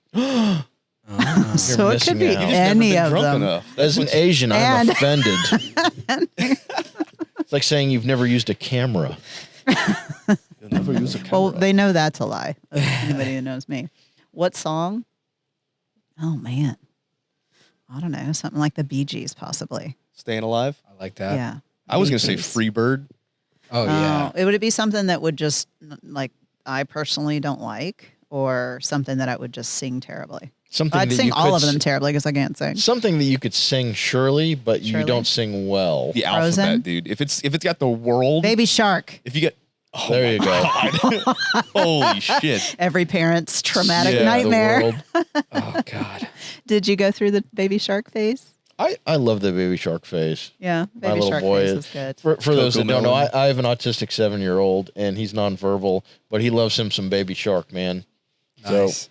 So You're it could missing be out. You've You've any never of been drunk them. enough. As an Asian, I'm And- offended. It's like saying you've never used a camera. You'll never use a camera. Well, they know that's a lie. Anybody who knows me. What song? Oh, man. I don't know. Something like the Bee Gees, possibly. Staying Alive? I like that. Yeah. I was Bee going to say Gees. Free Bird. Oh, yeah. Would it be something that would just, like, I personally don't like, or something that I would just sing terribly? Something I'd that sing you all could of them terribly because I can't sing. Something that you could sing surely, but you Surely? don't sing well. The Frozen? alphabet, dude. If it's got the world, Baby Shark. if you get There you go. holy shit. Every parent's traumatic Yeah, the nightmare. world. Oh, God. Did you go through the Baby Shark phase? I love the Baby Shark phase. Yeah, My Baby little Shark boy phase is was good. For those that don't know, Melon. I have an autistic 7-year-old, and he's nonverbal, but he loves him some Baby Shark, man. Nice. So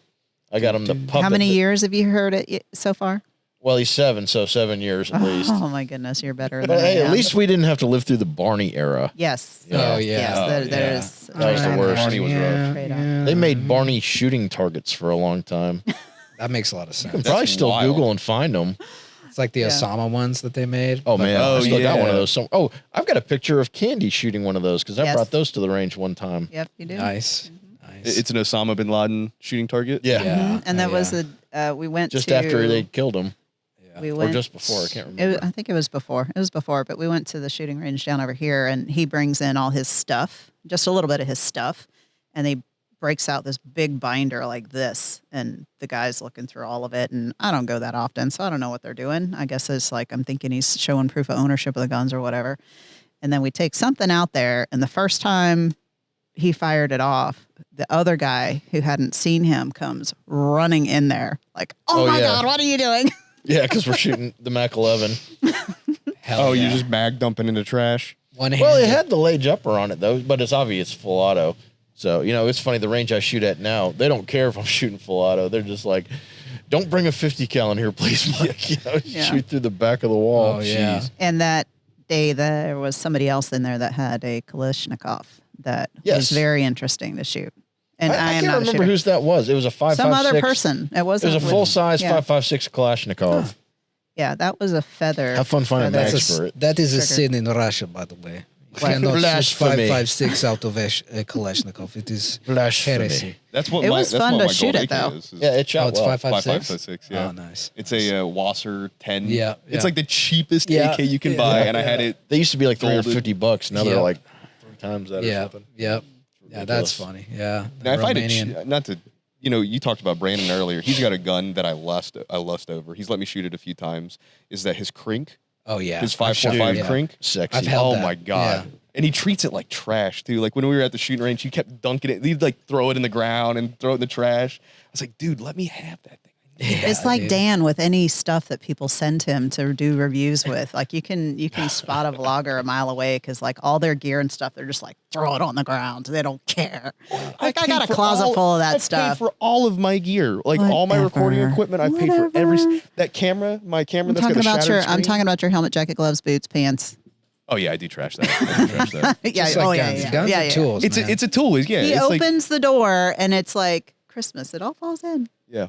I got him the puppet. How many years have you heard it so far? Well, he's 7, so 7 years at least. Oh my goodness, you're better than But I hey, am. at least we didn't have to live through the Barney era. Yes. Oh, yeah. Yes, Oh, there's. That was the worst. Barney was rough. Straight up. They made Barney shooting targets for a long time. You That makes a lot of sense. can probably still wild. Google and find them. It's like the Yeah. Osama ones that they made. Oh man, Oh, I still got one of yeah. those. Oh, I've got a picture of Candy shooting one of those because I Yes. brought those to the range one time. Yep, you do. Nice. Nice. It's an Osama bin Laden shooting target. Yeah, Yeah. And that Oh, was yeah. we went just to, after they killed him, we or went just before. I can't It remember. was, I think it was before. It was before, but we went to the shooting range down over here, and he brings in all his stuff, just a little bit of his stuff, and he breaks out this big binder like this, and the guy's looking through all of it, and I don't go that often, so I don't know what they're doing. I guess it's like I'm thinking he's showing proof of ownership of the guns or whatever, and then we take something out there, and the first time he fired it off, the other guy who hadn't seen him comes running in there like, oh my yeah. God, what are you doing? Yeah, because we're shooting the Mac 11. Hell Oh, yeah. you're just bag dumping into trash. One Well, it handed. had the lage upper on it though, but it's obvious full auto. So it's funny. The range I shoot at now, they don't care if I'm shooting full auto. They're just like, "Don't bring a 50 cal in here, please, Mike." Yeah. Shoot through the back of the wall. Oh, yeah. Jeez. And that day, there was somebody else in there that had a Kalashnikov that Yes. was very interesting to shoot. And I, I am can't not a remember shooter. whose that was. It was a 5.56. Some other person. It It wasn't. was a with- full size yeah. 5.56 Kalashnikov. Yeah, that was a feather. Have fun finding feather. an That's expert. that is a Trigger. sin in Russia, by the way. You What? cannot shoot Blasphemy. 5.56 out of a Kalashnikov. It is Blasphemy. heresy. That's what It my, was that's fun what to my shoot gold it, AK though. is. Yeah, it Oh, shot it's well. 5.56. 5.56, yeah. Oh, nice. It's a Wasser 10. Yeah, yeah. It's like the cheapest Yeah, AK you can yeah, buy, yeah. and I had it. They used to be like Golden. $350. Now they're Yeah. like 3 times that or Yeah, something. yeah, yeah. That's ridiculous. funny. Yeah, the Now, if I Romanian. had, not to, you talked about Brandon earlier. He's got a gun that I lust over. He's let me shoot it a few times. Is that his crink? Oh yeah, His I've shot- 5.45 yeah. crink? Sexy. I've held Oh that. my god! Yeah. And he treats it like trash too. Like when we were at the shooting range, he kept dunking it. He'd like throw it in the ground and throw it in the trash. I was like, dude, let me have that thing. Yeah, It's like dude. Dan with any stuff that people send him to do reviews with. Like you can spot a vlogger a mile away because like all their gear and stuff, they're just like throw it on the ground. They don't care. Like I got a paid for closet full of that I've stuff. paid for all of my gear, like all my recording Whatever. equipment. I've paid for every Whatever. that camera, my camera I'm that's talking got a about shattered your. I'm screen. talking about your helmet, jacket, gloves, boots, pants. Oh yeah, I do trash that. I do trash that. Yeah. Just like Oh yeah. guns. Yeah. Guns yeah, are yeah. tools. It's man. a tool. Yeah, He it's opens the door and it's like Christmas. It all falls in. yeah.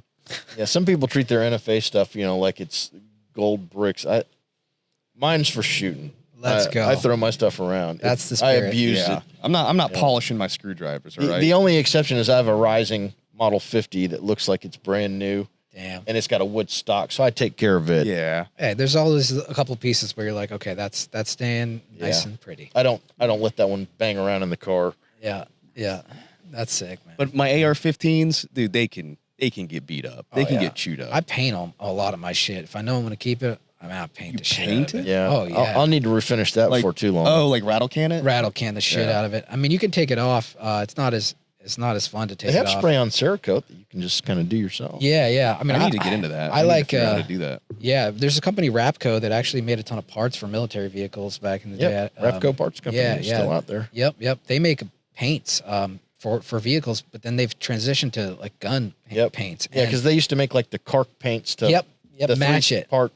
Yeah, some people treat their NFA stuff, like it's gold bricks. Mine's for shooting. Let's go. I throw my stuff around. That's the spirit. I abuse Yeah. it. I'm not polishing my screwdrivers, all right? The only exception is I have a Rising Model 50 that looks like it's brand new. Damn. And it's got a wood stock, so I take care of it. Yeah. Hey, there's always a couple pieces where you're like, okay, that's staying nice and pretty. I don't let that one bang around in the car. Yeah. That's sick, man. But my AR-15s, dude, they can get beat up. They can get chewed up. I paint a lot of my shit. If I know I'm gonna keep it, I'm out paint the shit paint out of it. Yeah. Oh yeah. I'll need to refinish that before too long. Oh, like rattle can it? Rattle can the shit out of it. I mean, you can take it off. It's not as fun to take They it have off. spray on Cerakote that you can just kind of do yourself. Yeah. I mean, I need to get into that. I need like to figure out how to do that. Yeah, there's a company Rapco that actually made a ton of parts for military vehicles back in the day. Rapco Parts Company is still out there. Yep. They make paints for vehicles, but then they've transitioned to like gun paints. Yeah, because they used to make like the Kark paints to the match it. part.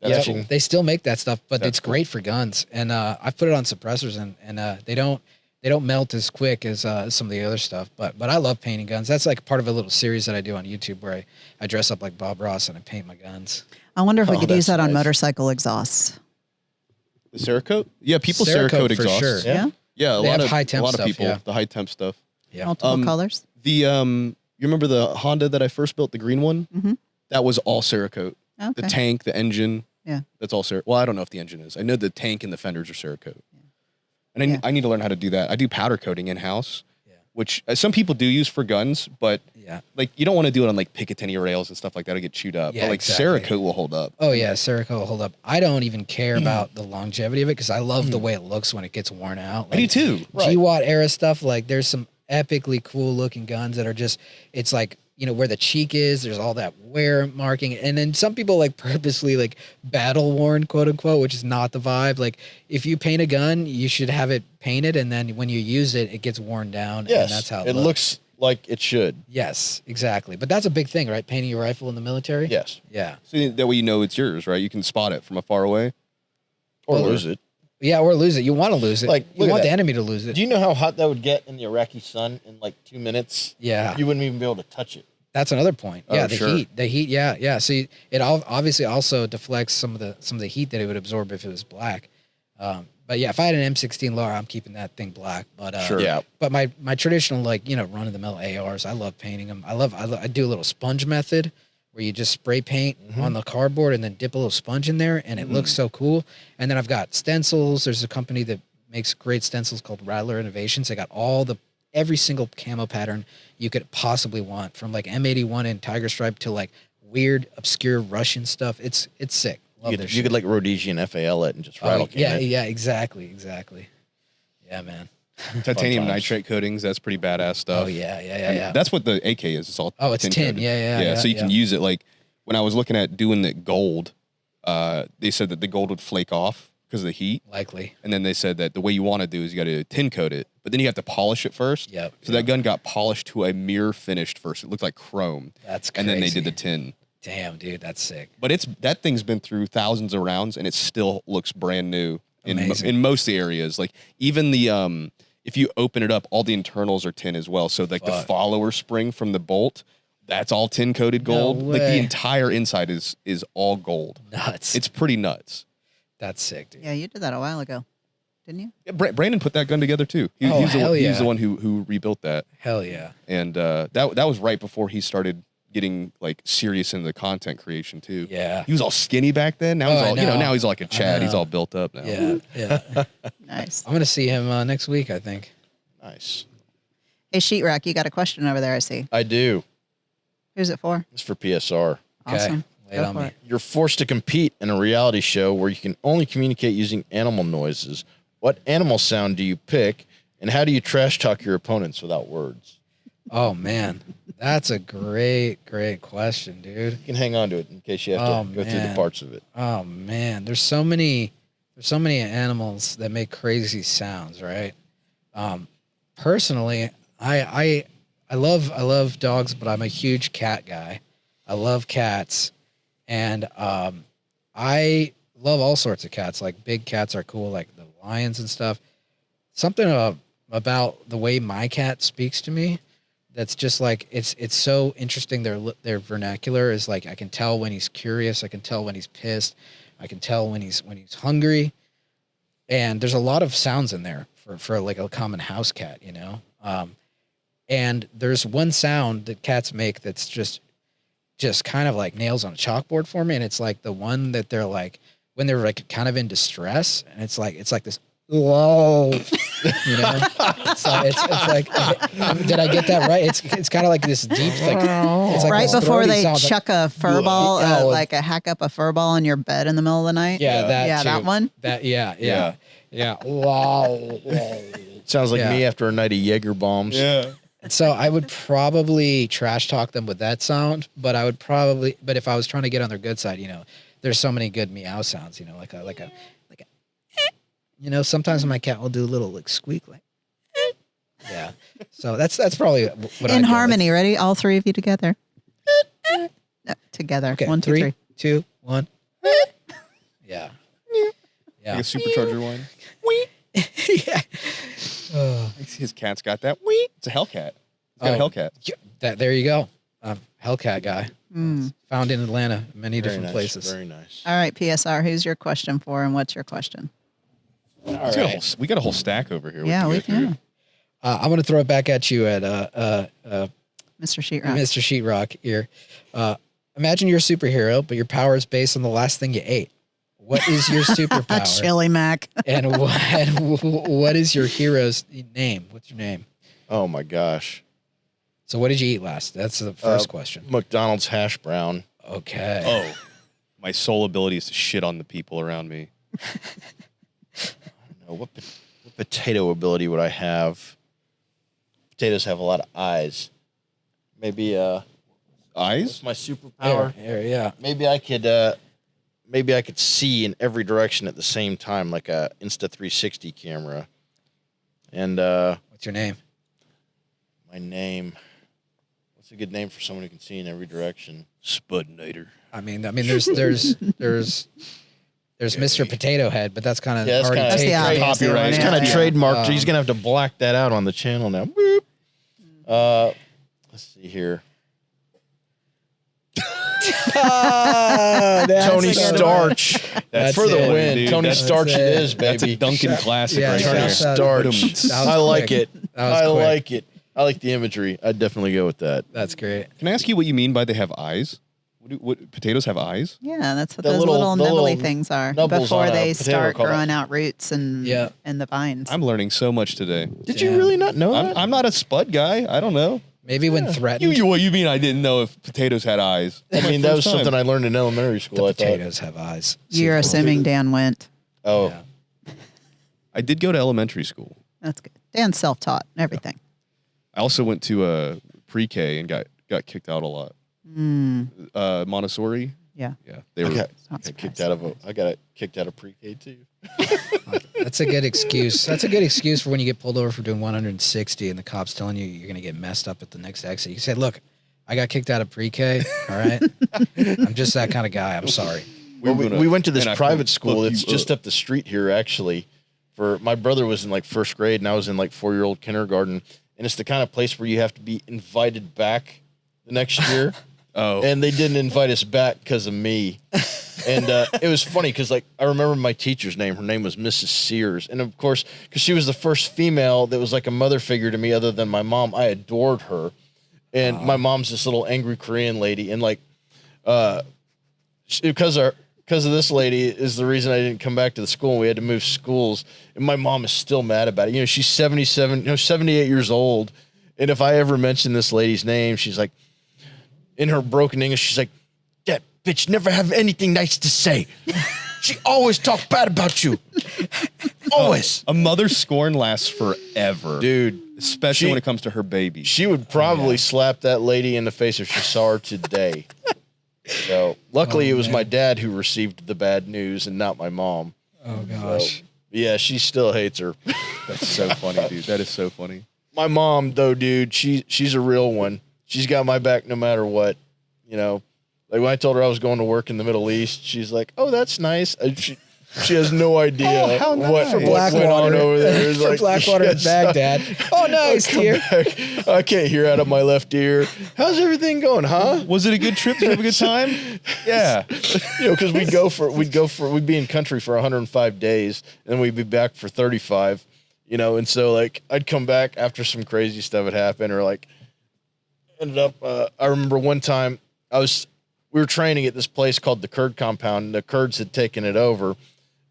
Yeah, Cool. they still make that stuff, but it's great for guns. And I've put it on suppressors, and they don't melt as quick as some of the other stuff. But I love painting guns. That's like part of a little series that I do on YouTube where I dress up like Bob Ross and I paint my guns. I wonder if we could use that on nice. motorcycle exhausts. The Cerakote? Yeah, people Cerakote Cerakote for exhausts. sure. Yeah. Yeah, They have high temp a lot stuff, of people, yeah. the high temp stuff. Yeah. Multiple colors. The you remember the Honda that I first built, the green one? Mm-hmm. That was all Cerakote. Okay. The tank, the engine. Yeah. That's all Cerakote. Well, I don't know if the engine is. I know the tank and the fenders are Cerakote. And I need to learn how to do that. I do powder coating in house, which some people do use for guns, but like you don't want to do it on like Picatinny rails and stuff like that. It'll get chewed up. Yeah, but like exactly. Cerakote will hold up. Oh yeah, Cerakote will hold up. I don't even care about the longevity of it because I love the way it looks when it gets worn out. I do too. GWAT era stuff, like there's some epically cool looking guns that are just, it's like, you know, where the cheek is, there's all that wear marking. And then some people like purposely like battle worn, quote unquote, which is not the vibe. Like if you paint a gun, you should have it painted. And then when you use it, it gets worn down. Yes. And that's how it looks like it should. Yes, exactly. But that's a big thing, right? Painting your rifle in the military. Yes. Yeah. So that way you know it's yours, right? You can spot it from afar away. Or lose it. Yeah, or lose it. You want to lose it. Like, you look want at the that. enemy to lose it. Do you know how hot that would get in the Iraqi sun in like 2 minutes? Yeah. You wouldn't even be able to touch it. That's another point. Oh, Yeah, the sure. heat. The heat. Yeah. So it obviously also deflects some of the heat that it would absorb if it was black. But yeah, if I had an M16 Laura, I'm keeping that thing black. But Sure. Yeah. But my traditional like run of the mill ARs, I love painting them. I do a little sponge method where you just spray paint on the cardboard and then dip a little sponge in there, and it looks so cool. And then I've got stencils. There's a company that makes great stencils called Rattler Innovations. They got every single camo pattern you could possibly want, from like M81 and Tiger Stripe to like weird, obscure Russian stuff. It's sick. Love their You shit. could like Rhodesian FAL it and just rattle can it. Yeah, exactly. Yeah, man. Titanium times. nitrate coatings, that's pretty badass stuff. Oh yeah. That's what the AK is. It's all It's tin. coated. Yeah. So you can use it like when I was looking at doing the gold, they said that the gold would flake off because of the heat. Likely. And then they said that the way you want to do is you got to tin coat it, but then you have to polish it first. Yep. So that gun got polished to a mirror finished first. It looked like chrome. That's And then they crazy. did the tin. Damn, dude, that's sick. But that thing's been through thousands of rounds and it still looks brand new Amazing. in most of the areas. Like even the if you open it up, all the internals are tin as well. So like the follower spring from the bolt, that's all tin coated gold. Like the way. entire inside is all gold. Nuts. It's pretty nuts. That's sick, dude. Yeah, you did that a while ago, didn't you? Yeah, Brandon put that gun together too. He, Oh, he's, the, hell he's yeah. the one who rebuilt that. Hell yeah. And that was right before he started getting like serious into the content creation too. Yeah. He was all skinny back then. Now he's I all know. now he's like a Chad. He's know. all built up now. Yeah. Nice. I'm gonna see him next week, I think. Nice. Hey, Sheetrock, you got a question over there, I see. I do. Who's it for? It's for PSR. Awesome. Lay it Go on for me. it. You're forced to compete in a reality show where you can only communicate using animal noises. What animal sound do you pick, and how do you trash talk your opponents without words? Oh man, that's a great question, dude. You can hang on to it in case you have to go through the man. parts of it. Oh man, there's so many animals that make crazy sounds, right? Personally, I love dogs, but I'm a huge cat guy. I love cats, and I love all sorts of cats. Like big cats are cool, like the lions and stuff. Something about the way my cat speaks to me that's just like it's so interesting. Their vernacular is like I can tell when he's curious, I can tell when he's pissed, I can tell when he's hungry. and there's a lot of sounds in there for like a common house cat, you know. And there's one sound that cats make that's just kind of like nails on a chalkboard for me, and it's like the one that they're like when they're like kind of in distress, and it's like this. Whoa, you know. So it's like, did I get that right? It's kind of like this deep, like it's like right before they sound, chuck a fur ball, like a hack up a fur ball on your bed in the middle of the night. Yeah, that one. Yeah. Wow. Sounds like me after a night of Jaeger bombs. Yeah. So I would probably trash talk them with that sound, but if I was trying to get on their good side, you know, there's so many good meow sounds, you know, like a, you know, sometimes my cat will do a little like squeak, like, yeah. So that's probably what in harmony. Ready? All three of you together. No, together. Okay. 1, 2, 3. 2, 1. Yeah. Yeah. Like a supercharger one. Yeah. His cat's got that. Wee. It's a Hellcat. He's got a Hellcat. Yeah, there you go. Hellcat guy. Found in Atlanta, many different places. Very nice. All right, PSR. Who's your question for, and what's your question? We got a whole stack over here. Yeah, we can. I'm going to throw it back at you at Mr. Sheetrock. Mr. Sheetrock here. Imagine you're a superhero, but your power is based on the last thing you ate. What is your superpower? Chili Mac. And what is your hero's name? What's your name? Oh my gosh. So what did you eat last? That's the first question. McDonald's hash brown. Okay. Oh, my sole ability is to shit on the people around me. I don't know. What potato ability would I have? Potatoes have a lot of eyes. Maybe Eyes? my superpower. Yeah. Maybe I could see in every direction at the same time, like a Insta360 camera. And What's your name? my name. What's a good name for someone who can see in every direction? Spudnator. I mean, there's Mr. Potato Head, but that's kind of Yeah, that's already kind of taken. obvious copyright. one, It's yeah. kind of Yeah. trademarked. He's gonna have to black that out on the channel now. Boop. Let's see here. Tony Starch. That's for the it, win. dude. Tony That's Starch it. it is, baby. That's a Duncan classic Yeah, right shout Tony there. out. Starch. That was I like quick. it. That was I quick. like it. I like the imagery. I'd definitely go with that. That's great. Can I ask you what you mean by they have eyes? What potatoes have eyes? Yeah, that's what The those little- little the nibbly little things are nubbles before on a they potato start called a- growing out roots and Yeah. the vines. I'm learning so much today. Did you really not know that? I'm not a spud guy. I don't know. Maybe when threatened, What you mean I didn't know if potatoes had eyes? I mean, that was something I learned in elementary the school. I thought. potatoes have eyes. You're assuming Dan went. Oh, Yeah. I did go to elementary school. That's good. Dan's self-taught and everything. I also went to pre-K and got kicked out a lot. Montessori. Yeah. Yeah, they I were. Not kicked out of I got kicked out of pre-K too. That's a good excuse. That's a good excuse for when you get pulled over for doing 160 and the cop's telling you you're going to get messed up at the next exit. You said, look, I got kicked out of pre-K. All right. I'm just that kind of guy. I'm sorry. We went to this and I private fuck school you that's just up the street here, actually. For my brother was in like first grade, and I was in like 4-year-old kindergarten. And it's the kind of place where you have to be invited back the next year. Oh. And they didn't invite us back because of me. And it was funny because, like, I remember my teacher's name. Her name was Mrs. Sears. And, of course, because she was the first female that was like a mother figure to me other than my mom, I adored her. And my mom's this little angry Korean lady. And, like, because of this lady is the reason I didn't come back to the school. And we had to move schools. And my mom is still mad about it. You know, she's 78 years old. And if I ever mention this lady's name, she's like, in her broken English, she's like, that bitch never have anything nice to say. She always talk bad about you. Always. A mother's scorn lasts forever, Dude. especially when it comes to her baby. She would probably slap that lady in the face if she saw her today. So luckily it was my dad who received the bad news and not my mom. Oh, gosh. So, yeah, she still hates her. That's so funny, dude. That is so funny. My mom, though, dude, she's a real one. She's got my back no matter what, you know. Like when I told her I was going to work in the Middle East, she's like, "Oh, that's nice." She has no idea how nice. what went on over there. For Blackwater in Baghdad. Oh, nice, dear. I can't hear out of my left ear. How's everything going, huh? Was it a good trip? Did you have a good time? Yeah. Because we'd be in country for 105 days, and then we'd be back for 35. And so like I'd come back after some crazy stuff had happened, or like ended up. I remember one time we were training at this place called the Kurd compound, and the Kurds had taken it over.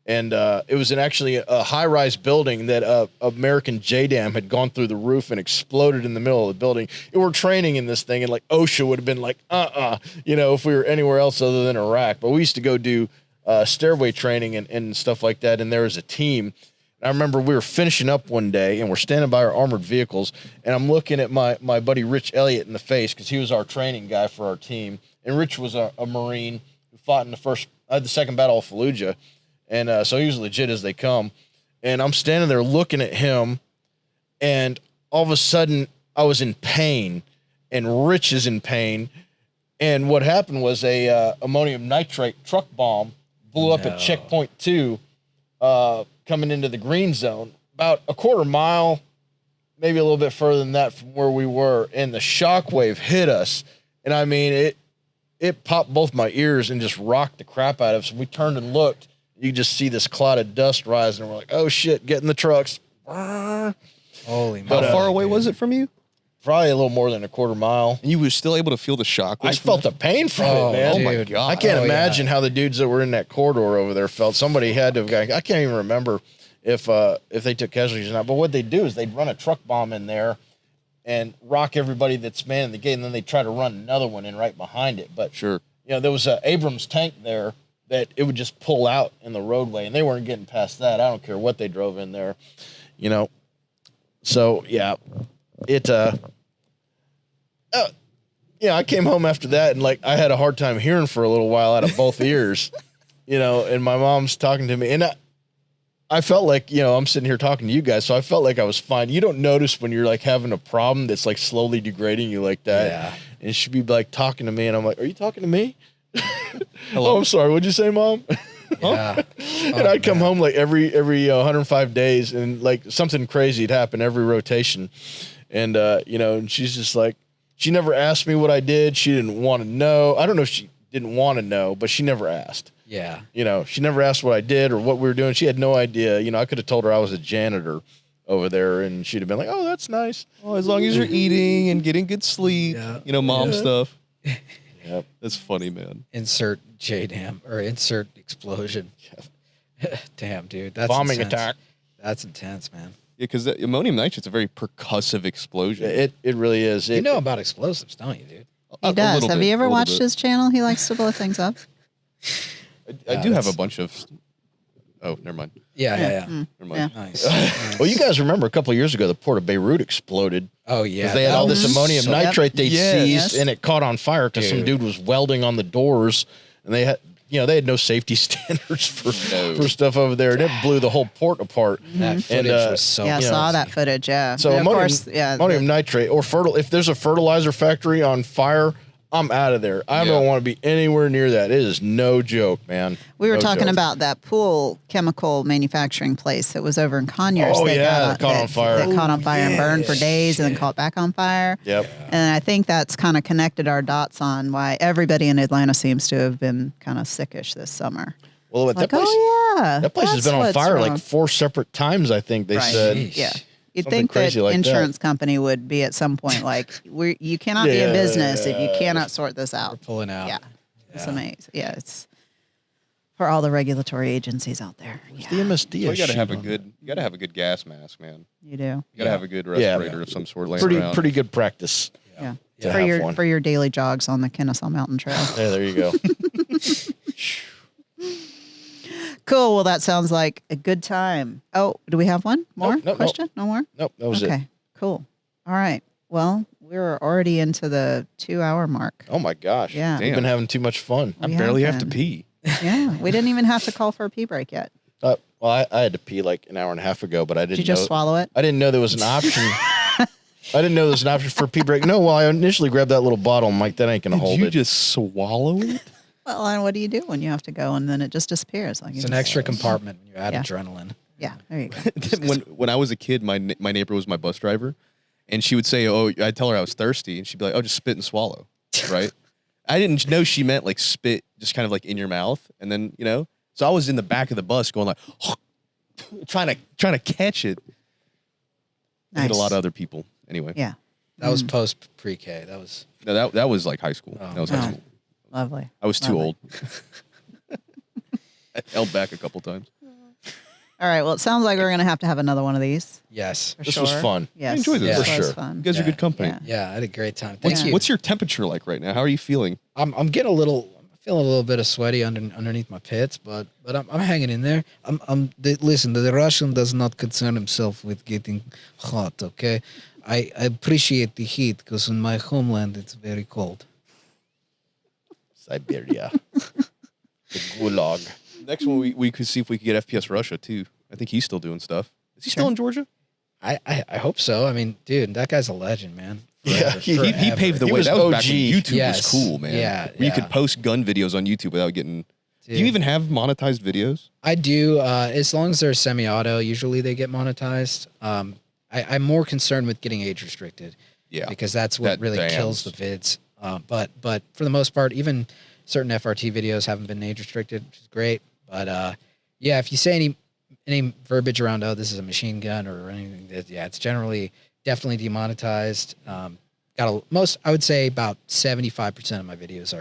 And it was actually a high-rise building that American JDAM had gone through the roof and exploded in the middle of the building. And we're training in this thing, and like OSHA would have been like, if we were anywhere else other than Iraq. But we used to go do stairway training and stuff like that, and there was a team. And I remember we were finishing up one day, and we're standing by our armored vehicles, and I'm looking at my buddy Rich Elliott in the face because he was our training guy for our team. And Rich was a Marine who fought in the Second Battle of Fallujah. And so he was legit as they come. And I'm standing there looking at him, and all of a sudden I was in pain, and Rich is in pain. And what happened was a ammonium nitrate truck bomb blew up at checkpoint 2, coming into the green zone, about a quarter mile, maybe a little bit further than that from where we were. And the shockwave hit us. And I mean, it popped both my ears and just rocked the crap out of us. We turned and looked. You just see this cloud of dust rising, and we're like, oh, shit, get in the trucks. Holy moly. How far away was it from you? Probably a little more than a quarter mile. And you were still able to feel the shock? I felt the pain from it, man. Oh, my God. I can't imagine how the dudes that were in that corridor over there felt. Somebody had to have I can't even remember if they took casualties or not. But what they do is they'd run a truck bomb in there and rock everybody that's manning the gate, and then they try to run another one in right behind it. But sure, there was an Abrams tank there that it would just pull out in the roadway, and they weren't getting past that. I don't care what they drove in there, So yeah, I came home after that, and like I had a hard time hearing for a little while out of both ears, and my mom's talking to me, and I felt like, I'm sitting here talking to you guys, so I felt like I was fine. You don't notice when you're like having a problem that's like slowly degrading you like that. Yeah. And she'd be like talking to me, and I'm like, are you talking to me? Hello? Oh, I'm sorry. What'd you say, Mom? Yeah. And I'd come home like every 105 days, and like something crazy would happen every rotation. And, and she's just like, she never asked me what I did. She didn't want to know. I don't know if she didn't want to know, but she never asked. Yeah. She never asked what I did or what we were doing. She had no idea. I could have told her I was a janitor over there, and she'd have been like, oh, that's nice. Well, as long as you're eating and getting good sleep, mom stuff. Yep. That's funny, man. Insert JDAM or insert explosion. Damn, dude. That's bombing intense. attack. That's intense, man. Yeah, because ammonium nitrate's a very percussive explosion. It really is. You know about explosives, don't you, dude? He does. Have you ever watched his channel? He likes to blow things up. I do have a bunch of... Oh, never mind. Yeah. Mm. Never mind. Yeah. Nice. Well, you guys remember a couple of years ago, the port of Beirut exploded. Oh, yeah. Because they had all this ammonium nitrate they seized, and it caught on fire because some dude was welding on the doors, and they had no safety standards for stuff over there, and it blew the whole port apart. That footage was so... Yeah, I saw that footage, yeah. So and ammonium nitrate, or if there's a fertilizer factory on fire, I'm out of there. I don't want to be anywhere near that. It is no joke, man. We were talking about that pool chemical manufacturing place that was over in Conyers. Oh, that caught on fire. That caught on fire and burned for days and then caught back on fire. Yep. And I think that's kind of connected our dots on why everybody in Atlanta seems to have been kind of sickish this summer. Well, that like, place, that place has been on fire like 4 separate times, I think they said. Yeah. You'd Something think that crazy like insurance company would be at some point like, you cannot be a business if you cannot sort this out. We're pulling out. Yeah. It's amazing. Yeah, it's for all the regulatory agencies out there. The MSD. So you gotta have a good gas mask, man. You do. You gotta have a good respirator of some sort laying around. Pretty good practice. Yeah. Yeah. For your daily jogs on the Kennesaw Mountain Trail. Yeah, there you go. Cool. Well, that sounds like a good time. Oh, do we have one more Nope, question? No more? Nope, that was it. Okay, cool. All right. Well, we're already into the 2-hour mark. Oh my gosh. Yeah. We've been having too much fun. I barely have to pee. Yeah. We didn't even have to call for a pee break yet. Well, I had to pee like an hour and a half ago, but I didn't Did you just swallow it? I didn't know there was an option. I didn't know there was an option for a pee break. No, well, I initially grabbed that little bottle. I'm like, that ain't going to hold Did you it. just swallow it? Well, and what do you do when you have to go and then it just disappears? Like It's an extra compartment when you add Yeah. adrenaline. Yeah, there you go. when I was a kid, my neighbor was my bus driver, and she would say, "Oh," I'd tell her I was thirsty, and she'd be like, "Oh, just spit and swallow," right? I didn't know she meant like spit, just kind of like in your mouth, and then So I was in the back of the bus going like, trying to catch it. I hit a lot of other people. Anyway, Yeah, That was post pre-K. That was that was like high school. That was high school. lovely. I was too Lovely. old. I held back a couple times. All right. Well, it sounds like we're going to have another one of these. yes. For This sure. was fun. Yes, I enjoyed this. this For was sure. fun. You guys are good company. Yeah. Yeah, I had a great time. Thank Yeah. you. What's your temperature like right now? How are you feeling? I'm getting feeling a little bit of sweaty underneath my pits, but I'm hanging in there. Listen, the Russian does not concern himself with getting hot. Okay, I appreciate the heat because in my homeland it's very cold. Siberia. The gulag. Next one, we could see if we could get FPS Russia too. I think he's still doing stuff. Is he still in Georgia? I hope so. I mean, dude, that guy's a legend, man. Yeah, Forever, He forever. paved the He way. was That was back OG. when YouTube Yes. was cool, man. Yeah, Where you yeah. could post gun videos on YouTube without getting. Do you Dude. even have monetized videos? I do, as long as they're semi-auto. Usually they get monetized. I'm more concerned with getting age restricted. Yeah. because that's what That really kills the vids. But for the most part, even certain FRT videos haven't been age restricted, which is great. But yeah, if you say any verbiage around this is a machine gun or anything, it's generally definitely demonetized. I would say about 75% of my videos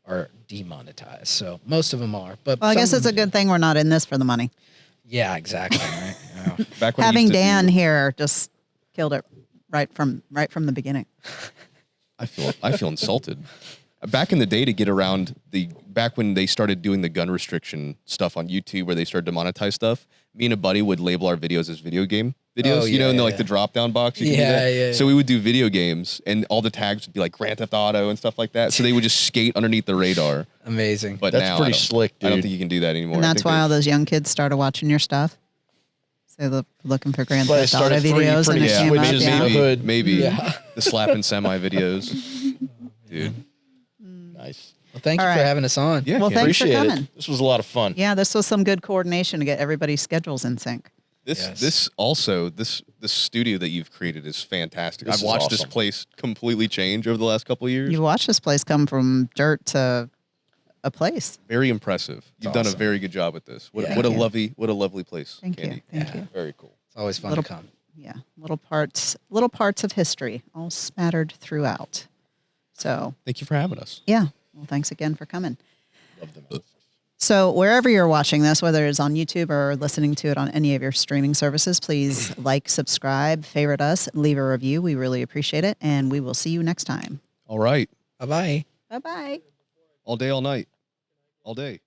are demonetized. So most of them are. But Well, I some guess of it's a them- good thing we're not in this for the money. Yeah, exactly. Right. Yeah. Back when I Having used to Dan do- here just killed it right from the beginning. I feel insulted. Back in the day, to get around back when they started doing the gun restriction stuff on YouTube, where they started to monetize stuff, me and a buddy would label our videos as video game videos. Oh, you know, yeah, in the, yeah, like the drop down box. You can do Yeah, that. yeah, So yeah. we would do video games, and all the tags would be like Grand Theft Auto and stuff like that. So they would just skate underneath the radar. Amazing. But That's now pretty I don't- slick, I don't dude. think you can do that anymore. And I that's think why all there's- those young kids started watching your stuff. So they're looking for Grand But I Theft Auto started free videos and pretty it yeah, came up. switches Yeah. in the hood. maybe Yeah. the slapping semi videos, dude. Nice. Well, thank you All for right. having us on. Yeah, Well, yeah. thanks for Appreciate coming. it. This was a lot of fun. Yeah, this was some good coordination to get everybody's schedules in sync. Yes. This studio that you've created is fantastic. This I've is watched this awesome. place completely change over the last couple of years. You watched this place come from dirt to a place. Very impressive. You've done a awesome. very good job with this. What, Yeah. what a Thank you. lovely place, Thank Candy. you. Thank Yeah. you. Very cool. It's always fun Little- to come. Yeah, little parts of history all spattered throughout. So, Thank you for having us. yeah. Well, thanks again for coming. Love them. So wherever you're watching this, whether it's on YouTube or listening to it on any of your streaming services, please like, subscribe, favorite us, leave a review. We really appreciate it. And we will see you next time. All right. Bye-bye. Bye-bye. All day, all night, all day.